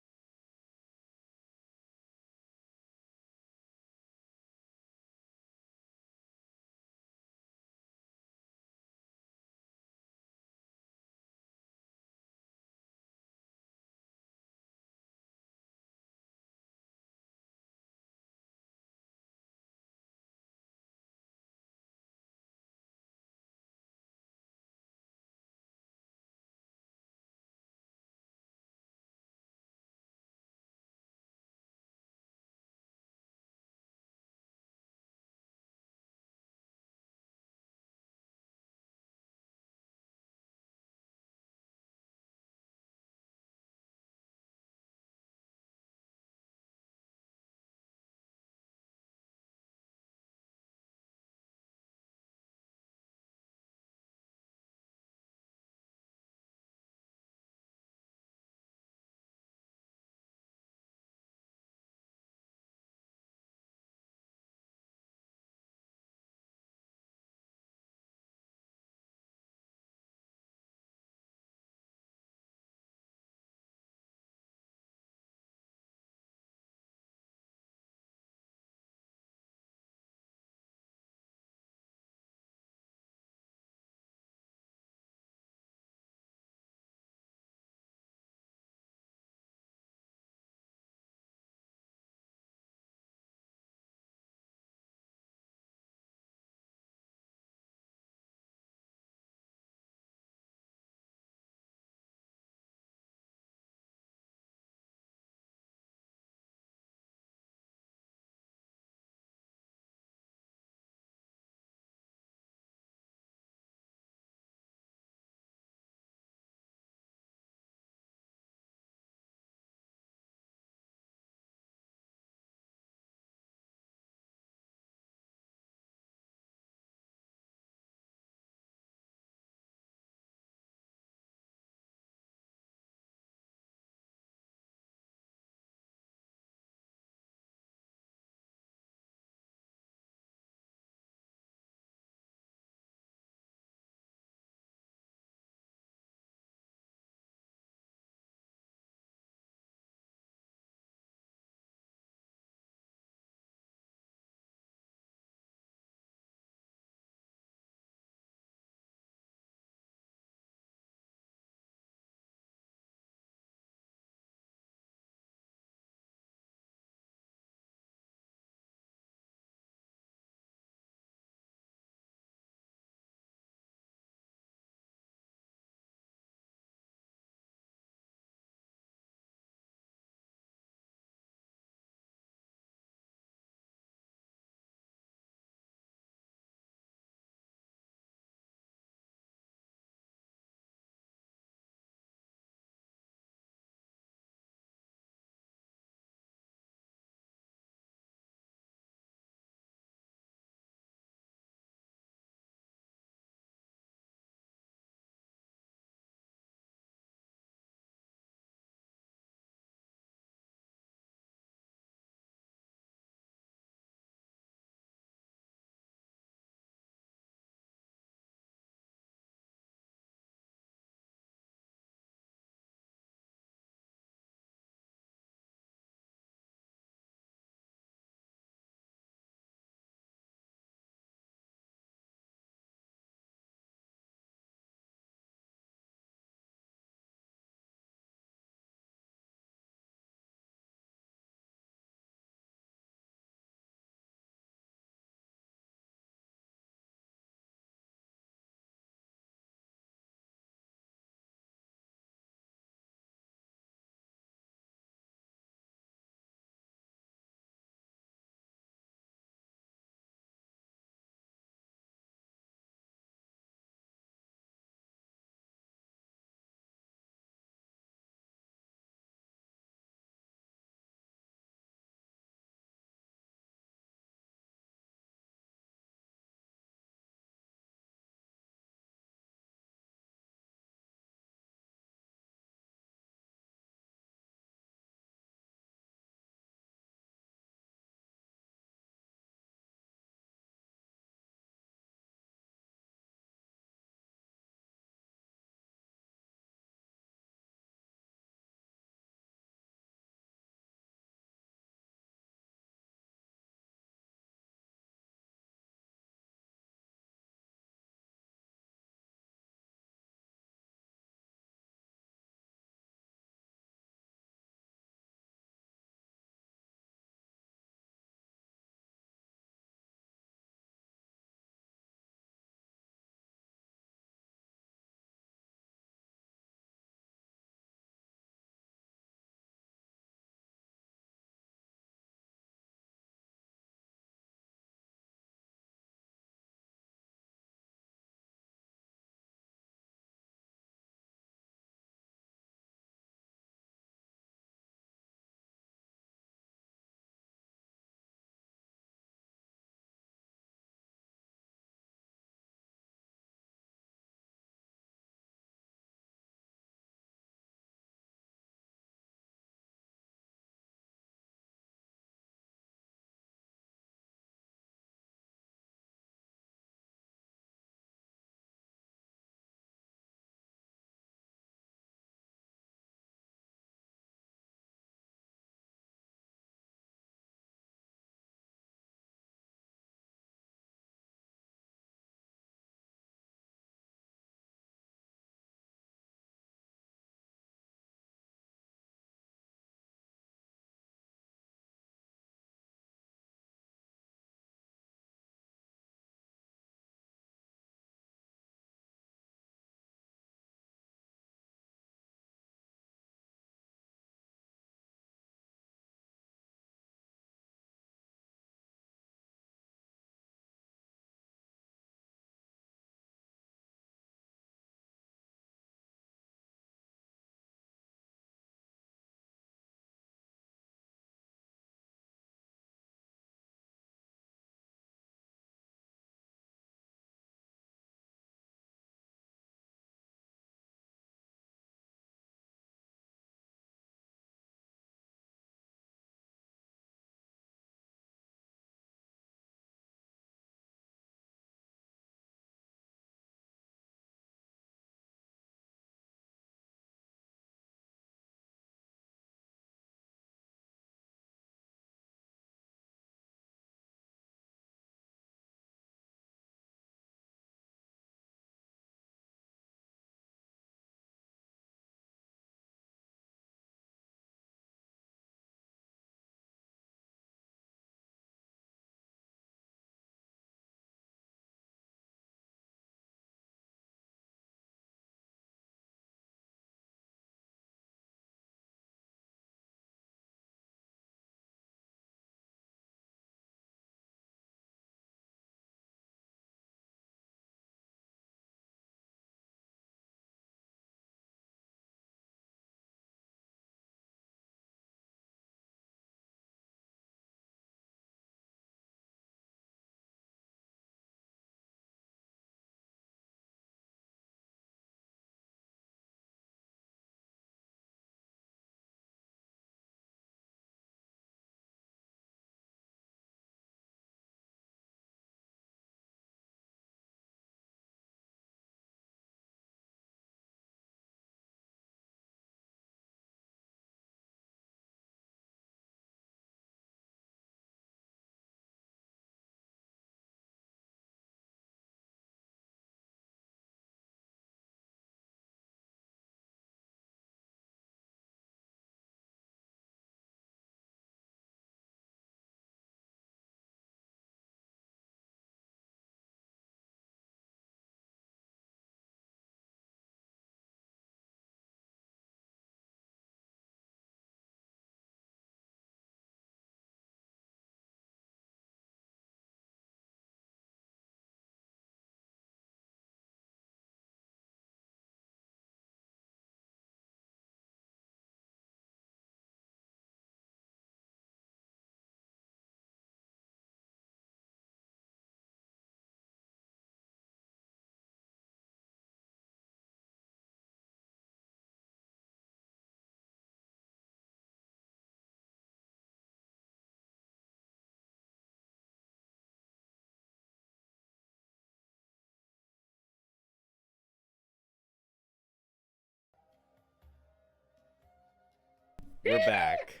We're back.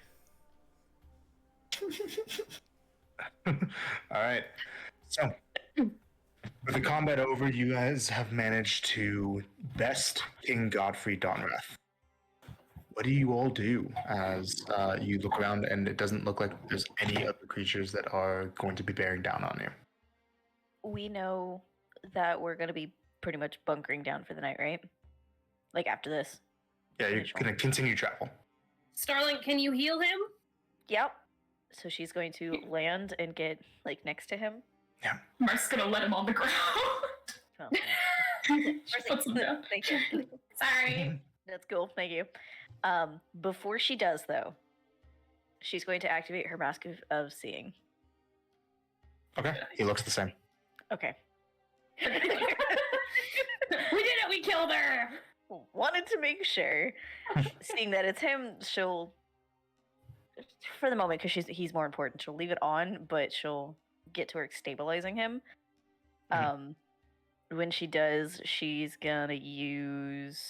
All right. So, with the combat over, you guys have managed to best King Godfrey Donrath. What do you all do as you look around and it doesn't look like there's any other creatures that are going to be bearing down on you? We know that we're going to be pretty much bunkering down for the night, right? Like after this. Yeah, you're Initial. going to continue travel. Starling, can you heal him? Yep. So she's going to land and get like next to him. Mark's gonna let him on the ground. Oh, She puts him down. thank you. Sorry. That's cool. Thank you. Before she does, though, she's going to activate her Mask of Seeing. Okay, he looks the same. Okay. We did it! We killed her! Wanted to make sure. Seeing that it's him, she'll, for the moment, because he's more important, she'll leave it on, but she'll get to work stabilizing him. When she does, she's gonna use.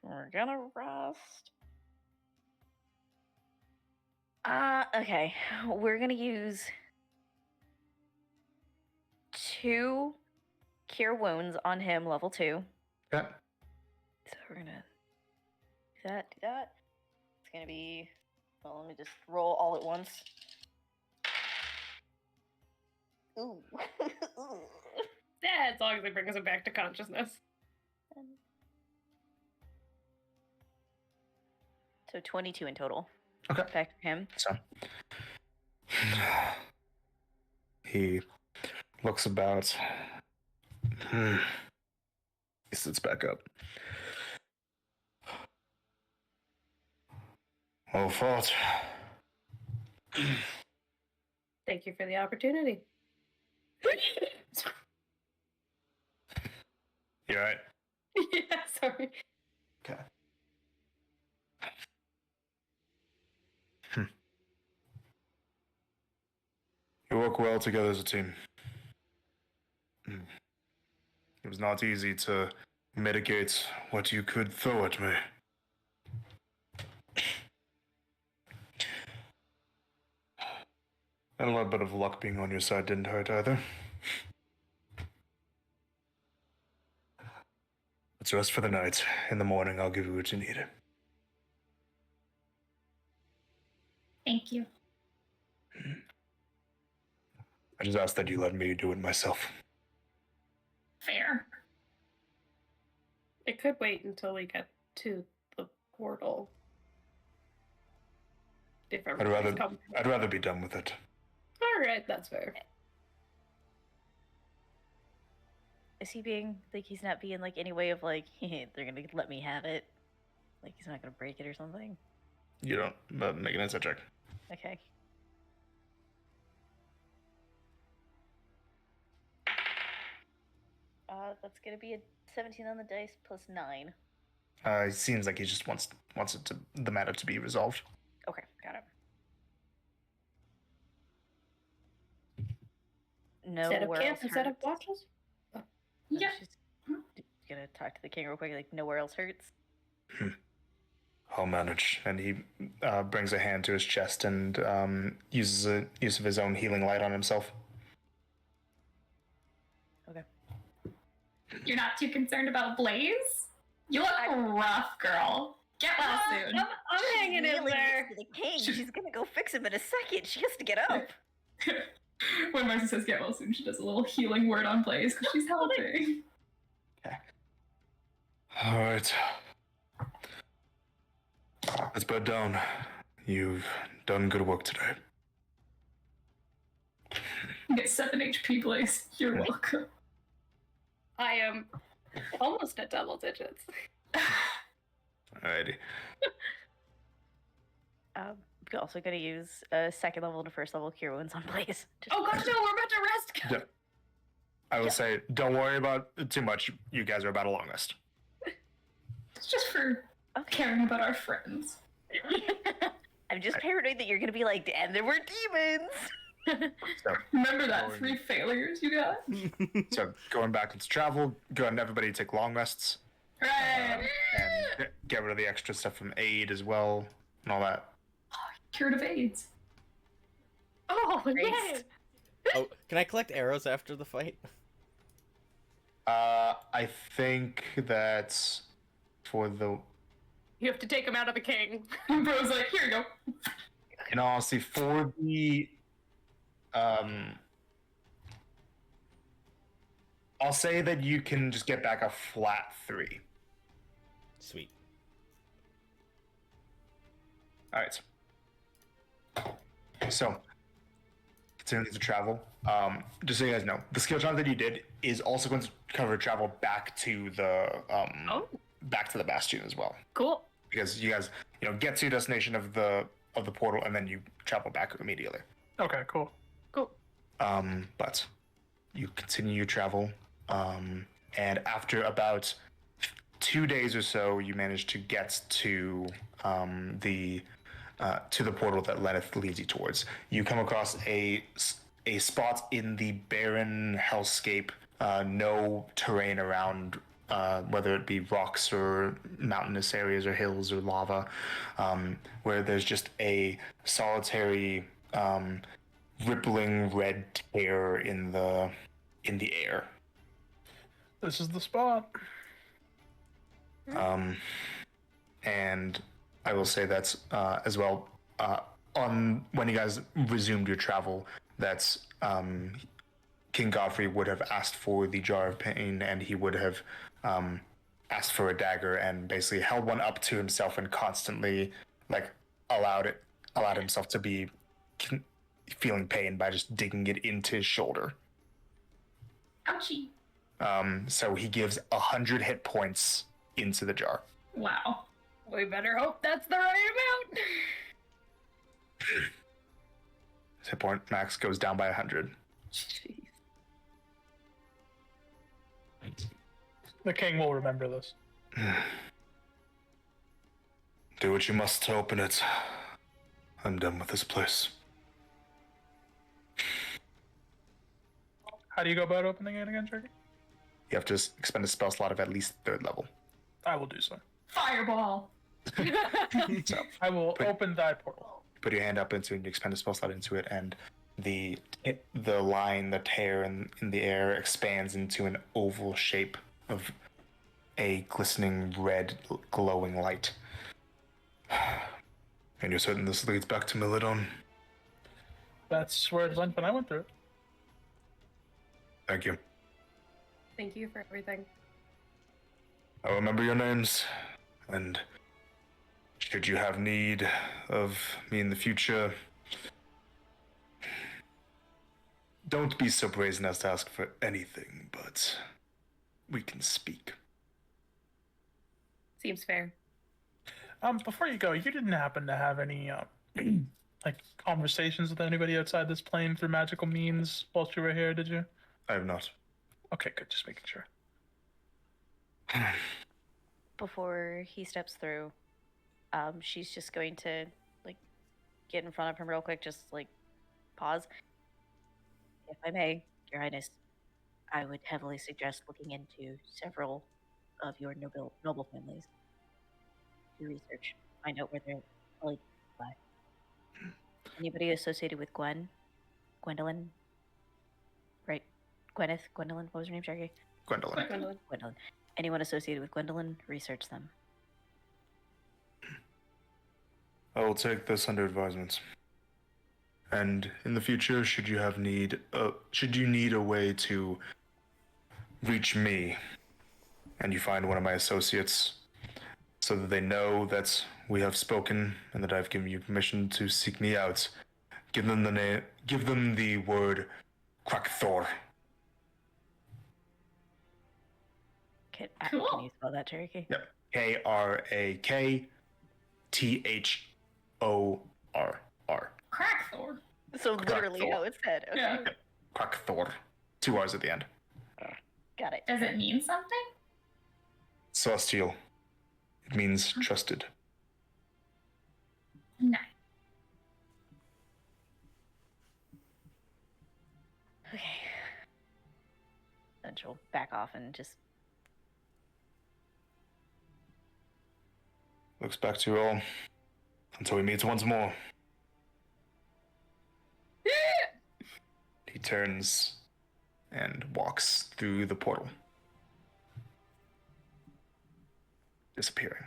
We're gonna rest. Okay. We're gonna use 2 Cure Wounds on him, level 2. Yeah. So we're gonna do that. It's gonna be. Well, let me just roll all at once. Ooh. Yeah, as long as it brings him back to consciousness. So 22 in total. Okay. Back to him. So he looks about. He sits back up. Well fought. Thank you for the opportunity. You alright? Yeah, sorry. Okay. You work well together as a team. It was not easy to mitigate what you could throw at me. And a little bit of luck being on your side didn't hurt either. Let's rest for the night. In the morning, I'll give you what you need. Thank you. I just ask that you let me do it myself. Fair. It could wait until we get to the portal. If everybody's comfortable. I'd rather be done with it. Alright, that's fair. Is he being like he's not being like any way of like they're gonna let me have it? Like he's not gonna break it or something? You don't make an insight check. Okay. That's gonna be a 17 on the dice plus 9. It seems like he just wants the matter to be resolved. Okay, got it. No Instead of where camp, else instead of hurts. watches? Yeah. She's gonna talk to the king real quick. Like nowhere else hurts. I'll manage. And he brings a hand to his chest and uses a use of his own healing light on himself. Okay. You're not too concerned about Blaze? You look rough, girl. Get well soon. I'm hanging in Kneeling there. next to the king. She's gonna go fix him in a second. She has to get up. When Marcy says get well soon, she does a little healing word on Blaze because she's helping. Okay. All right. Let's bed down. You've done good work today. You get 7 HP, Blaze. You're welcome. I am almost at double digits. Alrighty. We're also gonna use a second level to first level cure wounds on Blaze. Just Oh gosh, no, we're about to rest. Yeah. I will say, don't worry about it too much. You guys are about a long rest. It's just for caring about our friends. I'm just paranoid that you're gonna be like, and there were demons. So, Remember that 3 failures you got? so going back into travel, go ahead and everybody take long rests. Right. And get rid of the extra stuff from aid as well. and all that. Curative AIDS. Oh, Great. yay! Oh, can I collect arrows after the fight? I think that's for the. You have to take him out of the king. Bro's like, here you go. In all honesty, for the I'll say that you can just get back a flat 3. Sweet. All right. So, continuing to travel. Just so you guys know, the skill challenge that you did is also going to cover travel back to the back to the bastion as well, Cool. because you guys get to your destination of the portal and then you travel back immediately. Okay, cool. Cool. But you continue your travel, and after about 2 days or so, you manage to get to the portal that Lenneth leads you towards. You come across a spot in the barren hellscape, no terrain around, whether it be rocks or mountainous areas or hills or lava, where there's just a solitary rippling red tear in the air. This is the spot. And I will say that as well, on when you guys resumed your travel, that King Godfrey would have asked for the Jar of Pain, and he would have asked for a dagger, and basically held one up to himself and constantly allowed himself to be feeling pain by just digging it into his shoulder. Ouchie. So he gives 100 hit points into the jar. Wow. We better hope that's the right amount. His hit point max goes down by 100. Jeez. The king will remember this. Do what you must to open it. I'm done with this place. How do you go about opening it again, Jerky? You have to expend a spell slot of at least 3rd level. I will do so. Fireball. So I will open thy portal. put your hand up into it and you expend a spell slot into it, and the tear in the air expands into an oval shape of a glistening red glowing light. And you're certain this leads back to Milidon? That's where it went when I went through it. Thank you. Thank you for everything. I'll remember your names, and should you have need of me in the future, don't be so brazen as to ask for anything, but we can speak. Seems fair. Before you go, you didn't happen to have any conversations with anybody outside this plane through magical means whilst you were here, did you? I have not. Okay, good. Just making sure. Before he steps through, she's just going to get in front of him real quick, just pause. If I may, Your Highness, I would heavily suggest looking into several of your noble families to research, find out where they're lie. Anybody associated with Gwendolyn, right? Gwendolyn, what was her name, Jackie? Gwendolyn. Gwendolyn. Anyone associated with Gwendolyn, research them. I will take this under advisement. And in the future, should you need a way to reach me, and you find one of my associates, so that they know that we have spoken and that I've given you permission to seek me out, give them the word Krakthor. Can Cool. you spell that, Cherokee? Yep. Krakthor. Crackthor. So literally Krakthor. how it's said. Okay. Yeah. Krakthor. 2 R's at the end. Got it. Does it mean something? Celestial. It means trusted. Nice. Okay. Then she'll back off and just Looks back to you all. until we meet once more. He turns and walks through the portal, disappearing.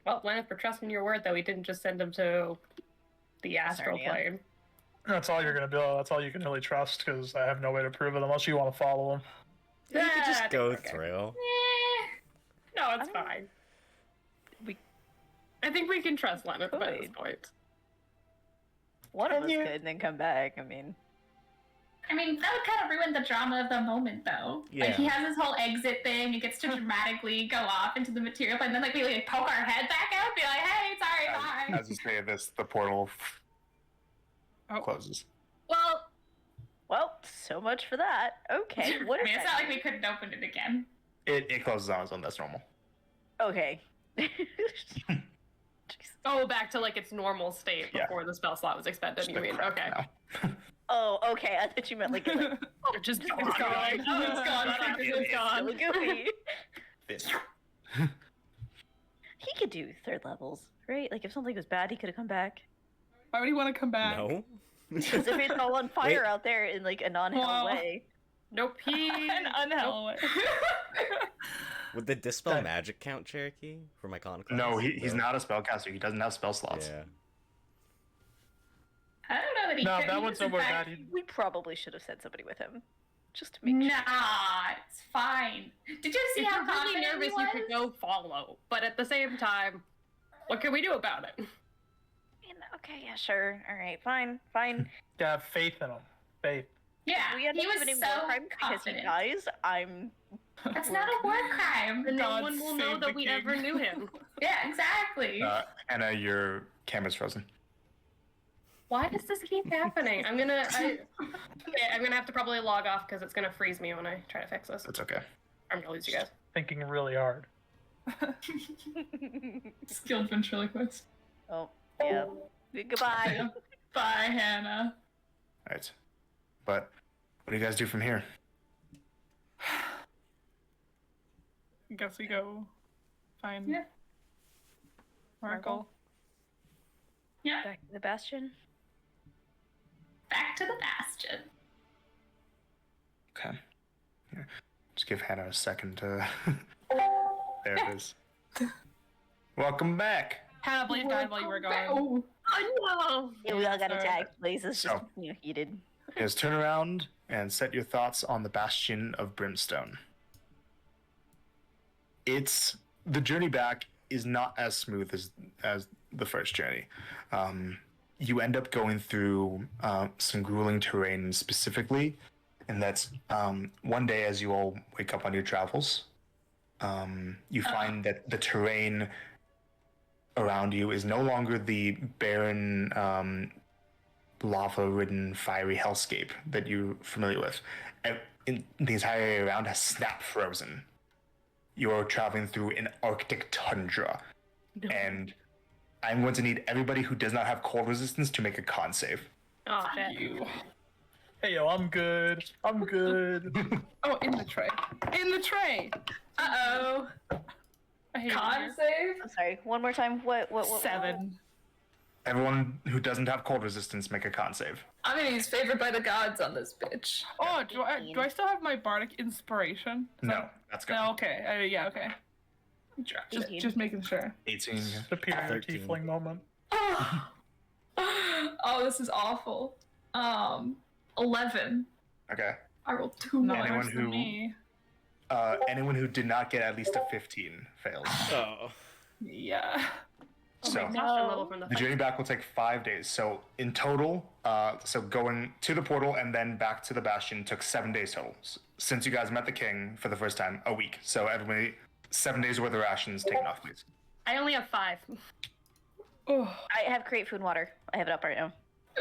Well, Lana, for trusting your word, though, we didn't just send him to the astral Narnia. plane. That's all you're gonna do. That's all you can really trust, because I have no way to prove it unless you want to follow him. You could just Yeah, go okay. through. No, it's I don't- fine. We- I think we can trust Lana at this Good. point. One of us Yeah. could and then come back. I mean, I mean, that would kind of ruin the drama of the moment, though. Like, he Yeah. has his whole exit thing. It gets to dramatically go off into the material, and then, like, we like, poke our head back out, be like, hey, sorry, bye. As you say this, the portal Oh. closes. well, so much for that. Okay, what I is mean, it's that? not like we couldn't open it again. It closes on its own. That's normal. Okay. Oh, back to like its normal state Yeah. before the spell slot was expended. Just You the mean? crap Okay. now. Oh, okay. I thought you meant like, Oh, just It's gone. gone. Oh, it's gone. It's It's gone. still gooey. Fist. He could do third levels, right? Like if something was bad, he could have come back. Why would he want to come back? No. Because if it's all on fire Wait. out there in like a non-hell Well, way. Nope. He. An unhell way. Would the dispel That- magic count, Cherokee, for my con class? No, he's not a spellcaster. He doesn't have spell slots. Yeah. I don't know that he No, could. that He one's was, in so fact- bad. We probably should have sent somebody with him, just to make Nah, sure. it's fine. Did you see If how you're really confident nervous, he you was? could go follow. But at the same time, what can we do about it? Okay, yeah, sure. All right, fine. You have faith in him. Faith. Yeah, We end he up was committing so war crime because he confident. dies. I'm. That's not a war crime. And no God one will know save that the we king. ever knew him. Yeah, exactly. Anna, your camera's frozen. Why does this keep happening? I'm gonna have to probably log off because it's gonna freeze me when I try to fix this. That's okay. I'm gonna lose you guys. Thinking really hard. Skilled ventriloquist. Oh, yeah. Goodbye. Bye, Hannah. All right. But what do you guys do from here? Guess we go find Yeah. Markle. Yeah, Back to the bastion. back to the bastion. Okay. Here. Just give Hannah a second to. There it is. Welcome back. Hannah Blaze died while you were gone. Oh, Oh Yeah, we all got sorry. attacked. Blaze is just So- heated. Is turn around and set your thoughts on the Bastion of Brimstone. It's the journey back is not as smooth as the first journey. You end up going through some grueling terrain specifically, and that's one day as you all wake up on your travels, you find that the terrain around you is no longer the barren lava-ridden, fiery hellscape that you're familiar with. The entire area around has snap frozen. You're traveling through an Arctic tundra, and I'm going to need everybody who does not have cold resistance to make a con save. shit. You. Hey yo, I'm good. I'm good. Oh, in the tray. In the tray. uh-oh. I hate Con it save? I'm sorry. One more time. What? here. 7. Everyone who doesn't have cold resistance, make a con save. I'm gonna use favored by the gods on this bitch. Oh, do I still have my bardic inspiration? Is No, that- that's good. No, okay. Yeah, okay. Dropped Eight. it. Just making sure. 18. Superior 13. tiefling moment. Oh, this is awful. 11. Okay. I rolled 2 Not more. Anyone worse than who- me. Anyone who did not get at least a 15 fails. Oh. Yeah. So Exhaustion level from the the fight. journey back will take 5 days. So in total, so going to the portal and then back to the bastion took 7 days total. Since you guys met the king for the first time, a week. So everybody, 7 days worth of rations taken off, please. I only have 5. Oh, I have create food and water. I have it up right now.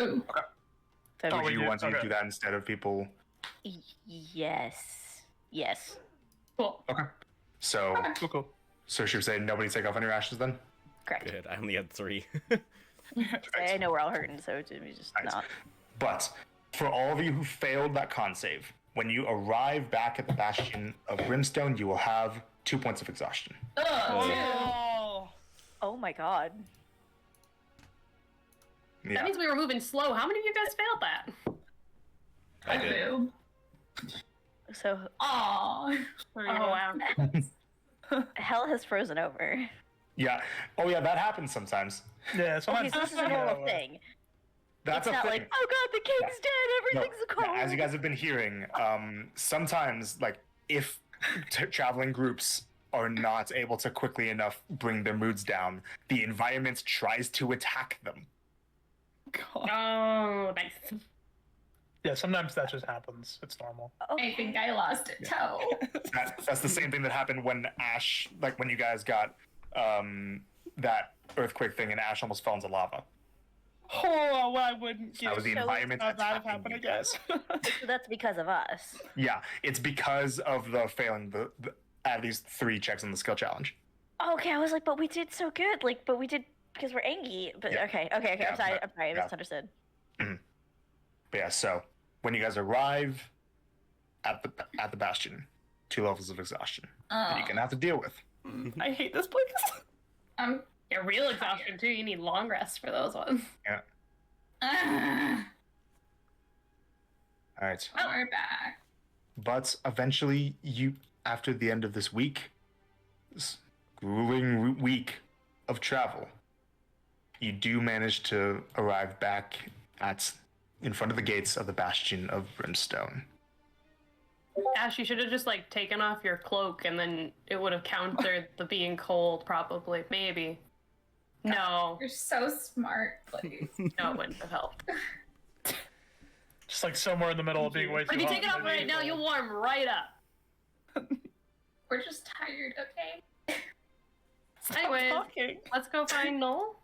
Ooh. So Oh, Would wait, you you- want to okay. do that instead of people? Yes. Yes. Cool. Okay. So, Cool. so should we say nobody take off any rations then? Correct. Good. I only had 3. I know we're all hurting, so it's just Nice. not. But for all of you who failed that con save, when you arrive back at the Bastion of Brimstone, you will have 2 points of exhaustion. Ugh, Oh. dude. Oh. Oh my god. That Yeah. means we were moving slow. How many of you guys failed that? I did. failed. So Aww. Oh wow. hell has frozen over. Yeah. Oh yeah, that happens sometimes. Yeah, Okay, sometimes. so this is a you normal know, thing. That's It's a not thing. like, oh god, the king's dead, No, everything's cold. as you guys have been hearing, sometimes like if traveling groups are not able to quickly enough bring their moods down, the environment tries to attack them. God. Oh, nice. Yeah, sometimes that just happens. It's normal. I think I lost a toe. That's the same thing that happened when Ash, like when you guys got that earthquake thing, and Ash almost fell into lava. Oh, well, I wouldn't give That was the So environment that attacking happen you again. guys. So that's because of us. Yeah, it's because of the failing the at least 3 checks on the skill challenge. Okay, I was like, but we did so good. Like, but we did because we're angry. But Yeah. okay. Yeah, I'm sorry. but- I'm sorry. I yeah. misunderstood. But yeah, so when you guys arrive at the bastion, 2 levels of exhaustion that you're gonna have to deal with. I hate this place. Yeah, real exhaustion too. You need long rest for those ones. Ah, All right, well, we're back. but eventually, you after the end of this week, this grueling week of travel, you do manage to arrive back in front of the gates of the bastion of Brimstone. Ash, you should have just like taken off your cloak and then it would have countered the being cold, probably. Maybe. No. You're so smart, please. No, it wouldn't have helped. Just like somewhere in the middle of being way too But if you hot take it and off way right too now, cold. you'll warm right up. We're just tired, okay? Stop Anyways. talking. Let's go find Noel.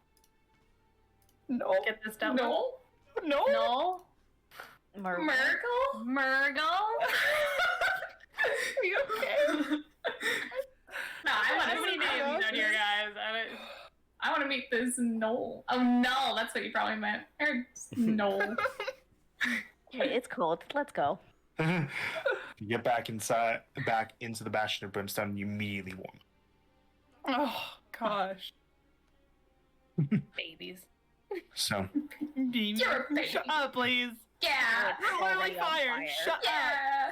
No. Get this done. No? No. Noel. Myrtle. Miracle? Murgle. Are you okay? No, I want How to many see names out here, guys? I want to meet this Noel. Oh, no, that's what you probably meant. Or Noel. Okay, it's cold. Let's go. You get back into the bastion of Brimstone, and you immediately warm. Oh gosh. Babies. So Beam. You're a baby. Shut up, please. Yeah. We're We're already on on fire. fire. Shut up. Yeah.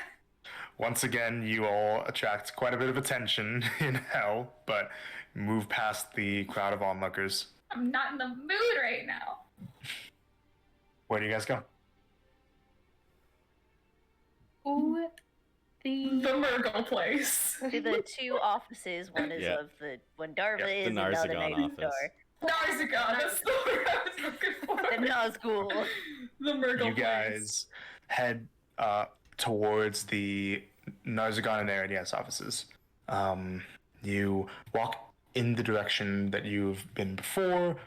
once again, you all attract quite a bit of attention in hell, but move past the crowd of onlookers. I'm not in the mood right now. Where do you guys go? Ooh, The Murgle place. To the 2 offices. One is Yeah. of the one Darva Yeah, is, the and the other Narzagon night office. door. Narzagon, that's the word I was looking for. The Nazgul. The Murgle You guys head towards the Narzagon and Aranias offices. You walk in the direction that you've been before,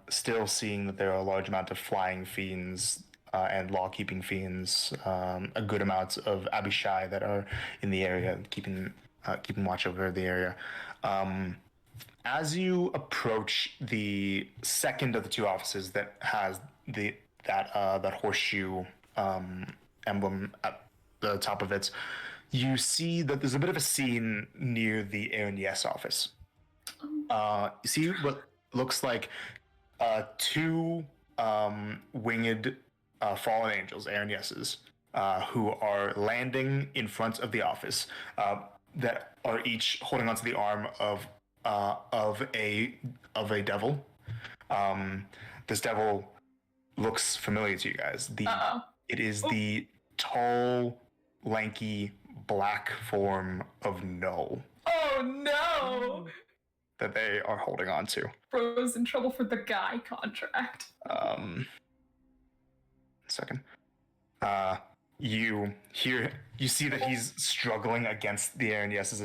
still seeing that there are a large amount of flying fiends and law-keeping fiends, a good amount of Abishai that are in the area, keeping watch over the area. As you approach the second of the 2 offices that has that horseshoe emblem at the top of it, you see that there's a bit of a scene near the Aranias office. You see what looks like 2 winged fallen angels, Araniases, who are landing in front of the office, that are each holding onto the arm of a devil. This devil looks familiar to you guys. Uh-oh. It is the tall, lanky, black form of Null Oh no! that they are holding on to. Bro's in trouble for the guy contract. Second. You see that he's struggling against the Araniases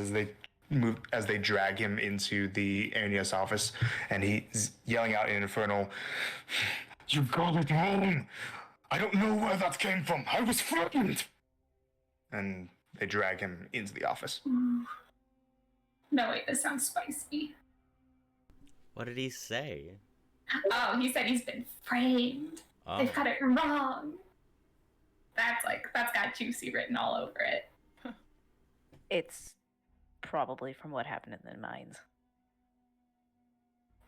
as they drag him into the Aranias office, and he's yelling out in Infernal, "You've got it wrong! I don't know where that came from! I was frightened!" And they drag him into the office. No, wait, this sounds spicy. What did he say? Oh, he said he's been framed. Oh, They've got it wrong. That's got juicy written all over it. It's probably from what happened in the mines.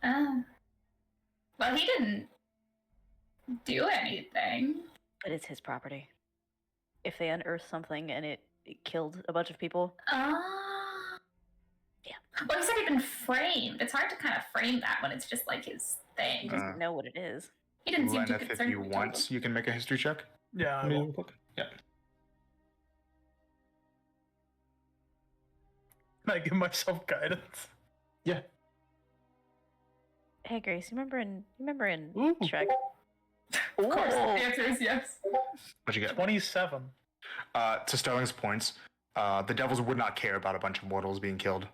Well, he didn't do anything. But it's his property. If they unearth something and it killed a bunch of people, Yeah. Well, he said he'd been framed. It's hard to kind of frame that when it's just like his he thing. doesn't know what it is. He didn't seem too Lenneth, if concerned. you when we told want, him. you can make a history check. Yeah, I will. Yeah. Can I give myself guidance? Yeah. Hey Grace, you remember in Ooh. Shrek? Of course, the answer is yes. What'd you get? 27. To Sterling's points, the devils would not care about a bunch of mortals being killed,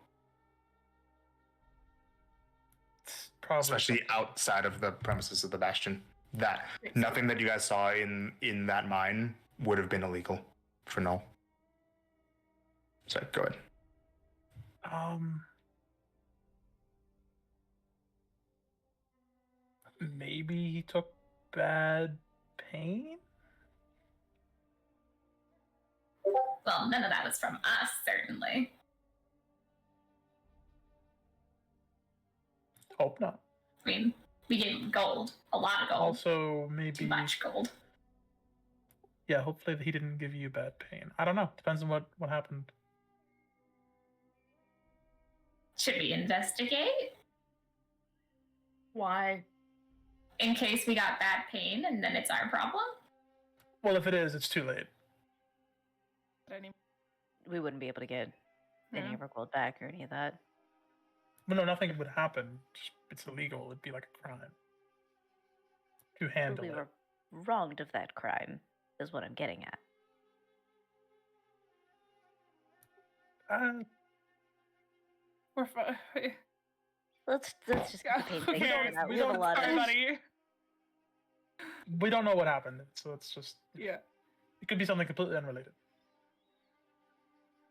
It's probably especially outside of the premises of the Bastion. That nothing that you guys saw in that mine would have been illegal for Null. So go ahead. Maybe he took bad pain? Well, none of that was from us, certainly. Hope not. I mean, we gave him gold. A lot of gold. Also, maybe. Too much gold. Yeah, hopefully he didn't give you bad pain. I don't know. Depends on what happened. Should we investigate? Why? In case we got bad pain and then it's our problem? Well, if it is, it's too late. We wouldn't be able to get any of our gold back or any of that. Well, no, nothing would happen. Just, it's illegal. It'd be like a crime to handle We it. were wronged of that crime, is what I'm getting at. We're fine. Let's just get the pain Who thing cares? sorted out. we We have a don't- lot Sorry, of buddy. We don't know what happened, so it's just. Yeah. It could be something completely unrelated.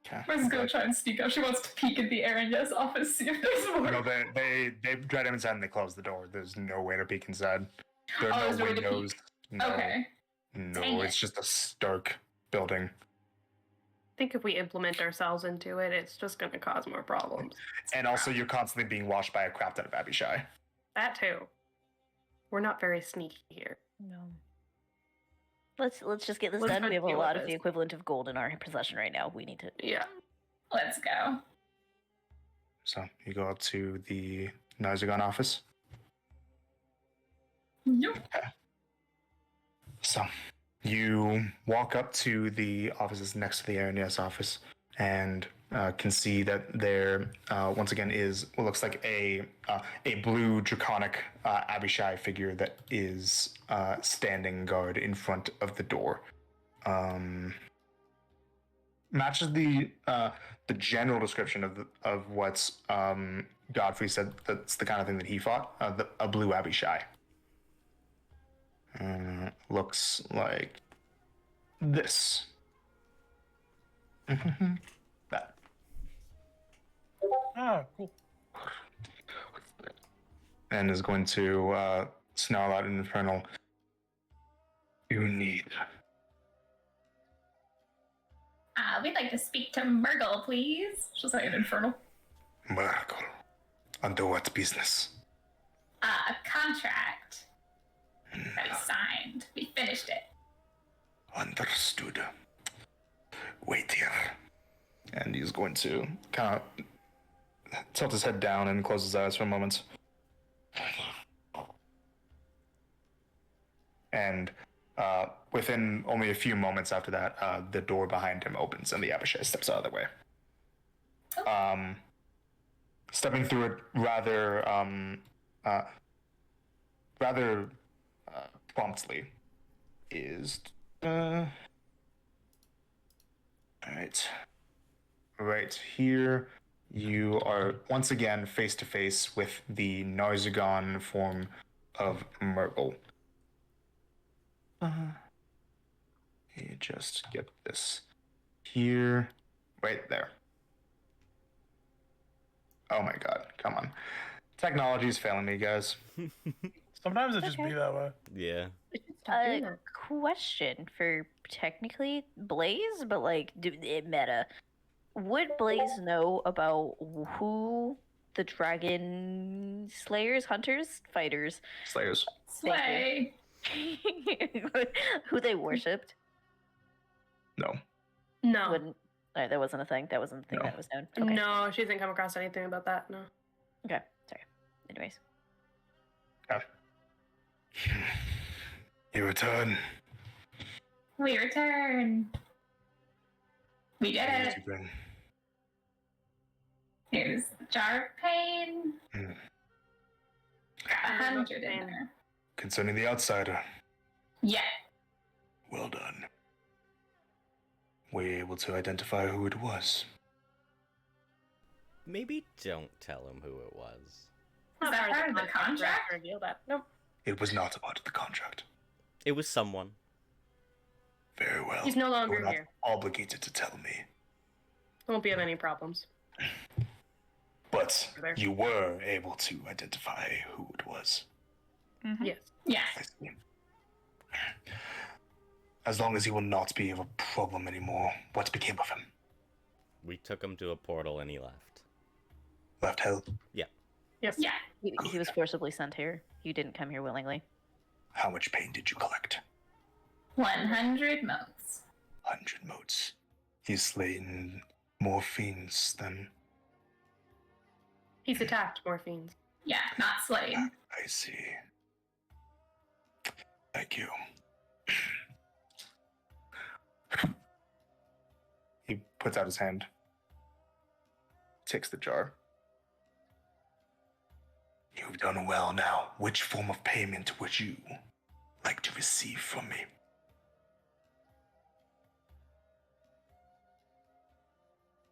Okay. Where's gonna try and sneak up? She wants to peek at the Aaron office, see if there's more. No, they dragged him inside and they closed the door. There's no way to peek inside. There Oh, are there's no no way to windows. peek. No, Okay. no, Dang it's it. just a stark building. I think if we implement ourselves into it, it's just going to cause more problems. And also, you're constantly being watched by a crap ton of Abishai. That too. We're not very sneaky here. no. Let's just get this Let's done. We have a deal lot with of the this. equivalent of gold in our possession right now. We need to. Yeah. Let's go. So you go up to the Narzagon office. Yep. So you walk up to the offices next to the Aranias office and can see that there once again is what looks like a blue draconic Abishai figure that is standing guard in front of the door. Matches the general description of what's Godfrey said that's the kind of thing that he fought. A blue Abishai. Looks like this. That. Ah, cool. And is going to snarl out an infernal. You need. We'd like to speak to Murgle, please. She'll say an infernal. Miracle. Under what business? A contract that we signed. We finished it. Understood. Wait here. And he's going to kind of tilt his head down and close his eyes for a moment. And within only a few moments after that, the door behind him opens and the Abishai steps out of the way. Stepping through it rather promptly is right here. You are once again face to face with the Narzagon form of Murgle. You just get this here, right there. Oh my god, come on. Technology is failing me, guys. Sometimes it just Okay. be that way. Yeah. A question for technically Blaze, but like meta. Would Blaze know about who the dragon slayers, hunters, fighters, Slayers. Slay. who they worshipped. No. No. Wouldn't. That wasn't a thing. That wasn't a thing No. that was known. Okay. No, she didn't come across anything about that. No. Okay. Sorry. Anyways. You return. We return. We did What did it. you bring? Here's the jar of pain. Hmm. Got 100 in there. Concerning the outsider, Yeah. well done. Were you able to identify who it was? Maybe don't tell him who it was. Is that part of the contract? To reveal that. Nope. It was not a part of the contract. It was someone. Very well. He's no You longer are not here. obligated to tell me. Won't be of any problems. But There. you were able to identify who it was. Mm-hmm. Yes. Yeah. I see. As long as he will not be of a problem anymore, what became of him? We took him to a portal and he left. Left hell? Yes. Yeah. He was forcibly sent here. You didn't come here willingly. How much pain did you collect? 100 motes. 100 motes. He's slain more fiends than... He's attacked morphines. Yeah, not slayed. I see. Thank you. He puts out his hand. Takes the jar. You've done well now. Which form of payment would you like to receive from me?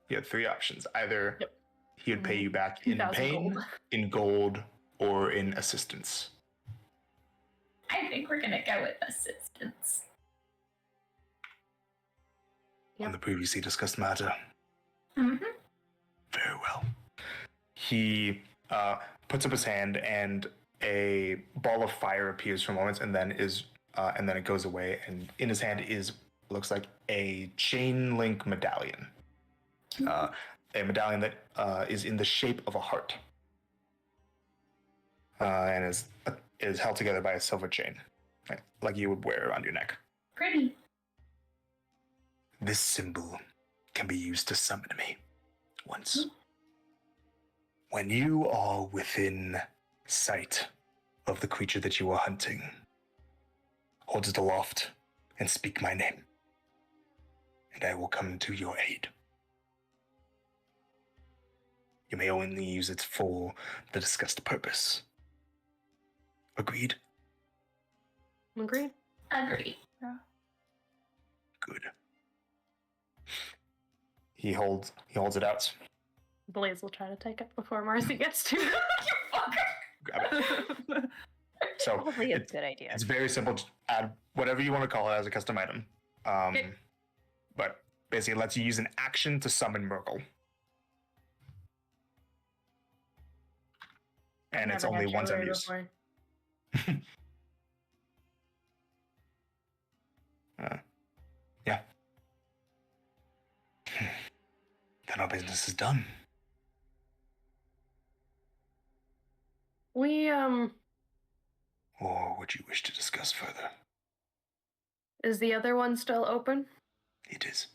You had three options. Either Yep. he would pay you back in 2,000 pain, gold. in gold, or in assistance. I think we're gonna go with assistance. On the previously discussed matter. Mm-hmm. Very well. He puts up his hand, and a ball of fire appears for a moment, and then it goes away. And in his hand looks like a chain link medallion, a medallion that is in the shape of a heart, and is held together by a silver chain, like you would wear around your neck. Pretty. This symbol can be used to summon me once. When you are within sight of the creature that you are hunting, hold it aloft and speak my name, and I will come to your aid. You may only use it for the discussed purpose. Agreed? Agreed. Agreed. Good. He holds it out. Blaze will try to take it before Marcy gets to it. Grab it. So Probably a good idea. it's very simple. Just add whatever you want to call it as a custom item. Okay. But basically, it lets you use an action to summon Murgle. And it's Never only had one time chivalry use. before. Yeah. Then our business is done. We, Or would you wish to discuss further? is the other one still open? It is.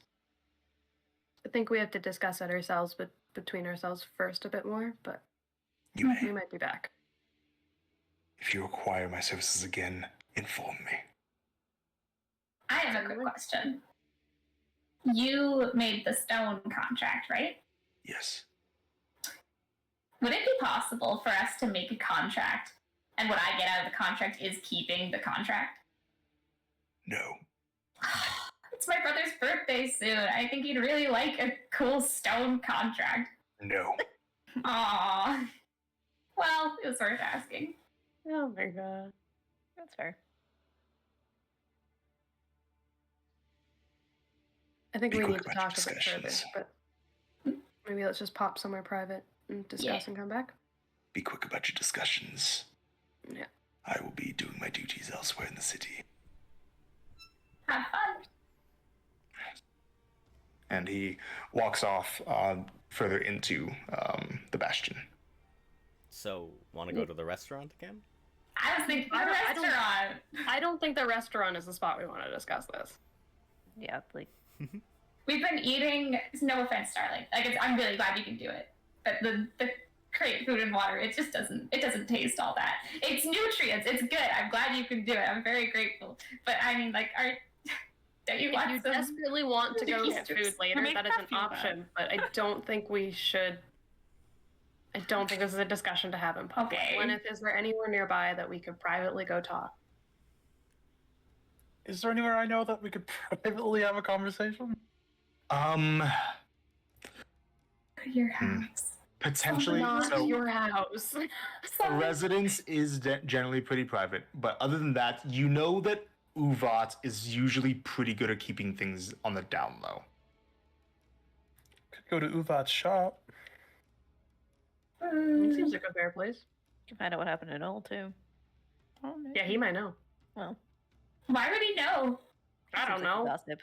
I think we have to discuss it ourselves, but between ourselves first a bit more, but You may. we might be back. If you require my services again, inform me. I have a quick question. You made the stone contract, right? Yes. Would it be possible for us to make a contract, and what I get out of the contract is keeping the contract? No. It's my brother's birthday soon. I think he'd really like a cool stone contract. No. Aww. Well, it was worth asking. Oh my god. That's fair. I think Be we quick need to about your talk a bit further, discussions. but maybe let's just pop somewhere private and discuss Yeah. and come back. Be quick about your discussions. Yeah. I will be doing my duties elsewhere in the city. Have fun. And he walks off further into the bastion. So, want to go to the restaurant again? I was thinking the I don't- restaurant. I don't think the restaurant is the spot we want to discuss this. Yeah, like We've been eating. No offense, darling. I'm really glad you can do it. But the create food and water, it just doesn't. It doesn't taste all that. It's nutrients. It's good. I'm glad you can do it. I'm very grateful. But I mean, don't you If want you some? desperately want to go get Strips. food later, Make that is her an feel bad. option. But I don't think we should. I don't think this is a discussion to have in public. Okay. Lyneth, is there anywhere nearby that we could privately go talk? Is there anywhere I know that we could privately have a conversation? Your house. Potentially. Not So your house. the residence is generally pretty private, but other than that, you know that Uvat is usually pretty good at keeping things on the down low. Could go to Uvat's shop. It seems like a fair place. you can find out what happened in Old too. Oh, maybe. Yeah, he might know. Well, Why would he know? I don't seems like know. gossip.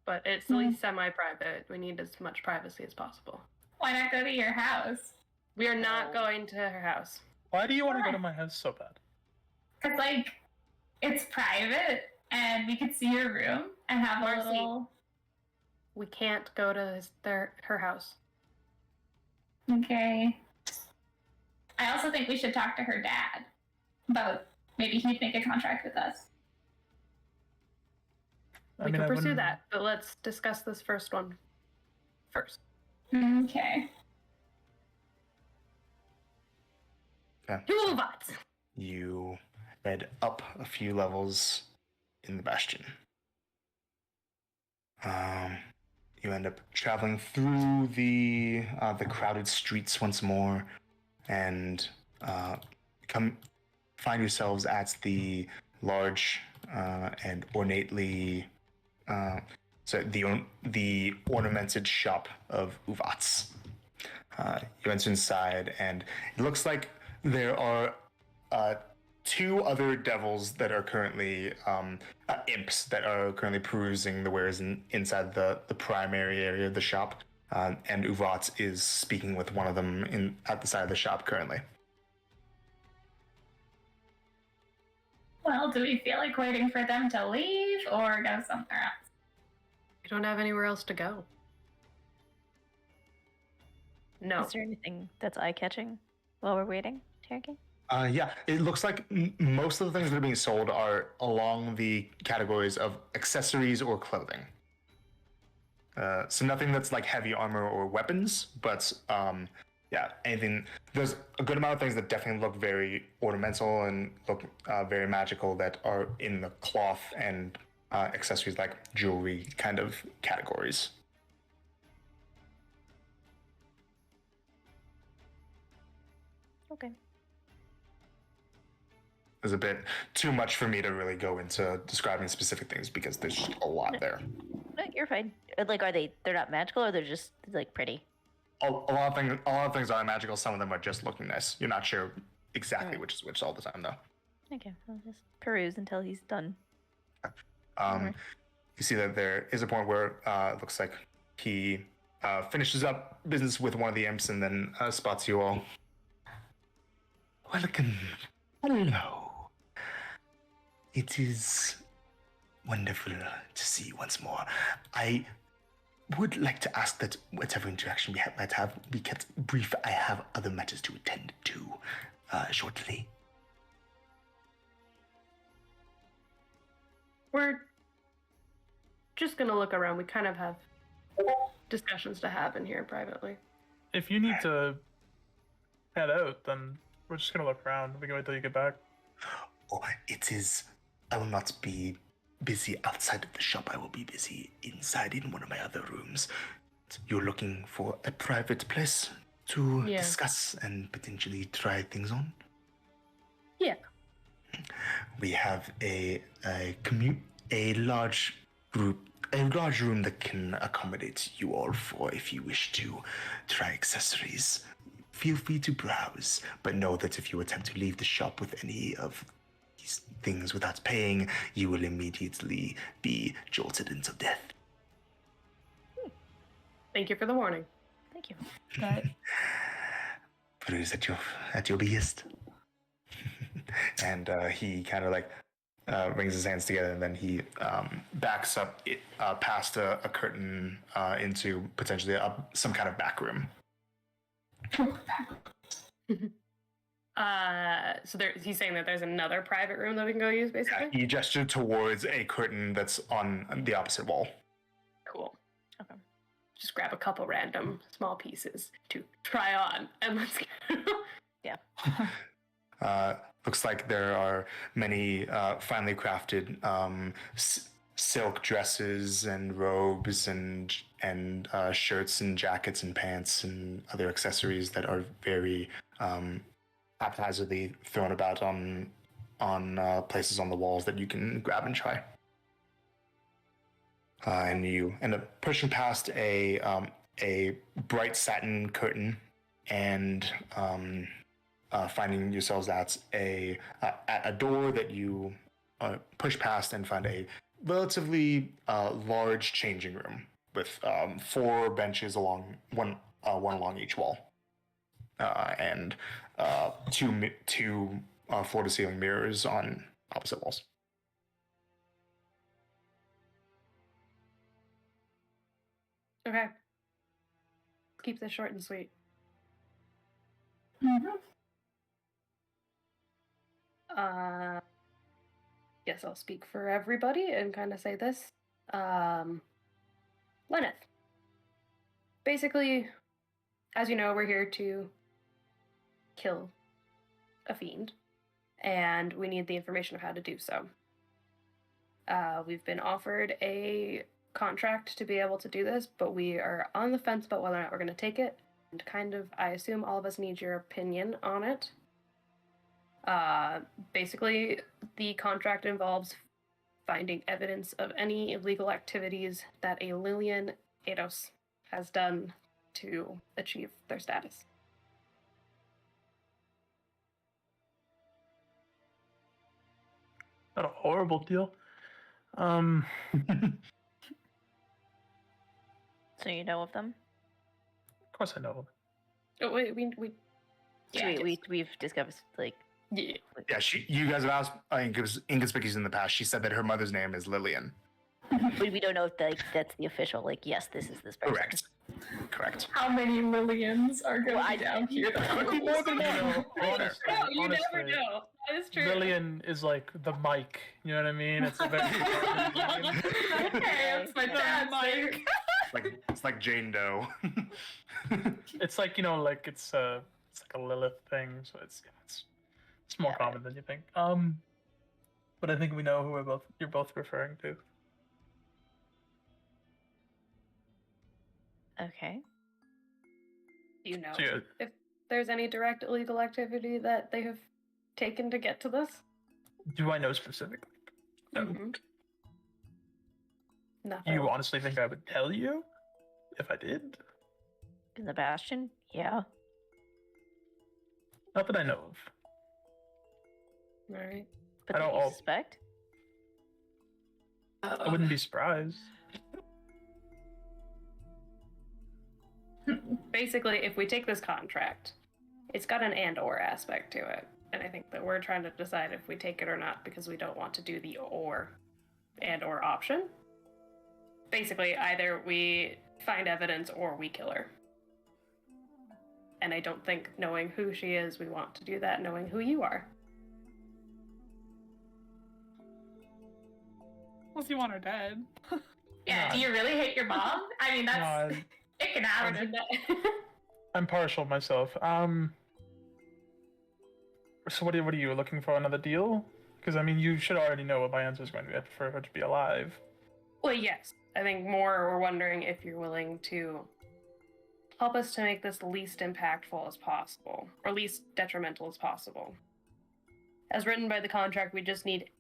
But it's at least semi-private. We need as much privacy as possible. Why not go to your house? We are not No. going to her house. Why do you want to go to my house so bad? Cause it's private and we could see your room and have a Marcy. little. We can't go to her house. Okay. I also think we should talk to her dad about maybe he'd make a contract with us. We can I pursue wouldn't- that, but let's discuss this first one first. Okay. Okay. Huvat! You head up a few levels in the bastion. You end up traveling through the crowded streets once more, and find yourselves at the large and ornately the ornamented shop of Uvats. You enter inside, and it looks like there are two other devils that are currently imps that are currently perusing the wares inside the primary area of the shop, and Uvat is speaking with one of them at the side of the shop currently. Well, do we feel like waiting for them to leave or go somewhere else? We don't have anywhere else to go. No. Is there anything that's eye catching while we're waiting, Cherokee? Yeah, it looks like most of the things that are being sold are along the categories of accessories or clothing. So nothing that's like heavy armor or weapons, but yeah, anything. There's a good amount of things that definitely look very ornamental and look very magical that are in the cloth and accessories like jewelry kind of categories. Okay. There's a bit too much for me to really go into describing specific things because there's just a lot there. No, you're fine. Like, they're not magical, or they're just like pretty? A lot of things are magical. Some of them are just looking nice. You're not sure exactly Alright. which is which all the time, though. Okay, I'll just peruse until he's done. You see that there is a point where it looks like he finishes up business with one of the imps and then spots you all. Welcome. Hello. It is wonderful to see you once more. I would like to ask that whatever interaction we might have be kept brief. I have other matters to attend to shortly. We're just gonna look around. We kind of have discussions to have in here privately. If you need to head out, then we're just gonna look around. We can wait till you get back. Oh, it is. I will not be busy outside of the shop. I will be busy inside in one of my other rooms. You're looking for a private place to Yeah. discuss and potentially try things on? Yeah. We have a large room that can accommodate you all for if you wish to try accessories. Feel free to browse, but know that if you attempt to leave the shop with any of these things without paying, you will immediately be jolted into death. Thank you for the warning. Thank you. But Bruise at your behest. And he kind of like wrings his hands together, and then he backs up past a curtain into potentially some kind of back room. So he's saying that there's another private room that we can go use, basically? Yeah, he gestured towards a curtain that's on the opposite wall. Cool. Okay. Just grab a couple random small pieces to try on, and let's go. Yeah. Looks like there are many finely crafted silk dresses and robes and shirts and jackets and pants and other accessories that are very haphazardly thrown about on places on the walls that you can grab and try. And you end up pushing past a bright satin curtain and finding yourselves at a door that you push past and find a relatively large changing room with 4 benches along one along each wall, and two floor-to-ceiling mirrors on opposite walls. Okay. Keep this short and sweet. Guess I'll speak for everybody and kind of say this. Lenneth. Basically, as you know, we're here to kill a fiend, and we need the information of how to do so. We've been offered a contract to be able to do this, but we are on the fence about whether or not we're going to take it, and kind of, I assume all of us need your opinion on it. Basically, the contract involves finding evidence of any illegal activities that a Lillian Eidos has done to achieve their status. Not a horrible deal. So you know of them? Of course I know them. Oh, wait, we Yeah, we've discussed like yeah. Yeah, you guys have asked Inconspicuous in the past. She said that her mother's name is Lillian. we don't know if that's the official. Like, yes, this is this person. Correct. how many Lillians are going Well, down here? More than one. Honestly, No, you never honestly, know. That is true. Lillian is like the mic. You know what I mean? It's a very. Okay, that's my dad's name. It's like Jane Doe. It's like like it's like a Lilith thing, so it's more common than you think. But I think we know who you're both referring to. Okay. Do you know So, yeah. if there's any direct illegal activity that they have taken to get to this? Do I know specifically? No. Mm-hmm. Nothing. You honestly think I would tell you if I did? In the Bastion? Yeah. Not that I know of. All right. But I do don't you all- suspect? I wouldn't be surprised. Basically, if we take this contract, it's got an and/or aspect to it. And I think that we're trying to decide if we take it or not because we don't want to do the and/or option. Basically, either we find evidence or we kill her. And I don't think, knowing who she is, we want to do that knowing who you are. Unless you want her dead. Yeah, do you really hate your mom? I mean, that's No, it can happen. I'm partial myself. So what are you looking for? Another deal? Because I mean, you should already know what my answer is going to be. I prefer her to be alive. Well, yes. I think more we're wondering if you're willing to help us to make this least impactful as possible, or least detrimental as possible. As written by the contract, we just need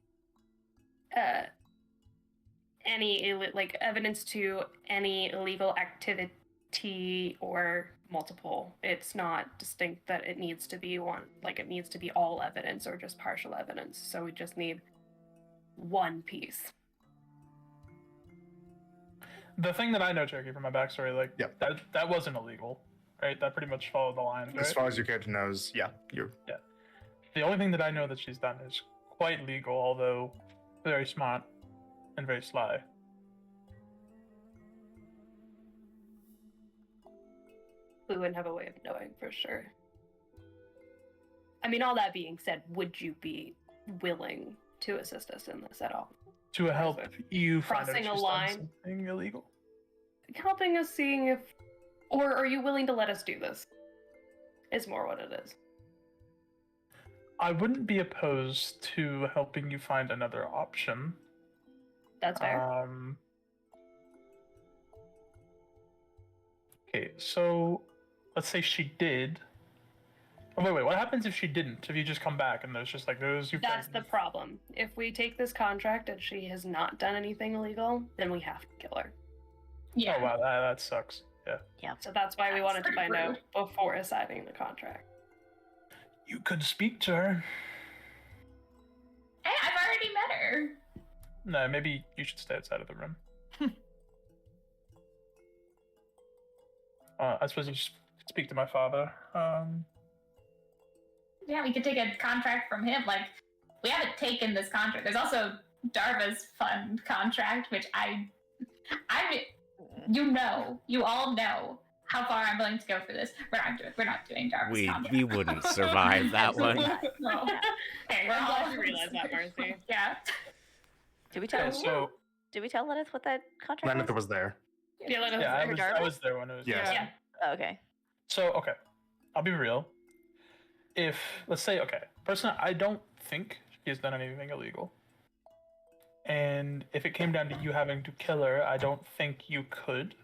any evidence to any illegal activity or multiple. It's not distinct that it needs to be one, like it needs to be all evidence or just partial evidence. So we just need one piece. the thing that I know, Cherokee, from my backstory, like Yep. that wasn't illegal, right? That pretty much followed the lines, right? As far as your character knows, yeah, you're The only thing that I know that she's done is quite legal, although very smart and very sly. We wouldn't have a way of knowing for sure. I mean, all that being said, would you be willing to assist us in this at all? To help you find out if Crossing she's a done line. something illegal. Helping us seeing if, or are you willing to let us do this? Is more what it is. I wouldn't be opposed to helping you find another option. That's fair. Okay, so let's say she did. Oh, wait, what happens if she didn't? If you just come back and there's just like there's you. That's the problem. If we take this contract and she has not done anything illegal, then we have to kill her. Yeah. Oh wow, that sucks. Yeah. So that's why we That's wanted to pretty find out rude. before assigning the contract. You could speak to her. Hey, I've already met her. No, maybe you should stay outside of the room. I suppose you should speak to my father. Yeah, we could take a contract from him. Like, we haven't taken this contract. There's also Darva's fund contract, which you all know how far I'm willing to go for this. We're not doing Darva's contract. We wouldn't survive that one. No. Okay, I'm glad you realized that, Marcy. Yeah. Did we tell? Okay, so Did we tell Lenneth what that contract Leneth was? was there. Yeah, let us yeah, know. I was there when it was. Yes. Yeah. Oh, okay. So okay, I'll be real. If let's say personally, I don't think she has done anything illegal. And if it came down to you having to kill her, I don't think you could.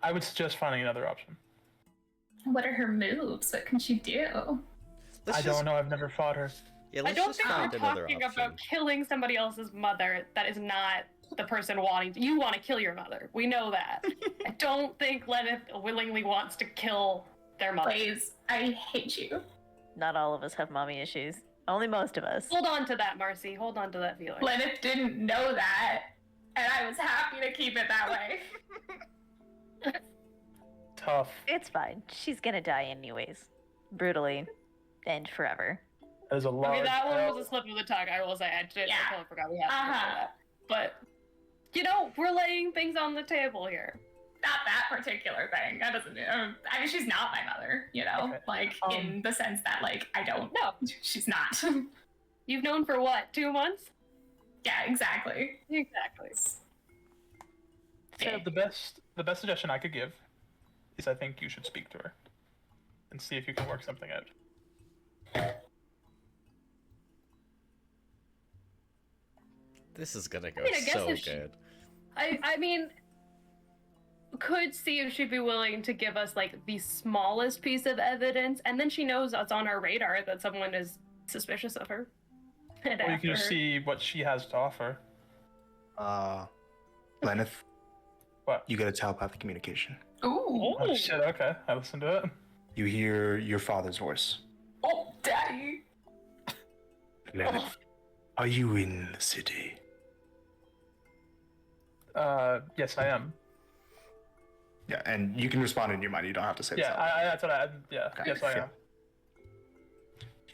I would suggest finding another option. What are her moves? What can she do? I don't know. I've never fought her. Yeah, I let's don't just think find we're another talking option. about killing somebody else's mother. That is not the person wanting to. You want to kill your mother. We know that. I don't think Lenneth willingly wants to kill their mother. Please, I hate you. Not all of us have mommy issues. Only most of us. Hold on to that, Marcy. Hold on to that feeling. Lenneth didn't know that, and I was happy to keep it that way. Tough. It's fine. She's gonna die anyways. Brutally. And forever. There's a large. Okay, that one was a slip of the tongue. I will say. I totally forgot we had to do that. But we're laying things on the table here. Not that particular thing. That doesn't. I mean, she's not my mother. Okay. Like in the sense that, like, I don't know. She's not. You've known for what? 2 months? Yeah, exactly. Exactly. So the best suggestion I could give is I think you should speak to her and see if you can work something out. This is gonna go I guess so if she- good. I mean, could see if she'd be willing to give us like the smallest piece of evidence, and then she knows it's on our radar that someone is suspicious of her. And Or you after can just her. see what she has to offer. Leneth, What? you get a telepathic communication. Ooh. Oh shit, okay. I listened to it. You hear your father's voice. Oh, Daddy. Leneth, are you in the city? Yes, I am. Yeah, and you can respond in your mind. You don't have to say Yeah, this. that's what I. Yeah, Okay. yes, I Yeah. am.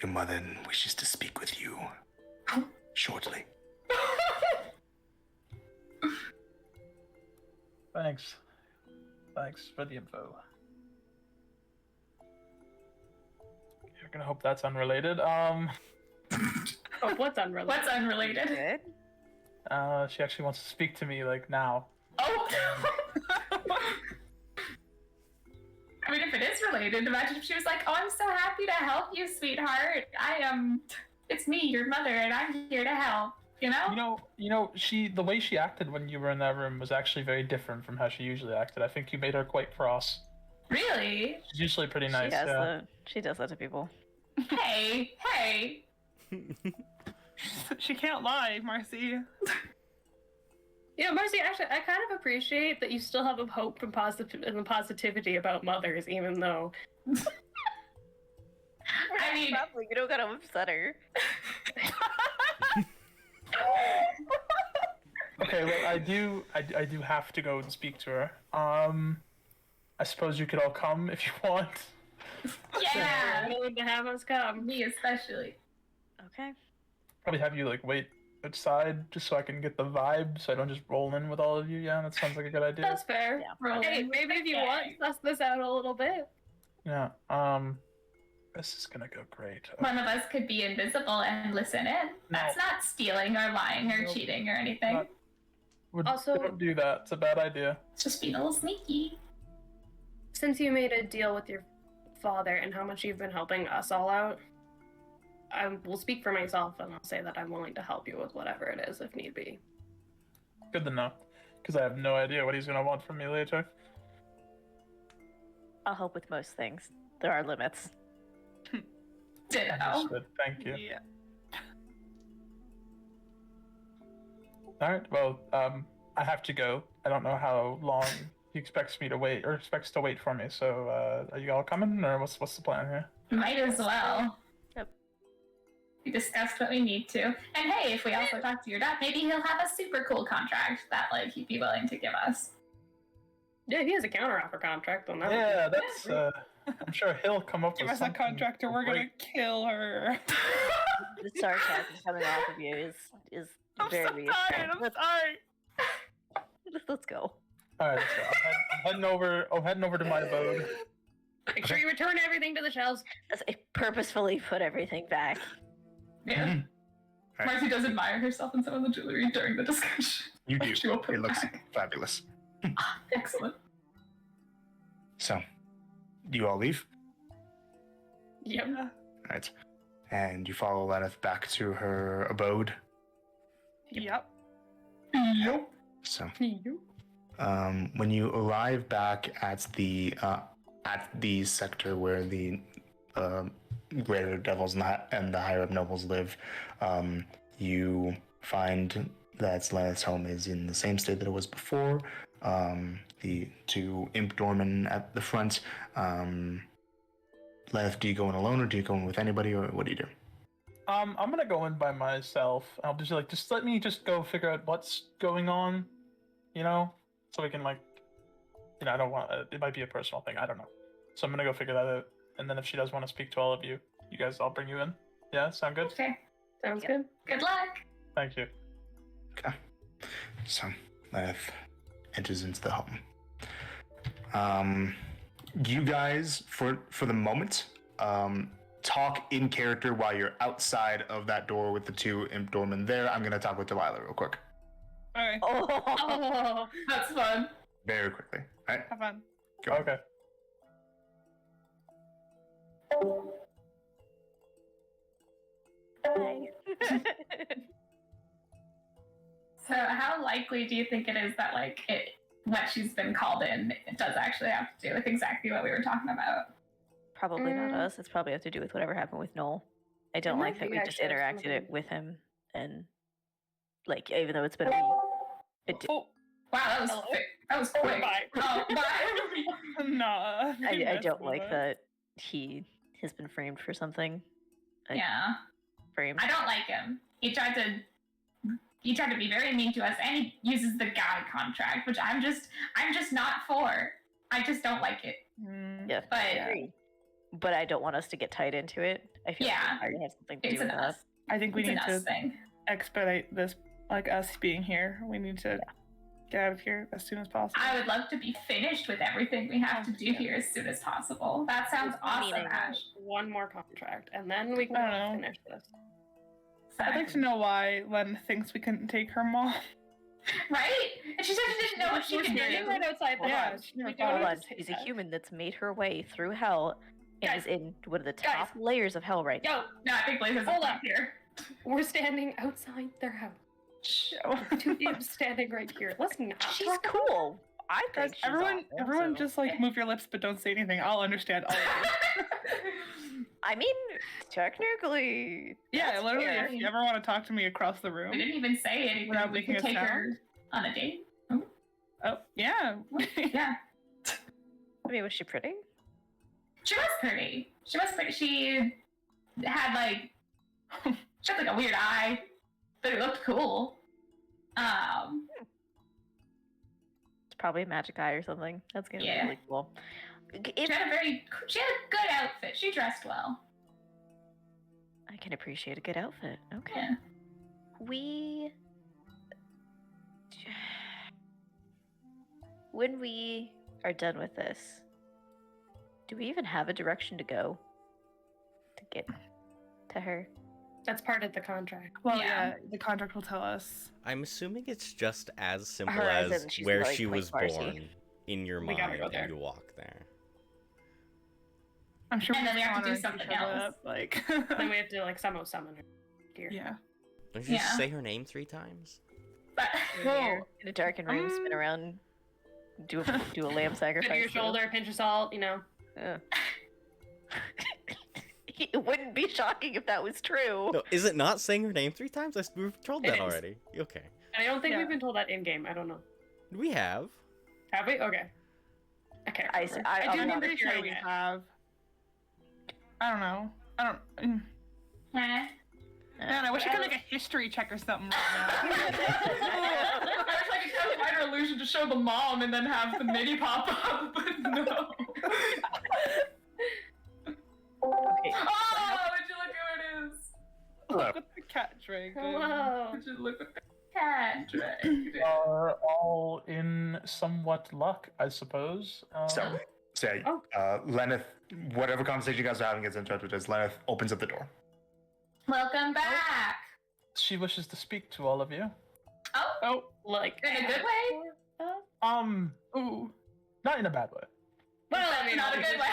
Your mother wishes to speak with you shortly. Thanks. Thanks for the info. You're gonna hope that's unrelated. Oh, what's unrelated? What's unrelated? Good. She actually wants to speak to me like now. Oh. I mean, if it is related, imagine if she was like, "Oh, I'm so happy to help you, sweetheart. It's me, your mother, and I'm here to help." You know? The way she acted when you were in that room was actually very different from how she usually acted. I think you made her quite cross. Really? She's usually pretty nice. She does that to people. Hey. She can't lie, Marcy. Yeah, Marcy, actually, I kind of appreciate that you still have a hope and positivity about mothers, even though. I mean, probably you don't gotta upset her. Okay, well, I do have to go and speak to her. I suppose you could all come if you want. Yeah, Willing to have us come. me especially. Okay. Probably have you like wait outside just so I can get the vibe, so I don't just roll in with all of you. Yeah, that sounds like a good idea. That's fair. Yeah. Roll Hey, in. maybe if you Okay. want, suss this out a little bit. Yeah. This is gonna go great. One of us could be invisible and listen in. That's not stealing or lying or Nope. cheating or anything. Not- Also- don't do that. It's a bad idea. It's just being a little sneaky. Since you made a deal with your father and how much you've been helping us all out, I will speak for myself and I'll say that I'm willing to help you with whatever it is if need be. Good to know, because I have no idea what he's gonna want from me later. I'll help with most things. There are limits. Ditto. Understood. Thank you. Yeah. All right. Well, I have to go. I don't know how long he expects me to wait, or expects to wait for me. So, are you all coming, or what's the plan here? Might as well. Yep. We discussed what we need to. And hey, if we also talk to your dad, maybe he'll have a super cool contract that like he'd be willing to give us. Yeah, he has a counteroffer contract on that. Yeah, that's. I'm sure he'll come up Give with us a something contract or we're gonna great. kill her. The sarcasm coming off of you is I'm very so tired. reassuring. I'm sorry. Let's go. All right. So I'm heading over. I'm heading over to my abode. Make sure you return everything to the shelves. As I purposefully put everything back. Yeah. Mhm. All right. Marcy does admire herself in some of the jewelry during the discussion. You do. She will put It looks back. fabulous. Excellent. So, you all leave. Yep. All right. And you follow Leneth back to her abode. Yep. Yep. So, when you arrive back at the sector where the greater devils and the higher up nobles live, you find that Leneth's home is in the same state that it was before. The two imp doormen at the front. Leneth, do you go in alone or do you go in with anybody, or what do you do? I'm gonna go in by myself. I'll just let me go figure out what's going on, so we can I don't want it might be a personal thing. I don't know. So I'm gonna go figure that out, and then if she does want to speak to all of you, I'll bring you in. Yeah, sound good? Okay. Sounds Yep. good. Good luck. Thank you. Okay. So, Leneth enters into the home. You guys, for the moment, talk in character while you're outside of that door with the two imp doormen there. I'm gonna talk with Delilah real quick. Okay. Oh, Oh, That's fun. Very quickly. All right? Have fun. Go. Okay. So how likely do you think it is that what she's been called in does actually have to do with exactly what we were talking about? Probably not us. It's probably have to do with whatever happened with Noel. I don't might like that be we just actually interacted something. it with him, and even though it's been a week, Oh, Wow, that was Hello? quick. That was quick. Bye. Oh, bye. nah. I don't like that he has been framed for something. Yeah, Framed. I don't like him. He tried to be very mean to us, and he uses the guy contract, which I'm just not for. I just don't like it. Yeah, But I agree. But I don't want us to get tied into it. I feel Yeah. like it has something to it's do an with us. us. I think we It's an need us to thing. expedite this, us being here. We need to get out of here as soon as possible. I would love to be finished with everything we have to do here as soon as possible. That sounds awesome, Meaning- Ash. one more contract, and then we can I don't know. finish this. I'd like to know why Len thinks we couldn't take her mom. Right? And she said she didn't know what she We're could standing do. right outside the Yeah, house. she We never don't Hold have on, to take she's a that. human that's made her way through hell and Guys. is in one of the Guys. top layers of hell right now. Yo, No, I think Blaze has a Hold point up. here. we're standing outside their house. Two imps standing right here. Let's not. She's talk about cool. I Guys, think she's everyone, awesome, so- just move your lips, but don't say anything. I'll understand all of you. I mean, technically, Yeah, that's literally. fair. If you ever want to talk to me across the We room, didn't even say anything. Without We making could a take her sound? on a date. oh yeah. Yeah. I mean, was she pretty? She was pretty. She had she had like a weird eye. But it looked cool. It's probably a magic eye or something. That's gonna Yeah. be really cool. She had a good outfit. She dressed well. I can appreciate a good outfit. Okay. Yeah. When we are done with this, do we even have a direction to go to get to her? That's part of the contract. Well, Yeah. yeah, the contract will tell us. I'm assuming it's just as simple Her as as in she's where like she was Farsi. born in your We gotta mind go there. and you walk there. I'm sure And then we have to do honor something each other else. up, like, Then we have to like somehow summon her here. yeah. Don't you just Yeah. say her name 3 times? But Whoa. In a darkened room, spin around, do a lamb sacrifice. Put your shoulder, pinch of salt, you know. Yeah. It wouldn't be shocking if that was true. No, is it not saying her name 3 times? We've told It that is. already. Okay. And I don't think Yeah. we've been told that in game. I don't know. We have. Have we? Okay. I can't I remember. do do I'm remember pretty sure hearing we it. have. I don't know. Man, I wish I could like a history check or something right now. I wish I could have minor illusion to show the mom and then have the mini pop up, but no. Okay. Oh, would you look who it is? Look with the cat dragon. Hello. Would you look at the cat dragon? Are all in somewhat luck, I suppose. So, Lenneth, whatever conversation you guys are having gets interrupted as Lenneth opens up the door. Welcome back. She wishes to speak to all of you. Oh, Oh, like in a good way? Ooh. Not in a bad way. Well, I mean, Not a good way.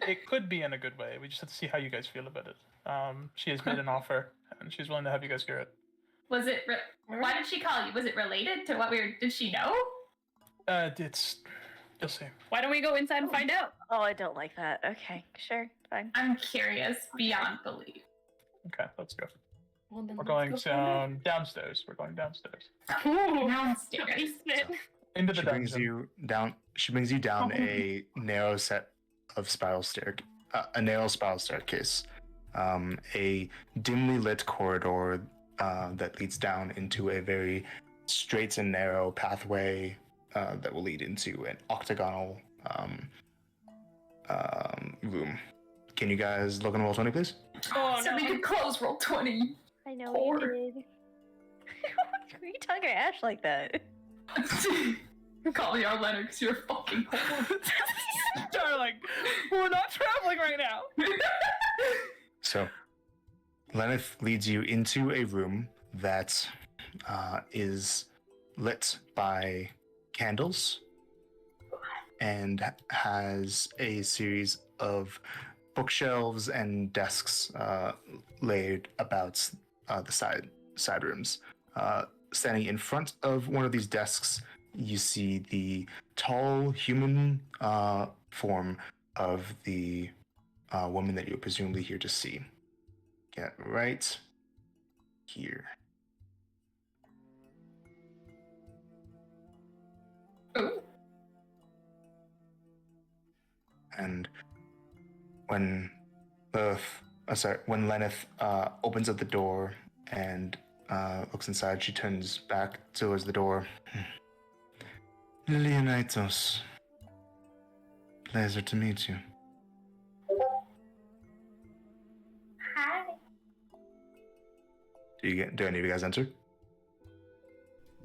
It could be in a good way. We just have to see how you guys feel about it. She has made an offer, and she's willing to have you guys hear it. Was it? Why did she call you? Was it related to what we were? Did she know? You'll see. Why don't we go inside and find out? Oh, I don't like that. Okay, sure, fine. I'm curious beyond belief. Okay, let's go. Well, then We're let's going go find out. downstairs. We're going downstairs. Ooh, Downstairs. basement. Into the She brings dungeon. you down. She brings you down a narrow set of spiral staircase, a dimly lit corridor that leads down into a very straight and narrow pathway that will lead into an octagonal room. Can you guys look on roll 20, please? Oh So no. we could close roll 20. I know Poor. we did. Why are you talking to Ash like that? Call me our Leonard because you're a fucking whore. Darling, we're not traveling right now. So, Lenneth leads you into a room that is lit by candles and has a series of bookshelves and desks laid about the side rooms. Standing in front of one of these desks, you see the tall human form of the woman that you're presumably here to see. Get right here. Ooh. And when Lenneth opens up the door and looks inside, she turns back towards the door. Leonidas, pleasure to meet you. Hi. Do any of you guys enter?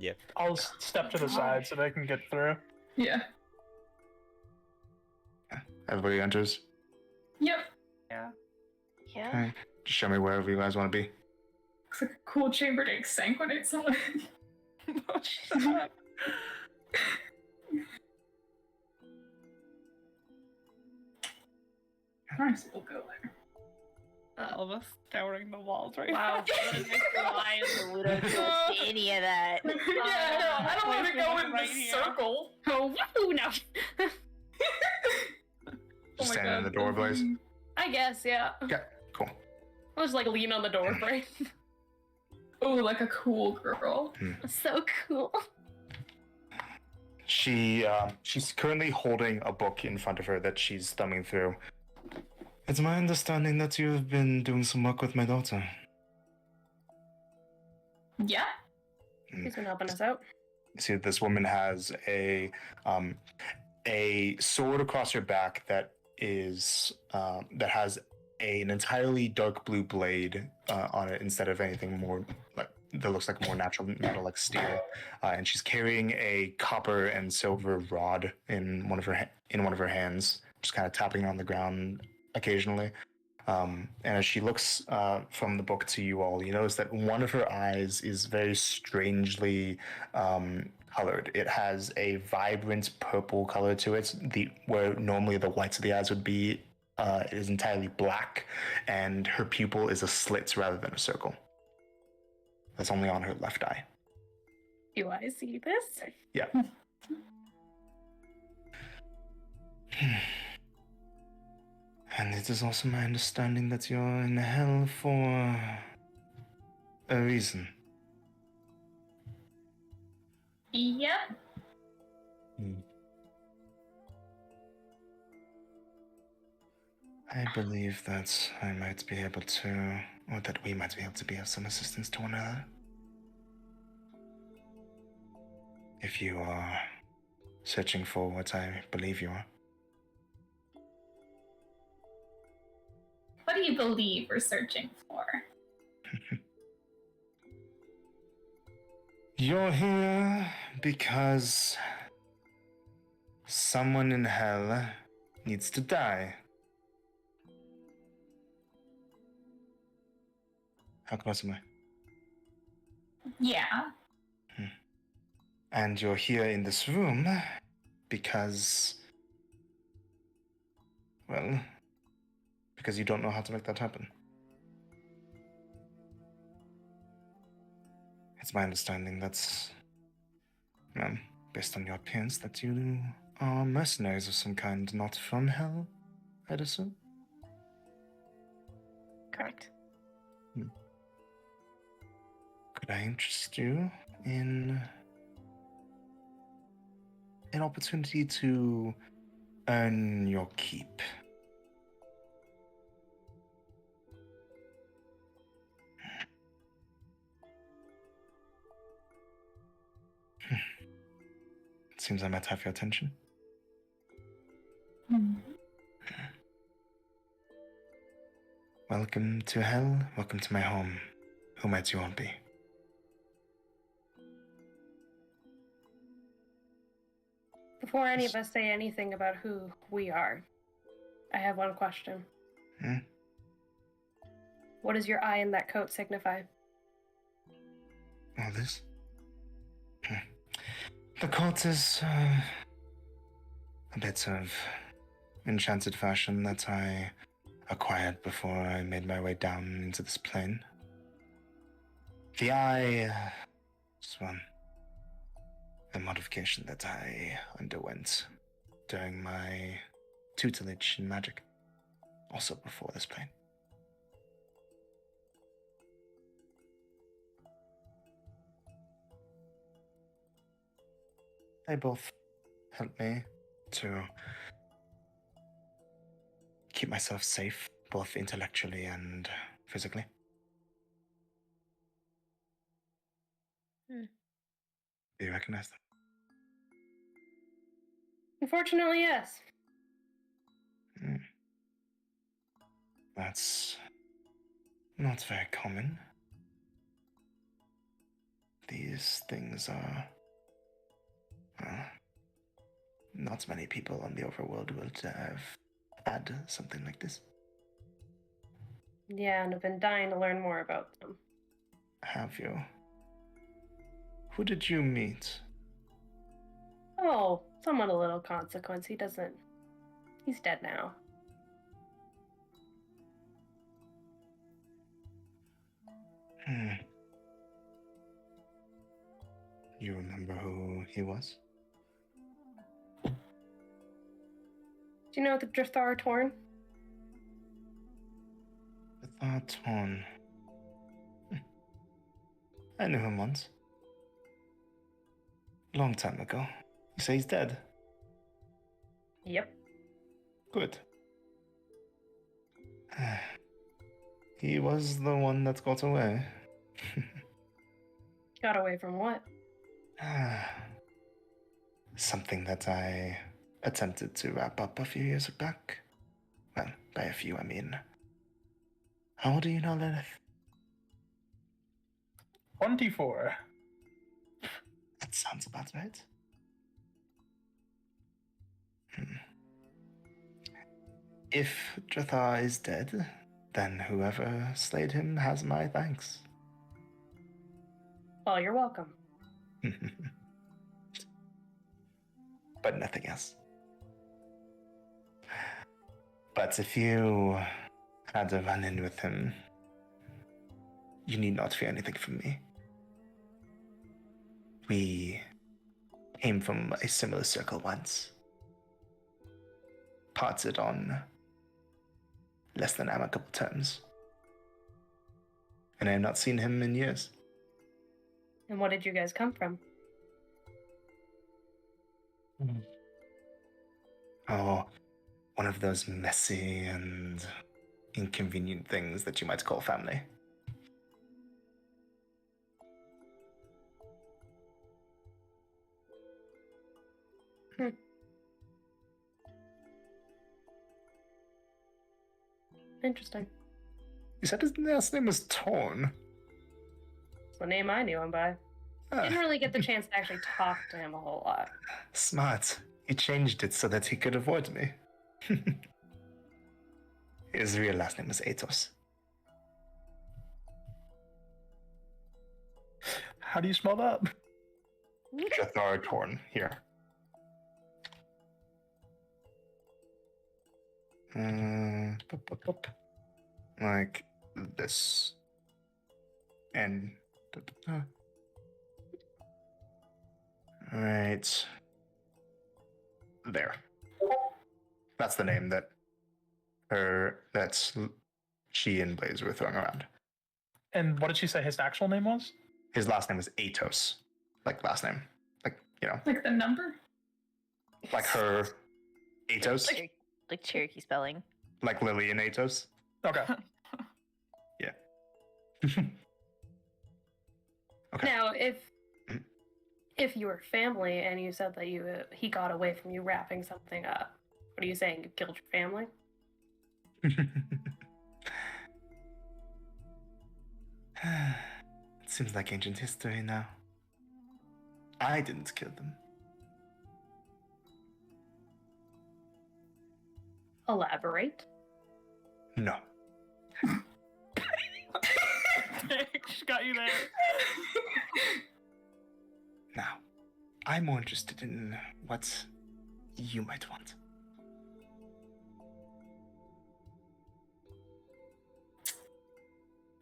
Yeah. I'll step to the side so they can get through. Yeah. Everybody enters. Yep. Yeah. Yeah. Okay. Just show me wherever you guys want to be. Looks like a cool chamber to exsanguinate someone. Nice, we'll go there. All of us scouring the walls right Wow. We don't go to any of that. Yeah, no, I don't want to go in Right the here. circle. Oh, woo, no. Just standing in the door, Blaze. I guess, yeah. Okay, cool. I'll just like lean on the door frame. Oh, like a cool girl. So cool. She's currently holding a book in front of her that she's thumbing through. It's my understanding that you have been doing some work with my daughter. Yeah. He's been helping us out. You see that this woman has a sword across her back that is that has an entirely dark blue blade on it instead of anything more like that looks like more natural metal like steel, and she's carrying a copper and silver rod in one of her hands, just kind of tapping on the ground occasionally. And as she looks from the book to you all, you notice that one of her eyes is very strangely colored. It has a vibrant purple color to it. Where normally the whites of the eyes would be, is entirely black, and her pupil is a slit rather than a circle. That's only on her left eye. Do I see this? Yeah. And it is also my understanding that you're in hell for a reason. Yep. I believe that I might be able to, or that we might be able to be of some assistance to one another. If you are searching for what I believe you are. What do you believe we're searching for? You're here because someone in hell needs to die. How close am I? Yeah. And you're here in this room because, well, because you don't know how to make that happen. It's my understanding that's, based on your appearance, that you are mercenaries of some kind, not from hell, I'd assume? Correct. Could I interest you in an opportunity to earn your keep? It seems I might have your attention. Welcome to hell, welcome to my home. Who might you all be? Before any of us say anything about who we are, I have one question. What does your eye in that coat signify? All this? The cult is a bit of enchanted fashion that I acquired before I made my way down into this plane. The eye is one, a modification that I underwent during my tutelage in magic, also before this plane. They both help me to keep myself safe, both intellectually and physically. Do you recognize them? Unfortunately, yes. That's not very common. These things are, well, not many people on the overworld will have had something like this. Yeah, and I've been dying to learn more about them. Have you? Who did you meet? Oh, someone of little consequence. He's dead now. You remember who he was? Do you know the Drathar Torn? The Torn. I knew him once. Long time ago. You say he's dead? Yep. Good. He was the one that got away. Got away from what? Something that I attempted to wrap up a few years back. Well, by a few, I mean. How old are you now, Lilith? 24. That sounds about right. If Drathar is dead, then whoever slayed him has my thanks. Well, you're welcome. But nothing else. But if you had a run-in with him, you need not fear anything from me. We came from a similar circle once. Parted on less than amicable terms. And I have not seen him in years. And what did you guys come from? Oh, one of those messy and inconvenient things that you might call family. Interesting. You said his last name was Torn. It's the name I knew him by. Didn't really get the chance to actually talk to him a whole lot. Smart. He changed it so that he could avoid me. His real last name was Atos. How do you spell that? Jathar Torn, here. Like this. And. Right. There. That's the name that she and Blaze were throwing around. And what did she say his actual name was? His last name was Atos. Like last name. Like, you know. Like the number? Like her Atos. Like Cherokee spelling. Like Lillian Atos. Okay. Yeah. Okay. Now, if you were family and you said that he got away from you wrapping something up, what are you saying? You killed your family? It seems like ancient history now. I didn't kill them. Elaborate. No. She got you there. Now, I'm more interested in what you might want.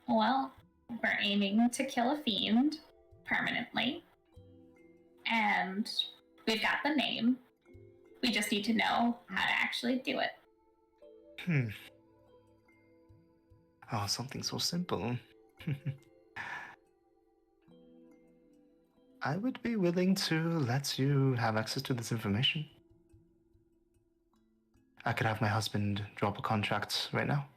Well, we're aiming to kill a fiend permanently. And we've got the name. We just need to know how to actually do it. Oh, something so simple. I would be willing to let you have access to this information. I could have my husband drop a contract right now.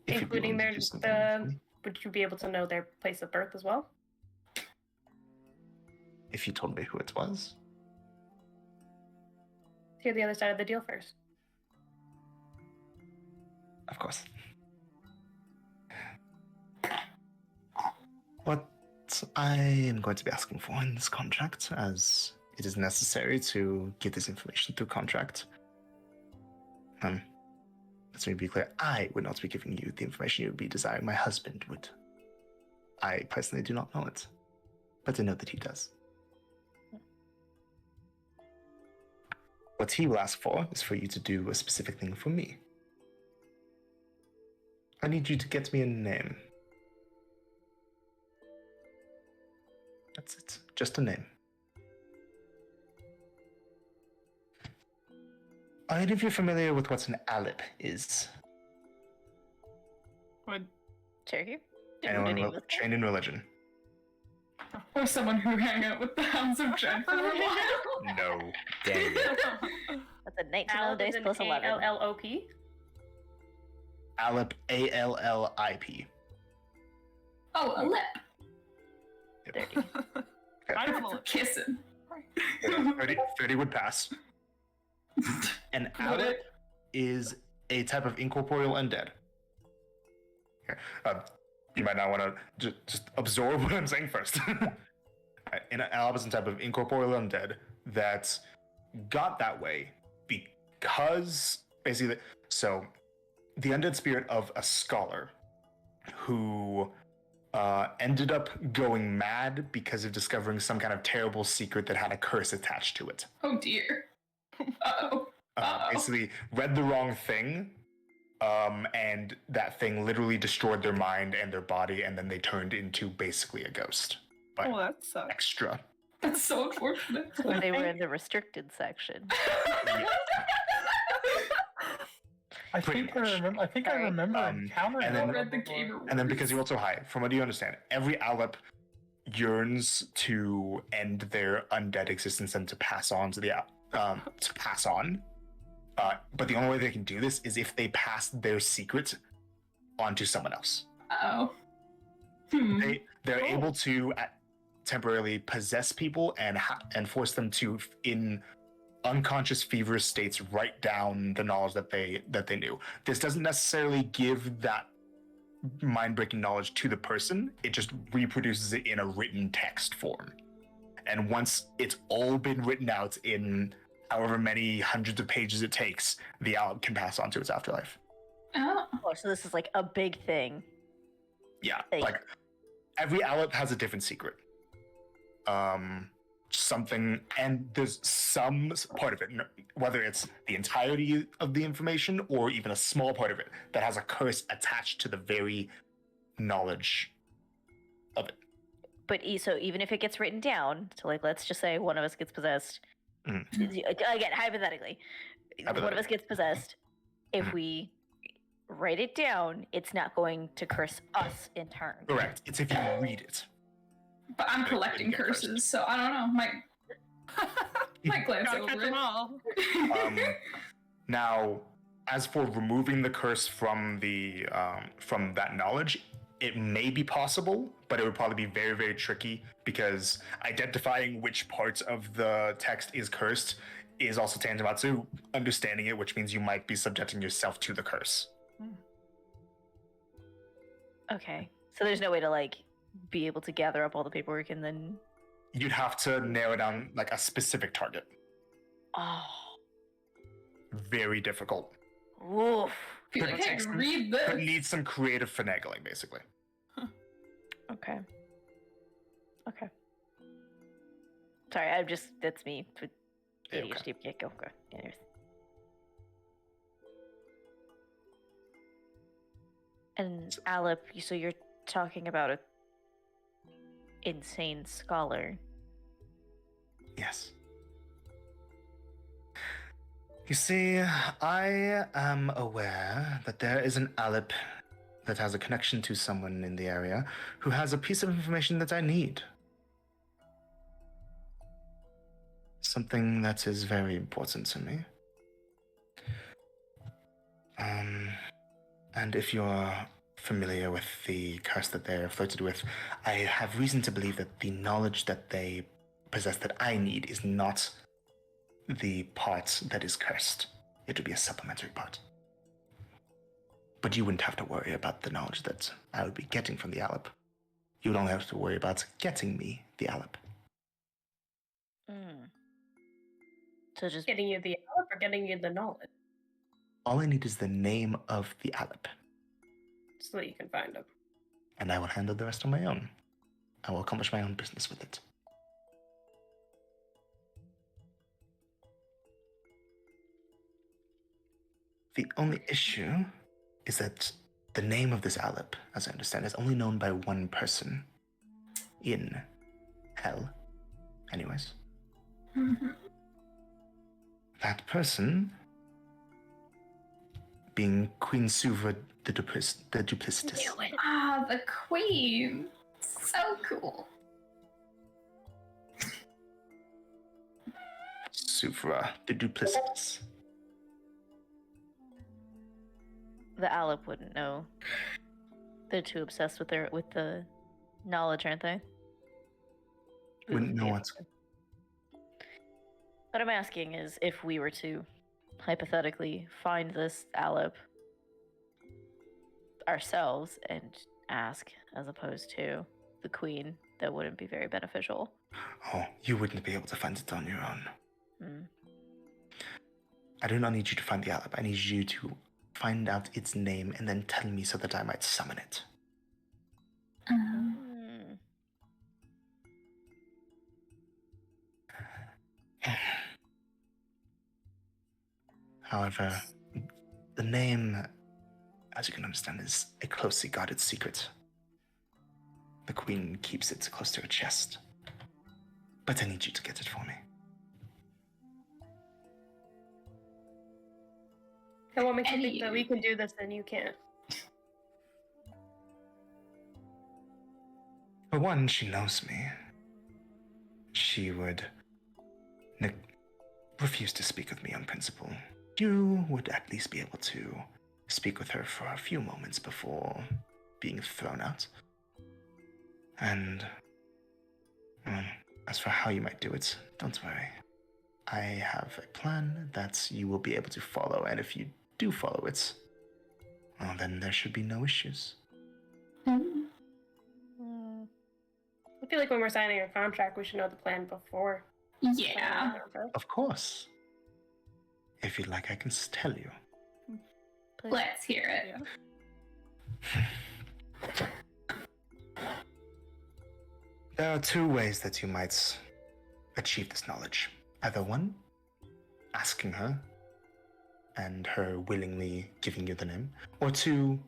If you'd be Including willing to do something for me. would you be able to know their place of birth as well? If you told me who it was. Let's hear the other side of the deal first. Of course. What I am going to be asking for in this contract, as it is necessary to get this information through contract. Let me be clear, I would not be giving you the information you would be desiring. My husband would. I personally do not know it, but I know that he does. What he will ask for is for you to do a specific thing for me. I need you to get me a name. That's it. Just a name. Are any of you familiar with what an alip is? What? Cherokee? Anyone trained in religion? Or someone who hang out with the Hounds of Dread for a while? No. Dang it. That's a 19 on the dice plus 11. A-L-L-O-P? Alip, A-L-L-I-P. Oh, a lip. 30. Mindful. Kissing. 30 would pass. An Would Alep it? is a type of incorporeal undead. Here, you might not want to just absorb what I'm saying first. An Alep is a type of incorporeal undead that got that way because basically, so the undead spirit of a scholar who ended up going mad because of discovering some kind of terrible secret that had a curse attached to it. Oh dear. Uh-oh. Uh-oh. Basically, read the wrong thing, and that thing literally destroyed their mind and their body, and then they turned into basically a ghost. But Oh, that sucks. extra. That's so unfortunate. When they were in the restricted section. I Pretty think I much. remember. I think I Sorry. remember encountering and I then- one read the before. gamer And then because words. you're also high, from what you understand, every Alep yearns to end their undead existence and to pass on to the to pass on. But the only way they can do this is if they pass their secret onto someone else. Uh-oh. They're able to temporarily possess people and force them to, in unconscious feverish states, write down the knowledge that they knew. This doesn't necessarily give that mind-breaking knowledge to the person. It just reproduces it in a written text form. And once it's all been written out in however many hundreds of pages it takes, the Alep can pass on to its afterlife. Oh. Oh, so this is like a big thing. Yeah, Like- like every Alep has a different secret. Something, and there's some part of it, whether it's the entirety of the information or even a small part of it, that has a curse attached to the very knowledge of it. But so even if it gets written down, so like let's just say one of us gets possessed. Mhm. Again, hypothetically, one of us gets possessed. If Mhm. we write it down, it's not going to curse us in turn. Correct. It's if you read it. But I'm Like, collecting when you get curses, so I don't know. Might glance Gotta catch over them it. all. Now, as for removing the curse from the from that knowledge, it may be possible, but it would probably be very, very tricky because identifying which parts of the text is cursed is also tantamount to understanding it, which means you might be subjecting yourself to the curse. Okay, so there's no way to like be able to gather up all the paperwork and then. You'd have to narrow down like a specific target. Oh, Very difficult. woof. Be like, Could hey, take some- read Could this. need some creative finagling, basically. Okay. Okay. Sorry, I'm just that's me. With Yeah, ADHD. Yeah, go. Anyways. And Alep, so you're talking about a insane scholar. Yes. You see, I am aware that there is an Alep that has a connection to someone in the area who has a piece of information that I need. Something that is very important to me. And if you're familiar with the curse that they're afflicted with, I have reason to believe that the knowledge that they possess that I need is not the part that is cursed. It would be a supplementary part. But you wouldn't have to worry about the knowledge that I would be getting from the Alep. You would only have to worry about getting me the Alep. So just Getting you the Alep or getting you the knowledge All I need is the name of the Alep, so that you can find them. and I will handle the rest on my own. I will accomplish my own business with it. The only issue is that the name of this Alep, as I understand, is only known by one person in Hell. Anyways, Mhm. that person being Queen Suva the Duplicitous. Ah, the queen. So cool. Suvra the Duplicitous. the Alep wouldn't know. They're too obsessed with the knowledge, aren't they? Wouldn't know Yeah. what. What I'm asking is if we were to hypothetically find this Alep ourselves and ask, as opposed to the queen, that wouldn't be very beneficial. Oh, you wouldn't be able to find it on your own. Hmm. I do not need you to find the Alep. I need you to find out its name and then tell me so that I might summon it. Hmm. However, the name, as you can understand, is a closely guarded secret. The queen keeps it close to her chest. But I need you to get it for me. And what makes you And think that we can do this and you can't? For one, she knows me. She would refuse to speak with me on principle. You would at least be able to speak with her for a few moments before being thrown out. And as for how you might do it, don't worry. I have a plan that you will be able to follow, and if you do follow it, well, then there should be no issues. Hmm. I feel like when we're signing a contract, we should know the plan before. Yeah. Of course. If you'd like, I can tell you. Please. Let's hear it. There are two ways that you might achieve this knowledge. Either one, asking her, and her willingly giving you the name, or two,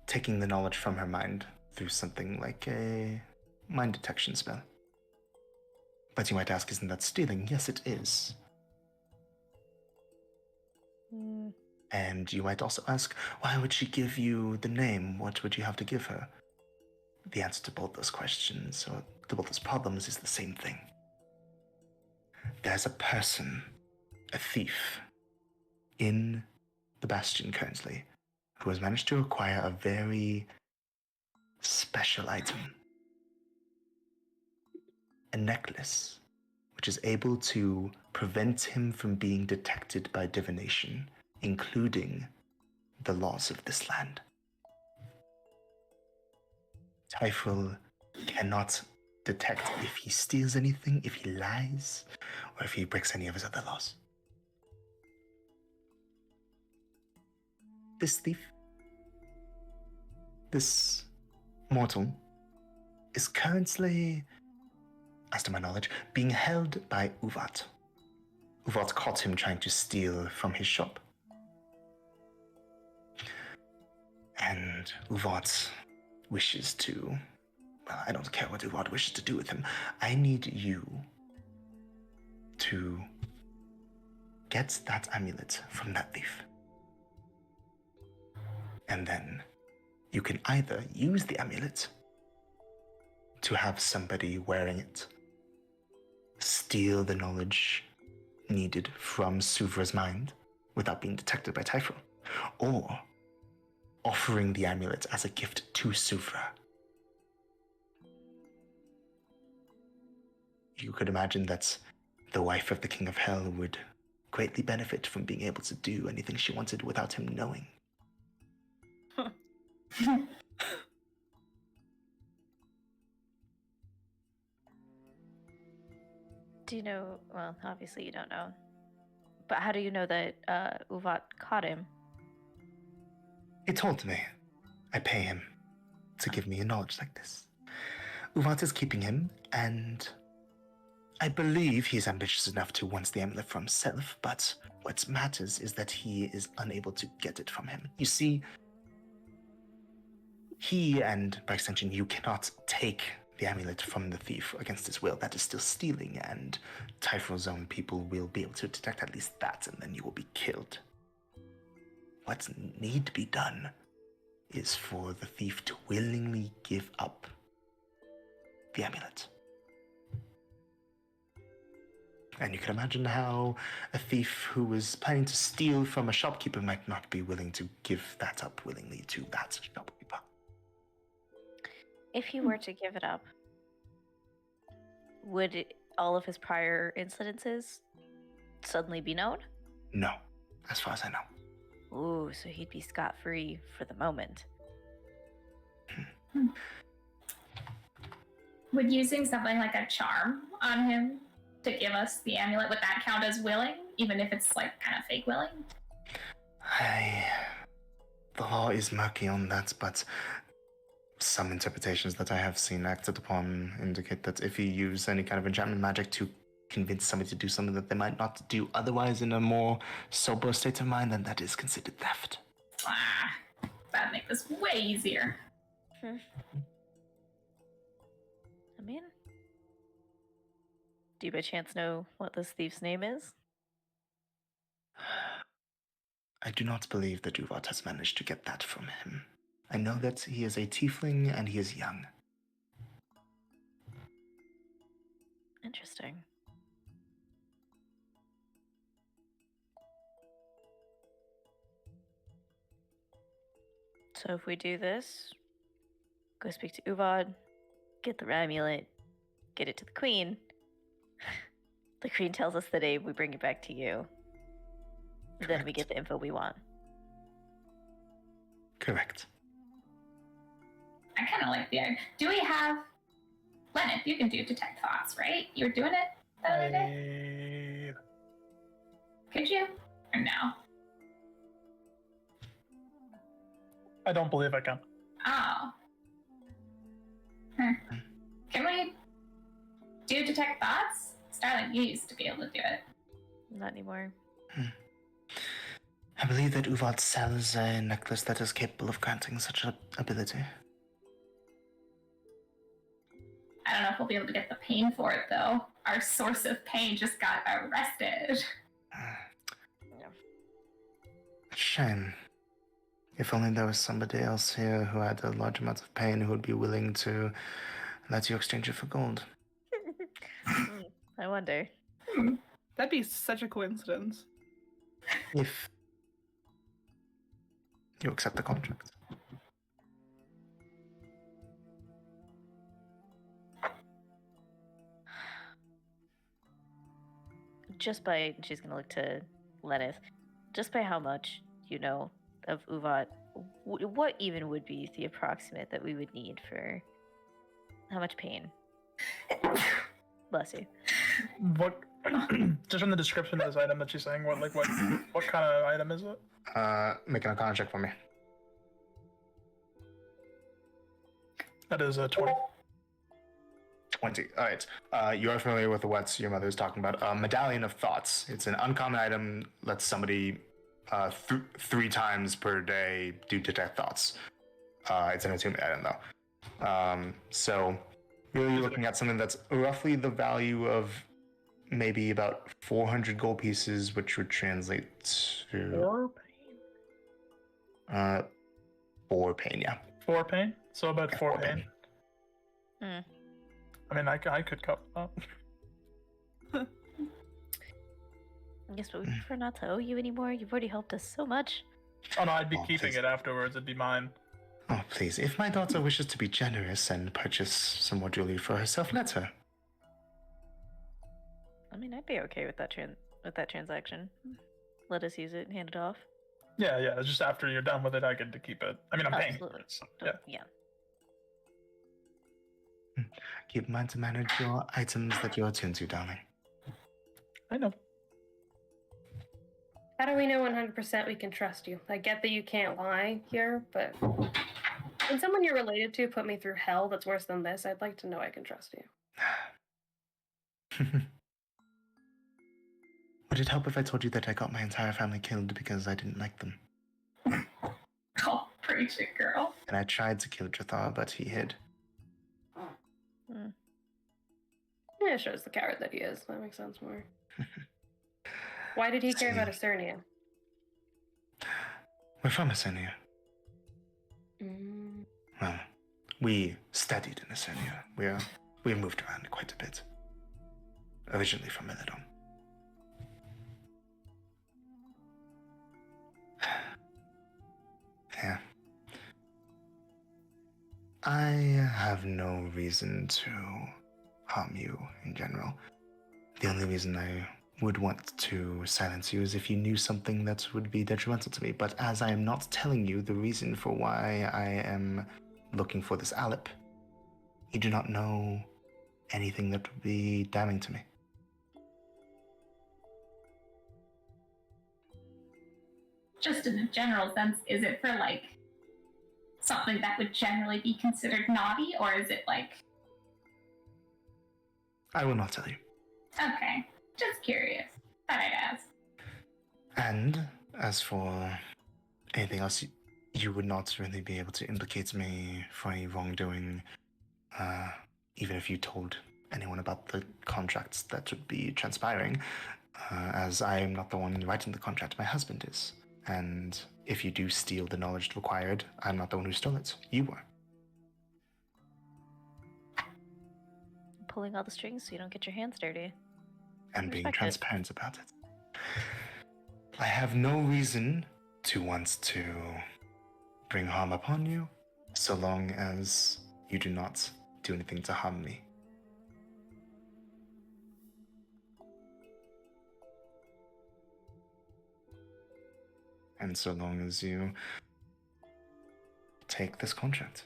taking the knowledge from her mind through something like a mind detection spell. But you might ask, isn't that stealing? Yes, it is. And you might also ask, why would she give you the name? What would you have to give her? The answer to both those questions, or to both those problems, is the same thing. There's a person, a thief, in the Bastion currently, who has managed to acquire a very special item. A necklace, which is able to prevent him from being detected by divination, including the laws of this land. Typhil cannot detect if he steals anything, if he lies, or if he breaks any of his other laws. This thief, this mortal, is currently, as to my knowledge, being held by Uvat. Uvat caught him trying to steal from his shop. And Uvat wishes to... Well, I don't care what Uvat wishes to do with him. I need you to get that amulet from that thief. And then you can either use the amulet to have somebody wearing it steal the knowledge needed from Suvra's mind without being detected by Typhil, or offering the amulet as a gift to Suvra. You could imagine that the wife of the King of Hell would greatly benefit from being able to do anything she wanted without him knowing. Do you know? Well, obviously you don't know. But how do you know that Uvat caught him? He told me. I pay him to give me a knowledge like this. Uvat is keeping him, and I believe he's ambitious enough to want the amulet for himself, but what matters is that he is unable to get it from him. You see, he, and by extension you, cannot take the amulet from the thief against his will. That is still stealing, and Typhil's own people will be able to detect at least that, and then you will be killed. What need to be done is for the thief to willingly give up the amulet. And you can imagine how a thief who was planning to steal from a shopkeeper might not be willing to give that up willingly to that shopkeeper. If he were to give it up, would all of his prior incidences suddenly be known? No, as far as I know. Ooh, so he'd be scot-free for the moment. Would using something like a charm on him to give us the amulet, would that count as willing, even if it's like kind of fake willing? The law is murky on that, but some interpretations that I have seen acted upon indicate that if you use any kind of enchantment magic to convince somebody to do something that they might not do otherwise in a more sober state of mind, then that is considered theft. That'd make this way easier. I mean, do you by chance know what this thief's name is? I do not believe that Uvat has managed to get that from him. I know that he is a tiefling and he is young. Interesting. So if we do this, go speak to Uvad, get the amulet, get it to the queen. The queen tells us the name, we bring it back to you. Then we Correct. get the info we want. Correct. I kind of like the idea. Do we have... Leonard, you can do detect thoughts, right? You were doing it the other day? Could you? Or no? I don't believe I can. Oh. Can we do detect thoughts? Starling, you used to be able to do it. Not anymore. I believe that Uvat sells a necklace that is capable of granting such an ability. I don't know if we'll be able to get the pain for it, though. Our source of pain just got arrested. Shame. If only there was somebody else here who had a large amount of pain who would be willing to let you exchange it for gold. I wonder. That'd be such a coincidence. If you accept the contract. Just by, she's gonna look to Lenith, just by how much you know of Uvat, what even would be the approximate that we would need for how much pain? Bless you. What? Just from the description of this item that she's saying, what kind of item is it? Make an arcana check for me. That is a 20. 20. All right. You are familiar with what your mother is talking about. Medallion of Thoughts. It's an uncommon item. Lets somebody 3 times per day do detect thoughts. It's an attunement item, though. So really you're looking at something that's roughly the value of maybe about 400 gold pieces, which would translate to... 4 pain? 4 pain, yeah. 4 pain? So about Yeah, 4 4 pain. Hmm. I mean, I could cut that. I guess we prefer not to owe you anymore. You've already helped us so much. Oh no, I'd be Oh, keeping please. it afterwards. It'd be mine. Oh, please. If my daughter wishes to be generous and purchase some more jewelry for herself, let her. I mean, I'd be okay with that transaction. Let us use it and hand it off. Yeah, it's just after you're done with it, I get to keep it. I mean, I'm paying for Absolutely. it. So, Oh, yeah. yeah. Keep in mind to manage your items that you're attuned to, darling. I know. How do we know 100% we can trust you? I get that you can't lie here, but when someone you're related to put me through hell that's worse than this, I'd like to know I can trust you. Would it help if I told you that I got my entire family killed because I didn't like them? Oh, preach it, girl. And I tried to kill Jathar, but he hid. Yeah, it shows the coward that he is. That makes sense more. Why did he care about Ecernia? We're from Asenia. Mm. Well, we studied in Asenia. We moved around quite a bit. Originally from Melodon. Yeah. I have no reason to harm you in general. The only reason I would want to silence you is if you knew something that would be detrimental to me. But as I am not telling you the reason for why I am looking for this Alep, you do not know anything that would be damning to me. Just in a general sense, is it for like something that would generally be considered naughty, or is it like? I will not tell you. Okay, just curious. Thought I'd ask. And as for anything else, you would not really be able to implicate me for any wrongdoing, even if you told anyone about the contracts that would be transpiring, as I am not the one writing the contract, my husband is. And if you do steal the knowledge required, I'm not the one who stole it. You were. Pulling all the strings so you don't get your hands dirty. And being Respect it. transparent about it. I have no reason to want to bring harm upon you, so long as you do not do anything to harm me. And so long as you take this contract.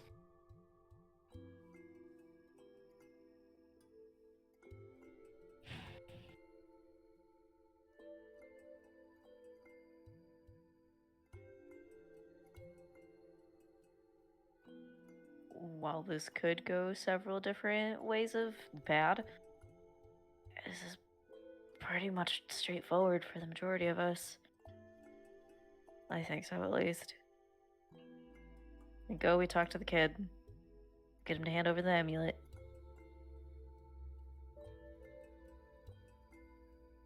While this could go several different ways of bad, this is pretty much straightforward for the majority of us. I think so, at least. We go, we talk to the kid, get him to hand over the amulet.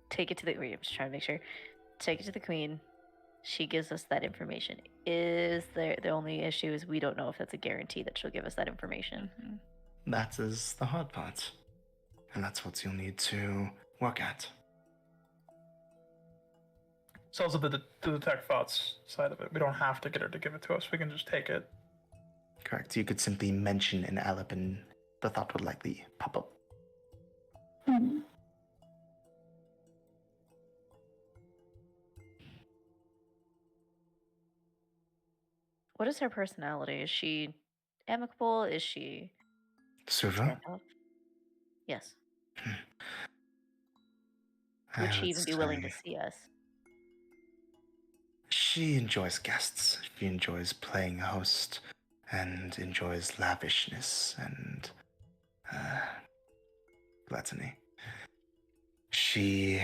Take it to the. I'm just trying to make sure. Take it to the queen. She gives us that information. Is there the only issue is we don't know if that's a guarantee that she'll give us that information. That is the hard part. And that's what you'll need to work at. It's also the detect thoughts side of it. We don't have to get her to give it to us. We can just take it. Correct. You could simply mention an Alep and the thought would likely pop up. What is her personality? Is she amicable? Is she Suva? Yes. I Would she would even be willing to say see us? She enjoys guests. She enjoys playing host and enjoys lavishness and gluttony. She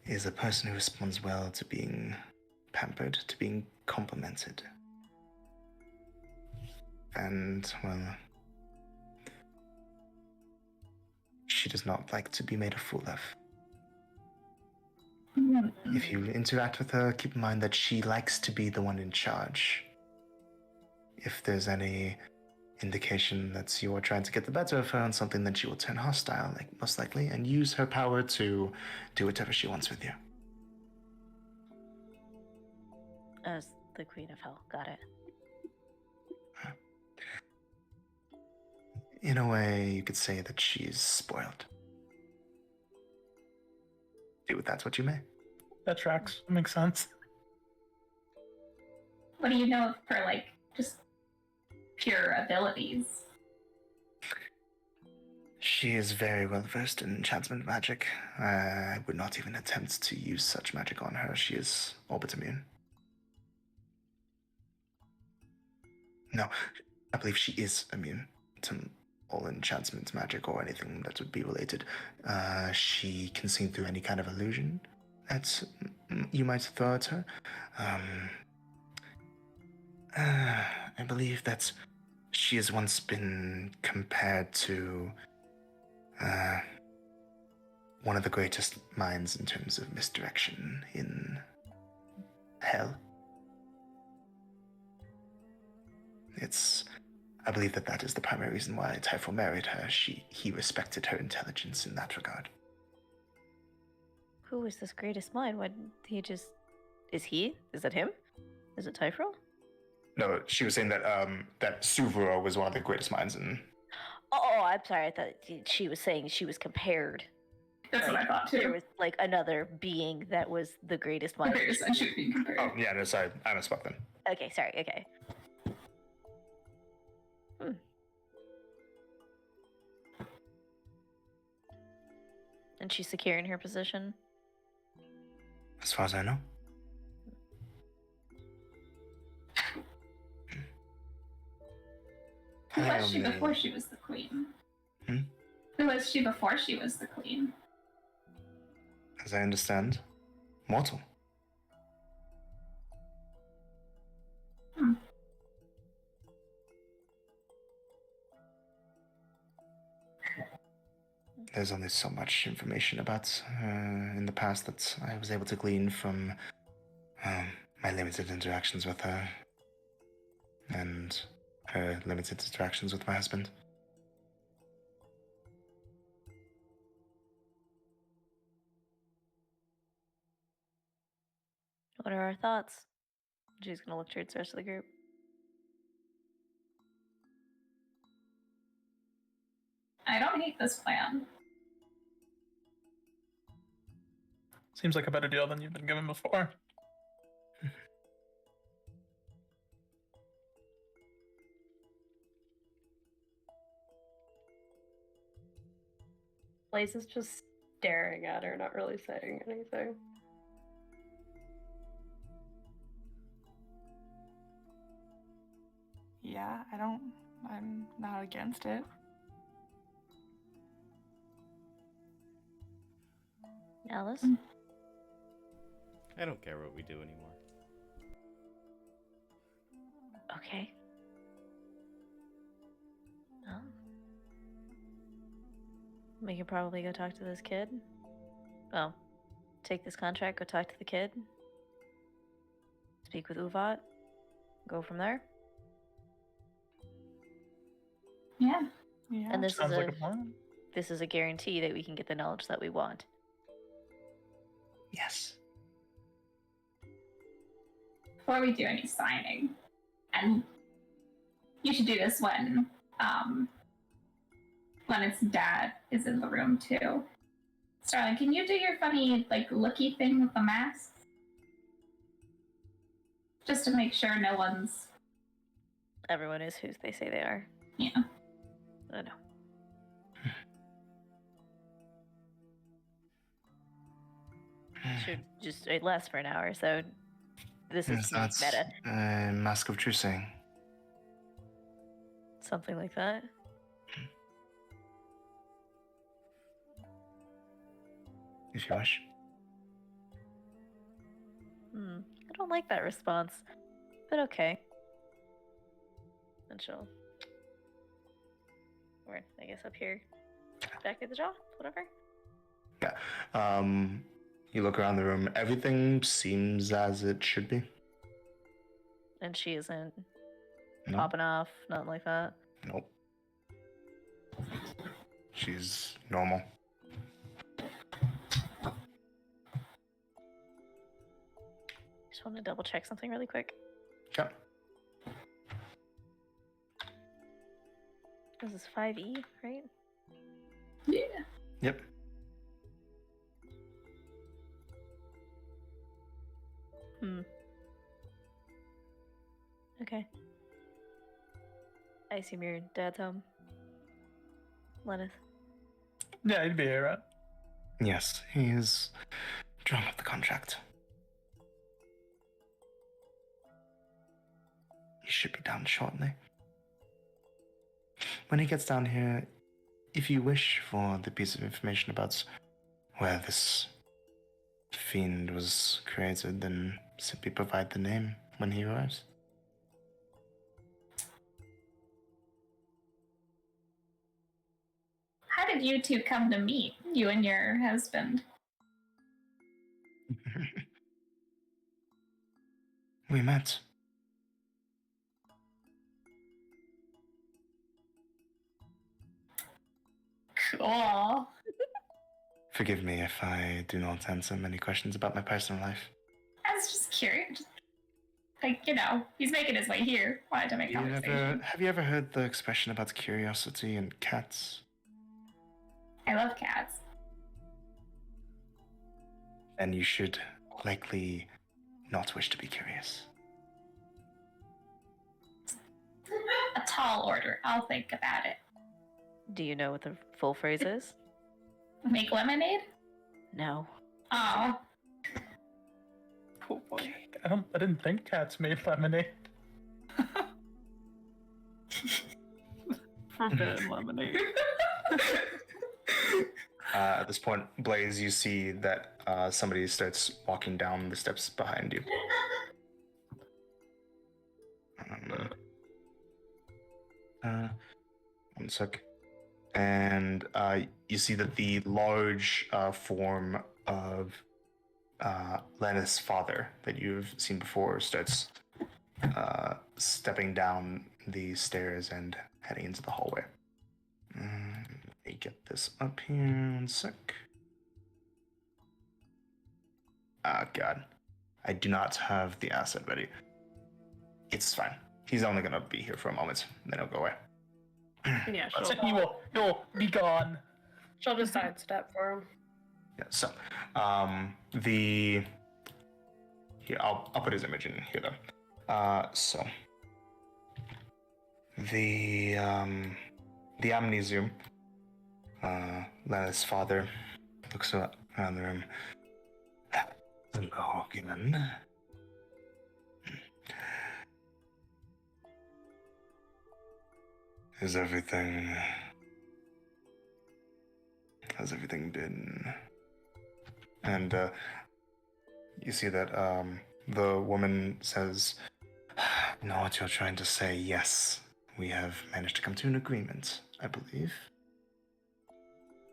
is a person who responds well to being pampered, to being complimented. And, well, she does not like to be made a fool of. If you interact with her, keep in mind that she likes to be the one in charge. If there's any indication that you are trying to get the better of her on something, then she will turn hostile, like most likely, and use her power to do whatever she wants with you. As the Queen of Hell. Got it. In a way, you could say that she's spoiled. Do with that what you may. That tracks. That makes sense. What do you know of her, like, just pure abilities? She is very well versed in enchantment magic. I would not even attempt to use such magic on her. She is all but immune. No, I believe she is immune to all enchantment magic or anything that would be related. She can see through any kind of illusion that you might throw at her. I believe that she has once been compared to one of the greatest minds in terms of misdirection in hell. I believe that is the primary reason why Typhon married her. He respected her intelligence in that regard. Who is this greatest mind? What he just is he? Is it him? Is it Typhon? No, she was saying that that Suvura was one of the greatest minds in Oh, I'm sorry. I thought she was saying she was compared. That's what I thought too. There was like another being that was the greatest one. Compares, and she was being compared. Oh, yeah, no, sorry. I misspoke then. Okay, sorry. Okay. And she's secure in her position. As far as I know. Who was she before she was the queen? Hmm? Who was she before she was the queen? As I understand, mortal. There's only so much information about in the past that I was able to glean from my limited interactions with her and her limited interactions with my husband. What are our thoughts? She's gonna look towards the rest of the group. I don't hate this plan. Seems like a better deal than you've been given before. Blaze is just staring at her, not really saying anything. Yeah, I'm not against it. Alice? I don't care what we do anymore. Okay. Well, we could probably go talk to this kid. Well, take this contract, go talk to the kid. Speak with Uvat. Go from there. Yeah. Yeah. And this Sounds is like a plan. this is a guarantee that we can get the knowledge that we want. Yes. Before we do any signing, and you should do this when its dad is in the room too. Starling, can you do your funny like looky thing with the mask? Just to make sure no one's Everyone is who they say they are. yeah. I know. Should just it lasts for an hour, so this is That's meta. Mask of Trucing. Something like that. If you wish. I don't like that response, but okay. And she'll, or I guess up here, back at the jaw, whatever. Yeah. You look around the room. Everything seems as it should be. And she isn't No. popping off, nothing like that. Nope. She's normal. Just want to double check something really quick. Yep. This is 5E, right? Yeah. Yep. Okay. I assume your dad's home. Lenith. Yeah, he'd be here, right? Yes, he is drawn up the contract. He should be down shortly. When he gets down here, if you wish for the piece of information about where this fiend was created, then simply provide the name when he arrives. How did you two come to meet, you and your husband? We met. Cool. Forgive me if I do not answer many questions about my personal life. I was just curious. Like, he's making his way here. Wanted to make conversation. Have you ever heard the expression about curiosity and cats? I love cats. And you should likely not wish to be curious. A tall order. I'll think about it. Do you know what the full phrase is? Make lemonade? No. Oh. Cool boy. I didn't think cats made lemonade. Forbidden lemonade. At this point, Blaze, you see that somebody starts walking down the steps behind you. One sec. And you see that the large form of Lenna's father that you've seen before starts stepping down the stairs and heading into the hallway. Let me get this up here. One sec. Ah, God. I do not have the asset ready. It's fine. He's only gonna be here for a moment, then he'll go away. Yeah, He'll be gone. she'll just sidestep for him. Yeah, so, here, I'll put his image in here though. So, the amnesium, Lena's father looks around the room. Hello again. How's everything been? And you see that the woman says, "Know what you're trying to say? Yes, we have managed to come to an agreement, I believe.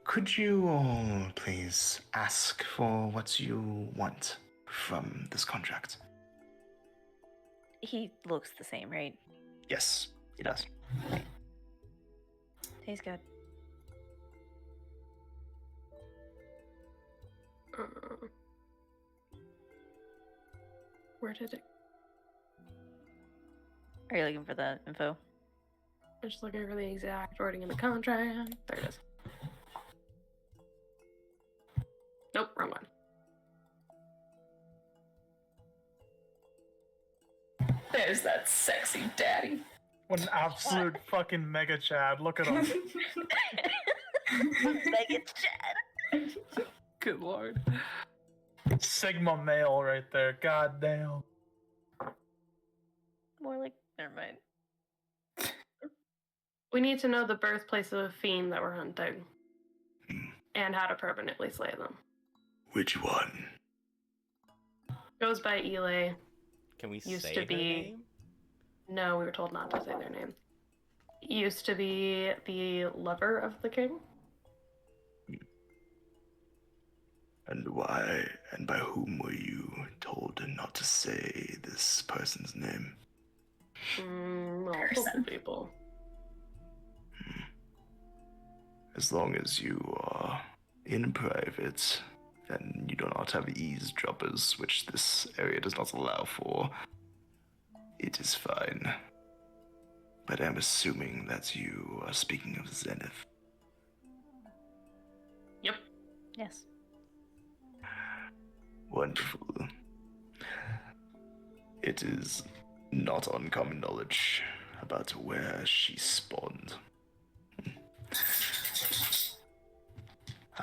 Could you all please ask for what you want from this contract?" He looks the same, right? Yes, he does. Tastes good. Where did it? Are you looking for the info? I'm just looking for the exact wording in the contract. There it is. Nope, wrong one. There's that sexy daddy. What an absolute fucking mega Chad. Look at him. Mega Chad. Good lord. Sigma male right there. God damn. More like, never mind. We need to know the birthplace of a fiend that we're hunting. And how to permanently slay them. Which one? Goes by Elay. Can we Used say to her be- name? No, we were told not to say their name. Used to be the lover of the king. And why and by whom were you told not to say this person's name? Multiple people. As long as you are in private and you do not have eavesdroppers, which this area does not allow for, it is fine. But I'm assuming that you are speaking of Zenith. Yep. Yes. Wonderful. It is not uncommon knowledge about where she spawned.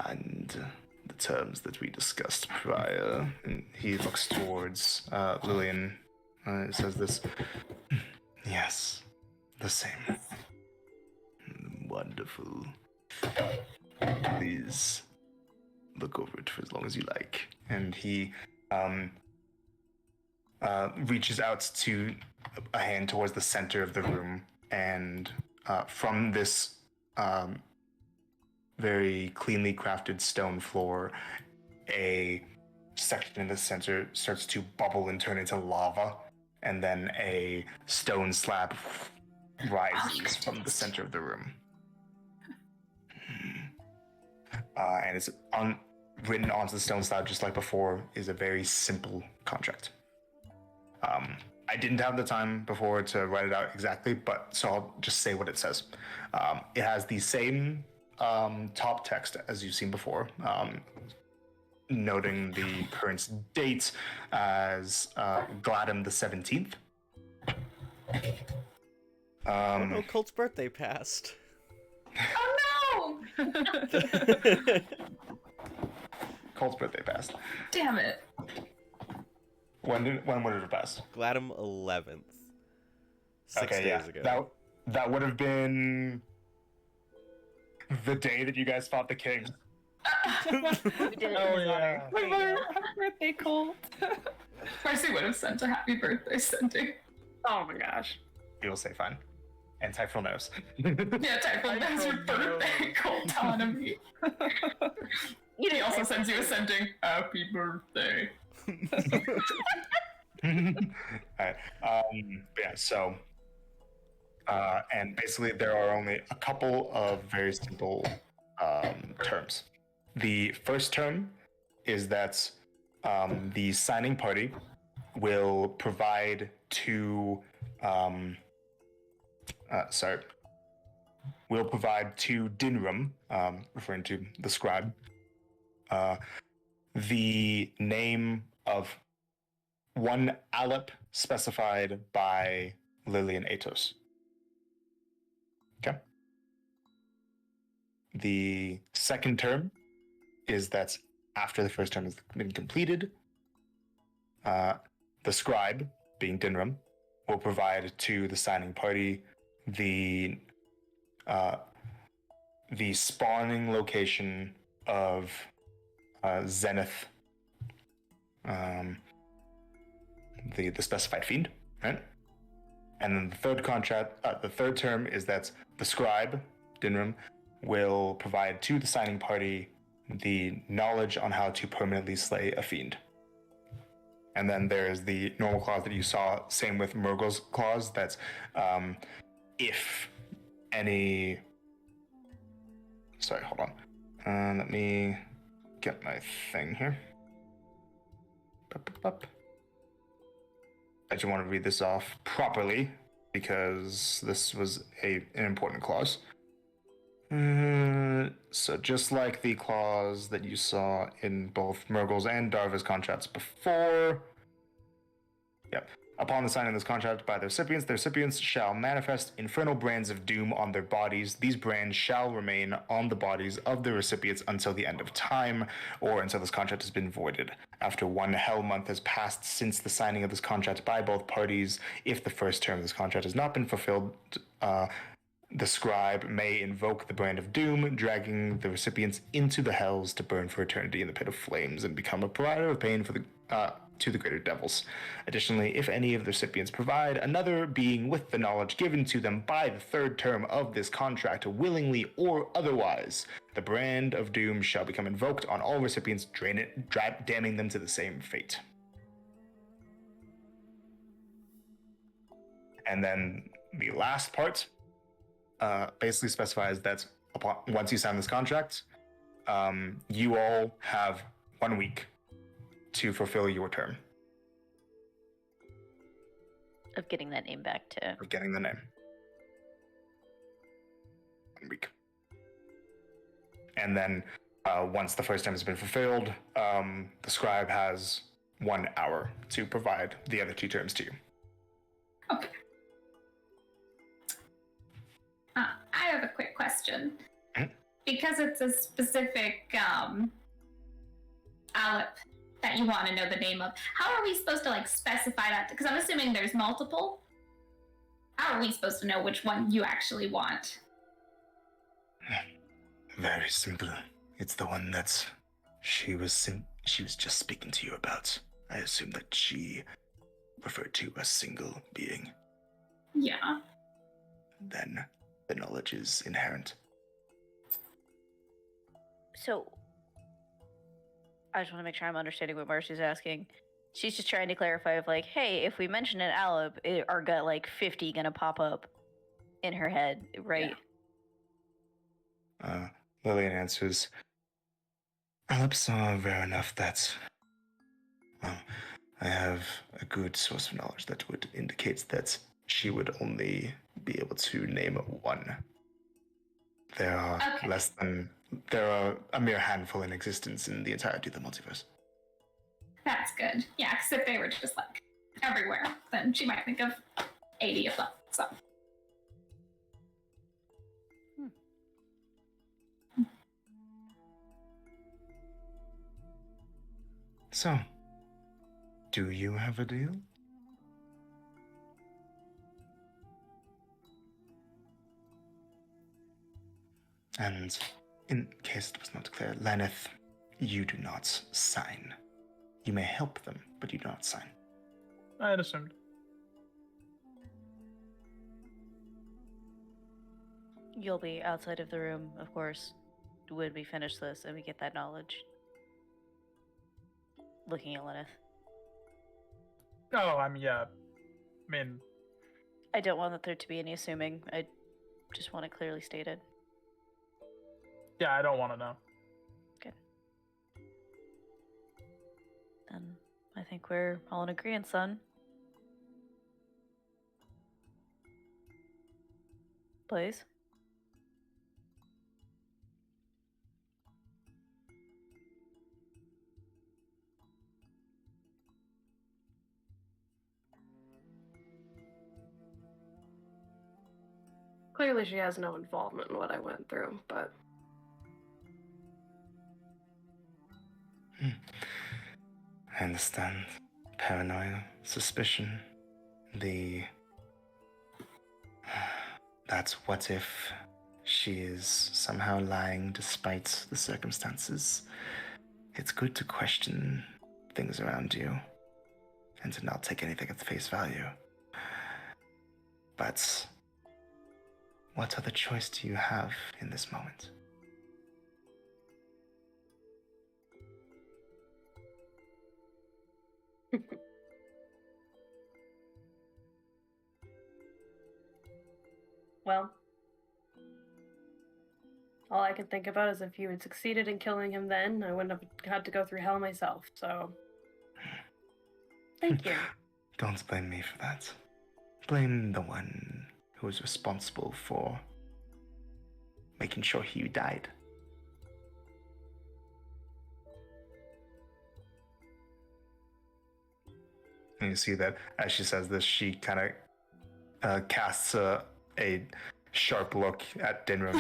And the terms that we discussed prior. And he looks towards Lillian. Says this. Yes, the same. Wonderful. Please look over it for as long as you like. And he reaches out to a hand towards the center of the room, and from this very cleanly crafted stone floor, a section in the center starts to bubble and turn into lava, and then a stone slab rises from the center of the room. And it's written onto the stone slab, just like before, is a very simple contract. I didn't have the time before to write it out exactly, but so I'll just say what it says. It has the same top text as you've seen before, noting the current date as Gladym the 17th. Oh no, Colt's birthday passed. Oh no! Colt's birthday passed. Damn it. When would it have passed? Gladym 11th. 6 Okay, days ago. That would have been the day that you guys fought the king. We did it Oh, in his honor. yeah. There you go. Happy birthday, Colt. Percy would have sent a happy birthday sending. Oh my gosh. You'll say fine. And Typhil knows. Yeah, Typhon, that's your don't know. birthday autonomy. You He didn't also say sends you a sending happy birthday. Alright. Yeah, so and basically there are only a couple of very simple terms. The first term is that the signing party will provide to will provide to Dinram, referring to the scribe, the name of one Alep specified by Lillian Atos. Okay. The second term is that after the first term has been completed, the scribe, being Dinram, will provide to the signing party the spawning location of Zenith, the specified fiend, right? And then the third term is that the scribe, Dinram, will provide to the signing party the knowledge on how to permanently slay a fiend. And then there's the normal clause that you saw, same with Murgle's clause, that's if any... Sorry, hold on. Let me get my thing here. I just want to read this off properly because this was an important clause. So just like the clause that you saw in both Murgle's and Darva's contracts before, yep. Upon the signing of this contract by the recipients shall manifest infernal brands of doom on their bodies. These brands shall remain on the bodies of the recipients until the end of time, or until this contract has been voided. After one hell month has passed since the signing of this contract by both parties, if the first term of this contract has not been fulfilled, the scribe may invoke the brand of doom, dragging the recipients into the hells to burn for eternity in the pit of flames and become a provider of pain for to the greater devils. Additionally, if any of the recipients provide another being with the knowledge given to them by the third term of this contract, willingly or otherwise, the brand of doom shall become invoked on all recipients, damning them to the same fate. And then the last part basically specifies that once you sign this contract, you all have 1 week to fulfill your term Of getting that name back to. of getting the name. 1 week. And then once the first term has been fulfilled, the scribe has 1 hour to provide the other 2 terms to you. Okay. I have a quick question. Because it's a specific Alep that you want to know the name of, how are we supposed to like specify that? Because I'm assuming there's multiple. How are we supposed to know which one you actually want? Very simple. It's the one that she was just speaking to you about. I assume that she referred to a single being. Yeah. Then the knowledge is inherent. So, I just want to make sure I'm understanding what Marcy's asking. She's just trying to clarify of like, hey, if we mention an Alep, are got like 50 gonna pop up in her head, right? Lillian answers, Aleps are rare enough that, well, I have a good source of knowledge that would indicate that she would only be able to name one. There are Okay. there are a mere handful in existence in the entirety of the multiverse. That's good. Yeah, because if they were just like everywhere, then she might think of 80 of them. So. So, do you have a deal? And in case it was not clear, Laneth, you do not sign. You may help them, but you do not sign. I had assumed. You'll be outside of the room, of course, when we finish this and we get that knowledge. Looking at Lenneth. Oh, I mean, yeah. I mean, I don't want there to be any assuming. I just want it clearly stated. yeah, I don't want to know. Good. Then I think we're all in agreement, son. Please. Clearly, she has no involvement in what I went through, but I understand. Paranoia, suspicion, that's what if she is somehow lying despite the circumstances. It's good to question things around you and to not take anything at face value. But what other choice do you have in this moment? well, all I can think about is if you had succeeded in killing him then, I wouldn't have had to go through hell myself, so. Thank you. Don't blame me for that. Blame the one who was responsible for making sure Hugh died. And you see that as she says this, she kind of casts a sharp look at Dinram.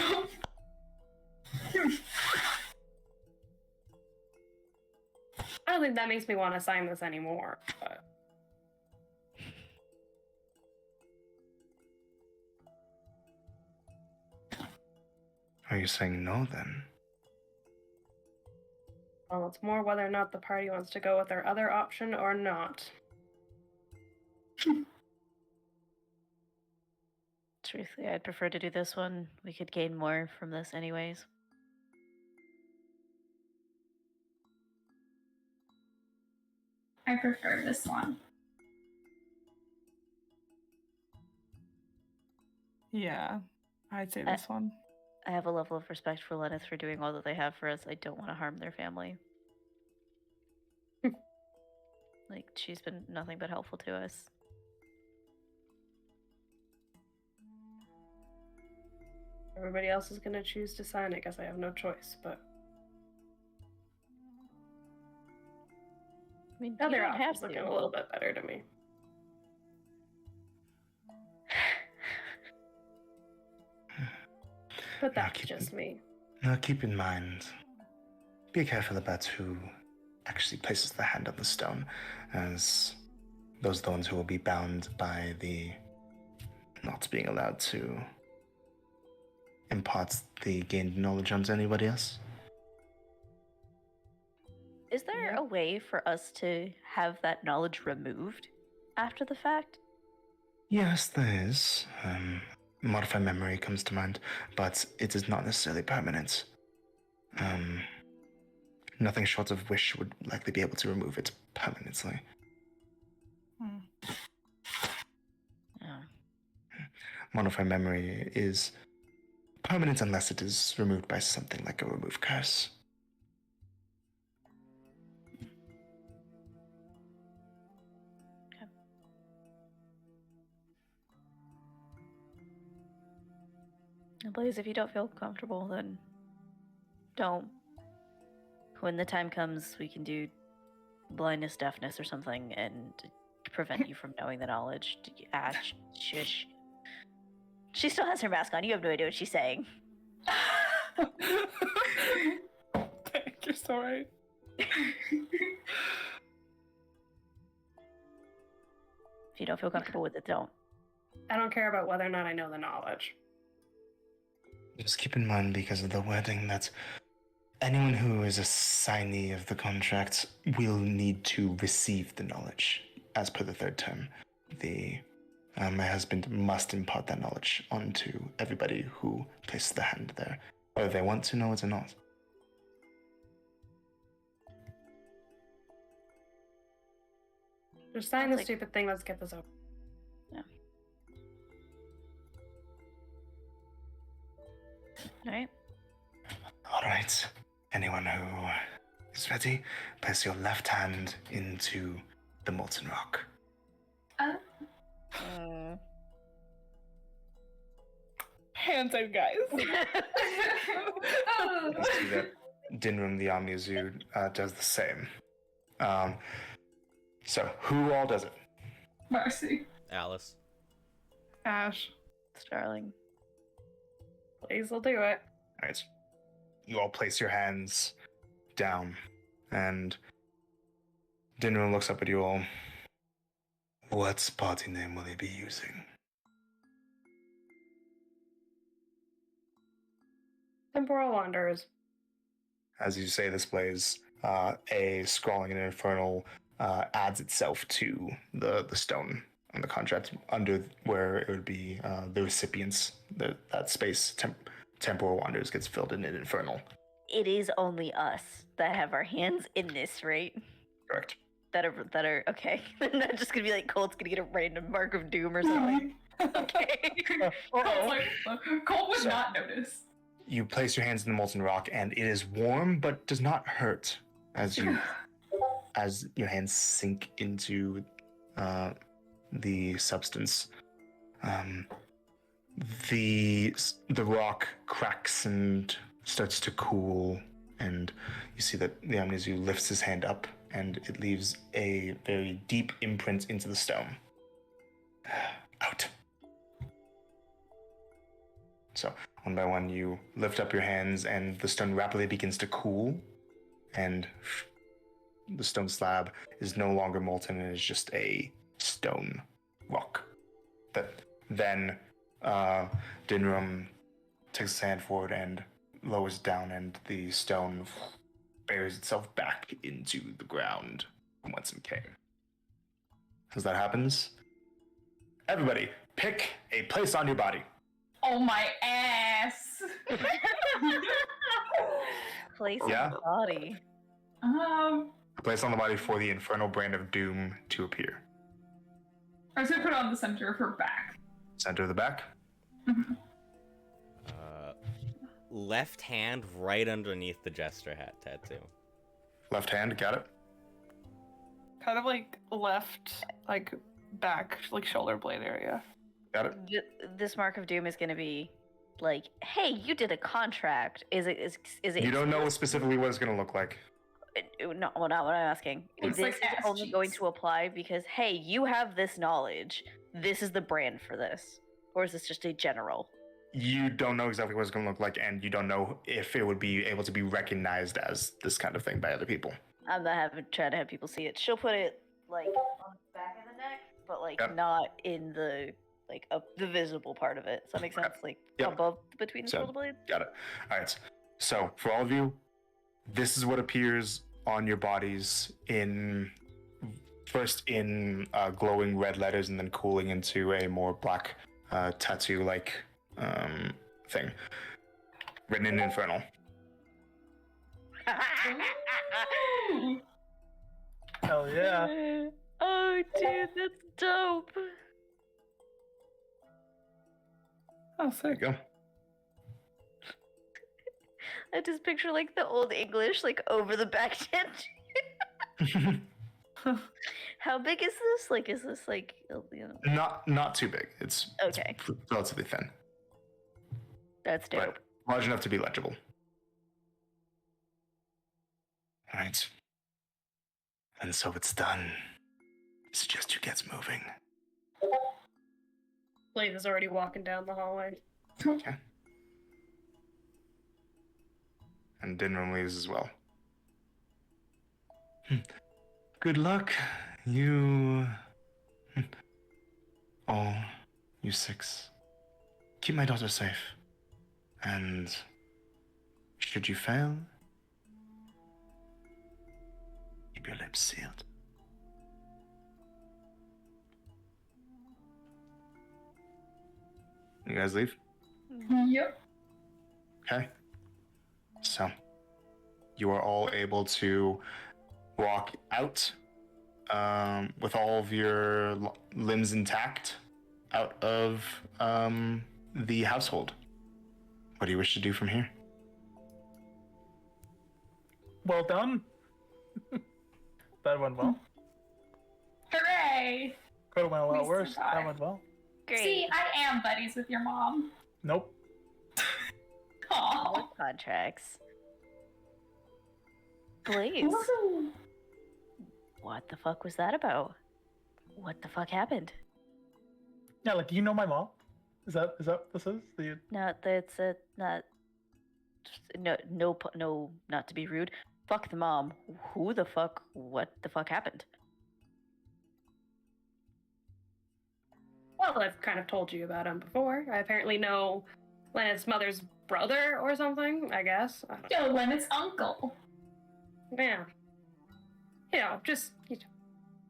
I don't think that makes me want to sign this anymore, but. Are you saying no then? Well, it's more whether or not the party wants to go with their other option or not. Truthfully, I'd prefer to do this one. We could gain more from this anyways. I prefer this one. Yeah, I'd say this one. I have a level of respect for Lenneth for doing all that they have for us. I don't want to harm their family. Like, she's been nothing but helpful to us. Everybody else is going to choose to sign. I guess I have no choice, but. I mean, Other you don't have options to. looking a little bit better to me. But that's just me. Now keep in mind, be careful about who actually places the hand on the stone, as those are the ones who will be bound by the not being allowed to impart the gained knowledge onto anybody else. Is there a way for us to have that knowledge removed after the fact? Yes, there is. Modify memory comes to mind, but it is not necessarily permanent. Nothing short of wish would likely be able to remove it permanently. Yeah. Modify memory is permanent unless it is removed by something like a remove curse. Blaze, if you don't feel comfortable, then don't. When the time comes, we can do blindness, deafness, or something, and prevent you from knowing the knowledge. Shush. She still has her mask on. You have no idea what she's saying. Thank you, so right. If you don't feel comfortable with it, don't. I don't care about whether or not I know the knowledge. Just keep in mind, because of the wedding, that anyone who is a signee of the contract will need to receive the knowledge. As per the third term, my husband must impart that knowledge onto everybody who places the hand there, whether they want to know it or not. Just sign Sounds the like- stupid thing. Let's get this over. Alright? All right. Anyone who is ready, place your left hand into the molten rock. Hands out, guys. You see that Dinram the Omnizu does the same. So, who all does it? Marcy. Alice. Ash. Starling. Please, will do it. All right. You all place your hands down, and Dinram looks up at you all. What party name will he be using? Temporal Wanderers. As you say this, Blaze, a scrawling and infernal adds itself to the stone on the contract under where it would be the recipients. That space, temporal wanderers, gets filled in an infernal. It is only us that have our hands in this, right? Correct. That are okay. Not just gonna be like Colt's gonna get a random mark of doom or something. Okay. Cole would So- not notice. You place your hands in the molten rock, and it is warm but does not hurt as your hands sink into the substance. The rock cracks and starts to cool, and you see that the Omnizu lifts his hand up, and it leaves a very deep imprint into the stone. Out. So, one by one, you lift up your hands, and the stone rapidly begins to cool, and the stone slab is no longer molten and is just a stone rock. That then Dinram takes his hand forward and lowers down, and the stone buries itself back into the ground from whence it came. As that happens, everybody pick a place on your body. Oh my ass. Place Yeah. in the body. A place on the body for the infernal brand of doom to appear. I was gonna put it on the center of her back. Center of the back. Left hand right underneath the jester hat tattoo. Left hand, got it? Kind of like left, like back, like shoulder blade area. Got it? This mark of doom is gonna be like, hey, you did a contract. Is it? You don't know specifically what it's going to look like. No, well, not what I'm asking. Looks This like is ass only going cheeks. to apply because, hey, you have this knowledge. This is the brand for this. Or is this just a general? You don't know exactly what it's going to look like, and you don't know if it would be able to be recognized as this kind of thing by other people. I'm not trying to have people see it. She'll put it like on the back of the neck, but like Yep. not in the like the visible part of it. Does that make sense? Like Yep. above between the So- shoulder blades. Got it. All right. So, for all of you, this is what appears on your bodies first in glowing red letters and then cooling into a more black tattoo-like thing. Written in Infernal. Hell yeah. Oh, dude, that's dope. Oh, There you sick. go. I just picture like the old English, like over the back tattoo. How big is this? Like, is this like, you know? Not too big. It's Okay. relatively thin. That's dope. but large enough to be legible. All right. And so it's done. I suggest you get moving. Blaze is already walking down the hallway. Okay. And Dinram leaves as well. Good luck, you. Oh, you 6. Keep my daughter safe. And should you fail, keep your lips sealed. You guys leave? Yep. Okay. So, you are all able to walk out with all of your limbs intact out of the household. What do you wish to do from here? Well done. That went well. Hooray! Could have went a lot We worse. That survived. went well. Great. See, I am buddies with your mom. Nope. Aw. No contracts. Blaze, Woohoo. what the fuck was that about? What the fuck happened? Yeah, like, do you know my mom? Is that what this is? No, that's not. No, not to be rude. Fuck the mom. Who the fuck? What the fuck happened? Well, I've kind of told you about him before. I apparently know Lennox's mother's brother or something, I guess. I don't know. Yo, Lennox's uncle. Yeah. You know, just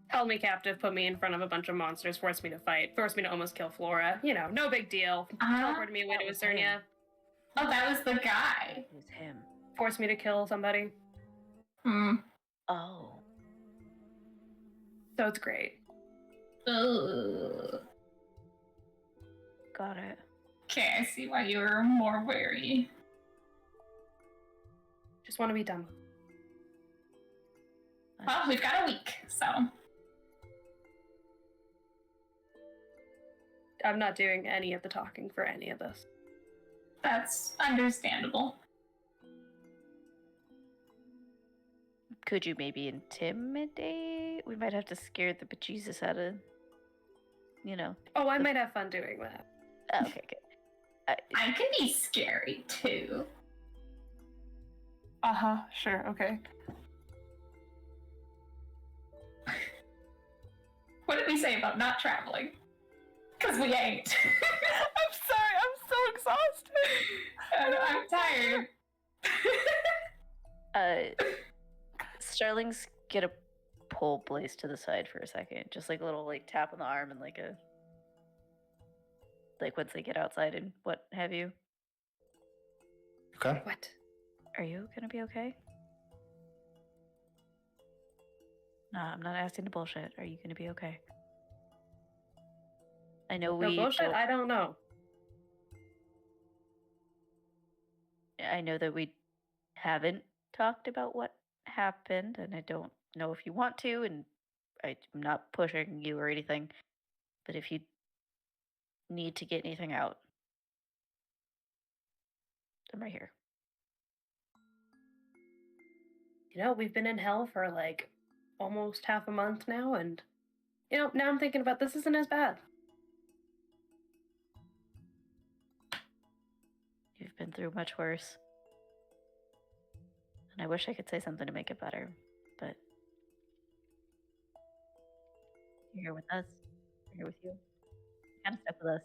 held me captive, put me in front of a bunch of monsters, forced me to fight, forced me to almost kill Flora. You know, no big deal. Teleported me away to that was him. Esternia, Oh, that was the guy. It was him. forced me to kill somebody. Hmm. Oh. So it's great. Ugh. Got it. Okay, I see why you were more wary. Just want to be done. Well, we've got a week, so. I'm not doing any of the talking for any of this. That's understandable. Could you maybe intimidate? We might have to scare the bejesus out of, you know. Oh, I might have fun doing that. Oh, okay, good. I can be scary too. Sure, okay. What did we say about not traveling? Because we ain't. I'm sorry, I'm so exhausted. I'm tired. Starling's gonna pull Blaze to the side for a second. Just like a little like tap on the arm and like a like once they get outside and what have you. Okay. What? Are you gonna be okay? No, I'm not asking the bullshit. Are you gonna be okay? I know No we bullshit? don't- I don't know. I know that we haven't talked about what happened, and I don't know if you want to, and I'm not pushing you or anything. But if you need to get anything out, I'm right here. You know, we've been in hell for like almost half a month now, and you know, now I'm thinking about this isn't as bad. You've been through much worse. And I wish I could say something to make it better, but you're here with us. We're here with you. You gotta step with us.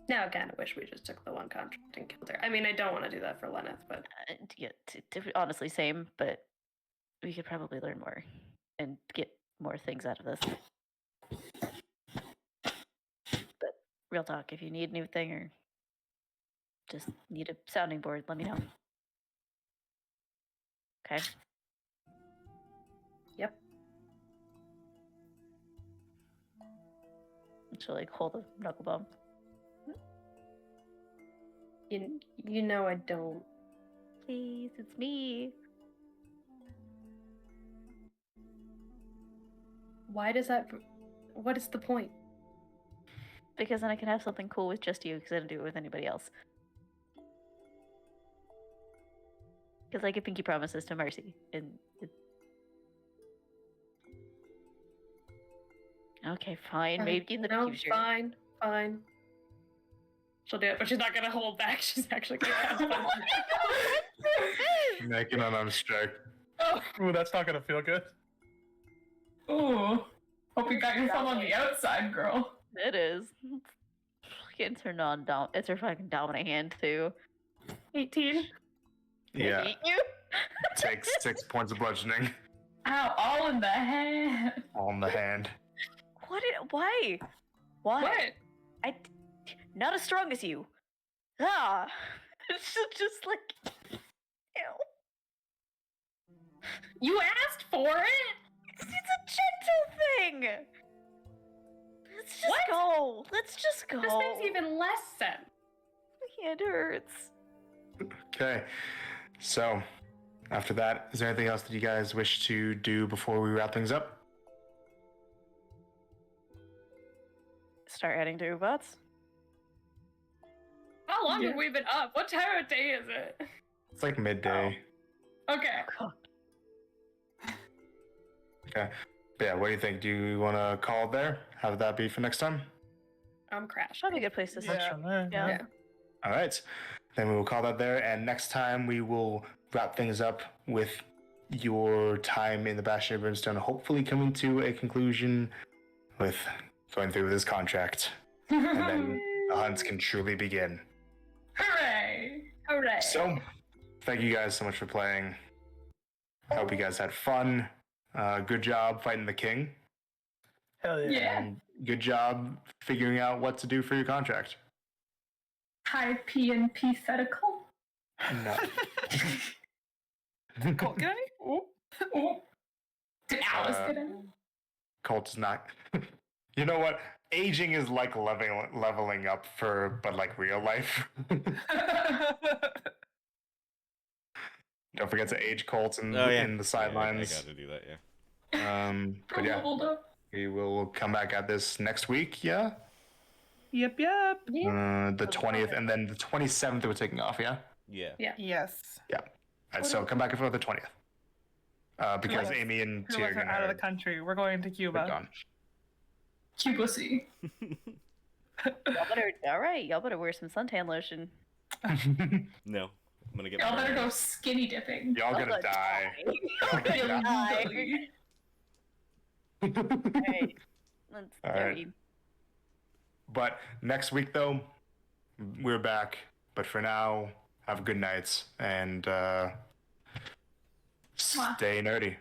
Now I kind of wish we just took the one contract and killed her. I mean, I don't want to do that for Lenneth, but Yeah, honestly, same, but we could probably learn more and get more things out of this. But real talk, if you need anything or just need a sounding board, let me know. Okay? yep. She'll like hold a knuckle bump. You know I don't. Please, it's me. Why does that? what is the point? Because then I can have something cool with just you, because I didn't do it with anybody else. Because I give pinky promises to Mercy, and okay, fine. Maybe in the No, future. fine. She'll do it, but she's not gonna hold back. She's actually gonna cast fun. Make an unarmed strike. Ooh, that's not gonna feel good. Ooh. Hope you got your thumb on the outside, girl. It is. It's her it's her fucking dominant hand too. 18. Yeah. I hate you. Takes 6 points of bludgeoning. Ow, all in the head. On the hand. Why? Why? What? Not as strong as you. Ah. It's just like, ew. You asked for it? It's a gentle thing. Let's just go. Let's just go. This makes even less sense. My hand hurts. Okay. So, after that, is there anything else that you guys wish to do before we wrap things up? Start adding to robots. How long have we been up? What time of day is it? It's like midday. Okay. Okay. But yeah, what do you think? Do you want to call it there? Have that be for next time? I'm crashed. Probably a good place to start. Yeah. All right. Then we will call that there. And next time we will wrap things up with your time in the Bastion of Brimstone, hopefully coming to a conclusion with going through this contract. And then the hunts can truly begin. Hooray! Hooray. So, thank you guys so much for playing. I hope you guys had fun. Good job fighting the king. Hell yeah. Yeah. And good job figuring out what to do for your contract. High P and P-thetical. No. Cool. Get any? Ooh. Ooh. Did Alice Uh, get in? Colt is not. You know what? Aging is like leveling up but like real life. Don't forget to age Colt in the sidelines. I gotta do that, yeah. But yeah, Leveled up. we will come back at this next week. Yeah. Yep. The 20th, and then the 27th we're taking off. Yeah. Yeah. Yes. All right, so come back for the 20th. Because Yes. Amy and Two of us Tyrion are out of the are country. We're going to Cuba. gone. Cubacy. Y'all better wear some suntan lotion. No. I'm gonna get Y'all better burned. go skinny dipping. Y'all gonna die. Y'all gonna die. Alright. Let's All right. But next week, though, we're back. But for now, have a good night and stay nerdy.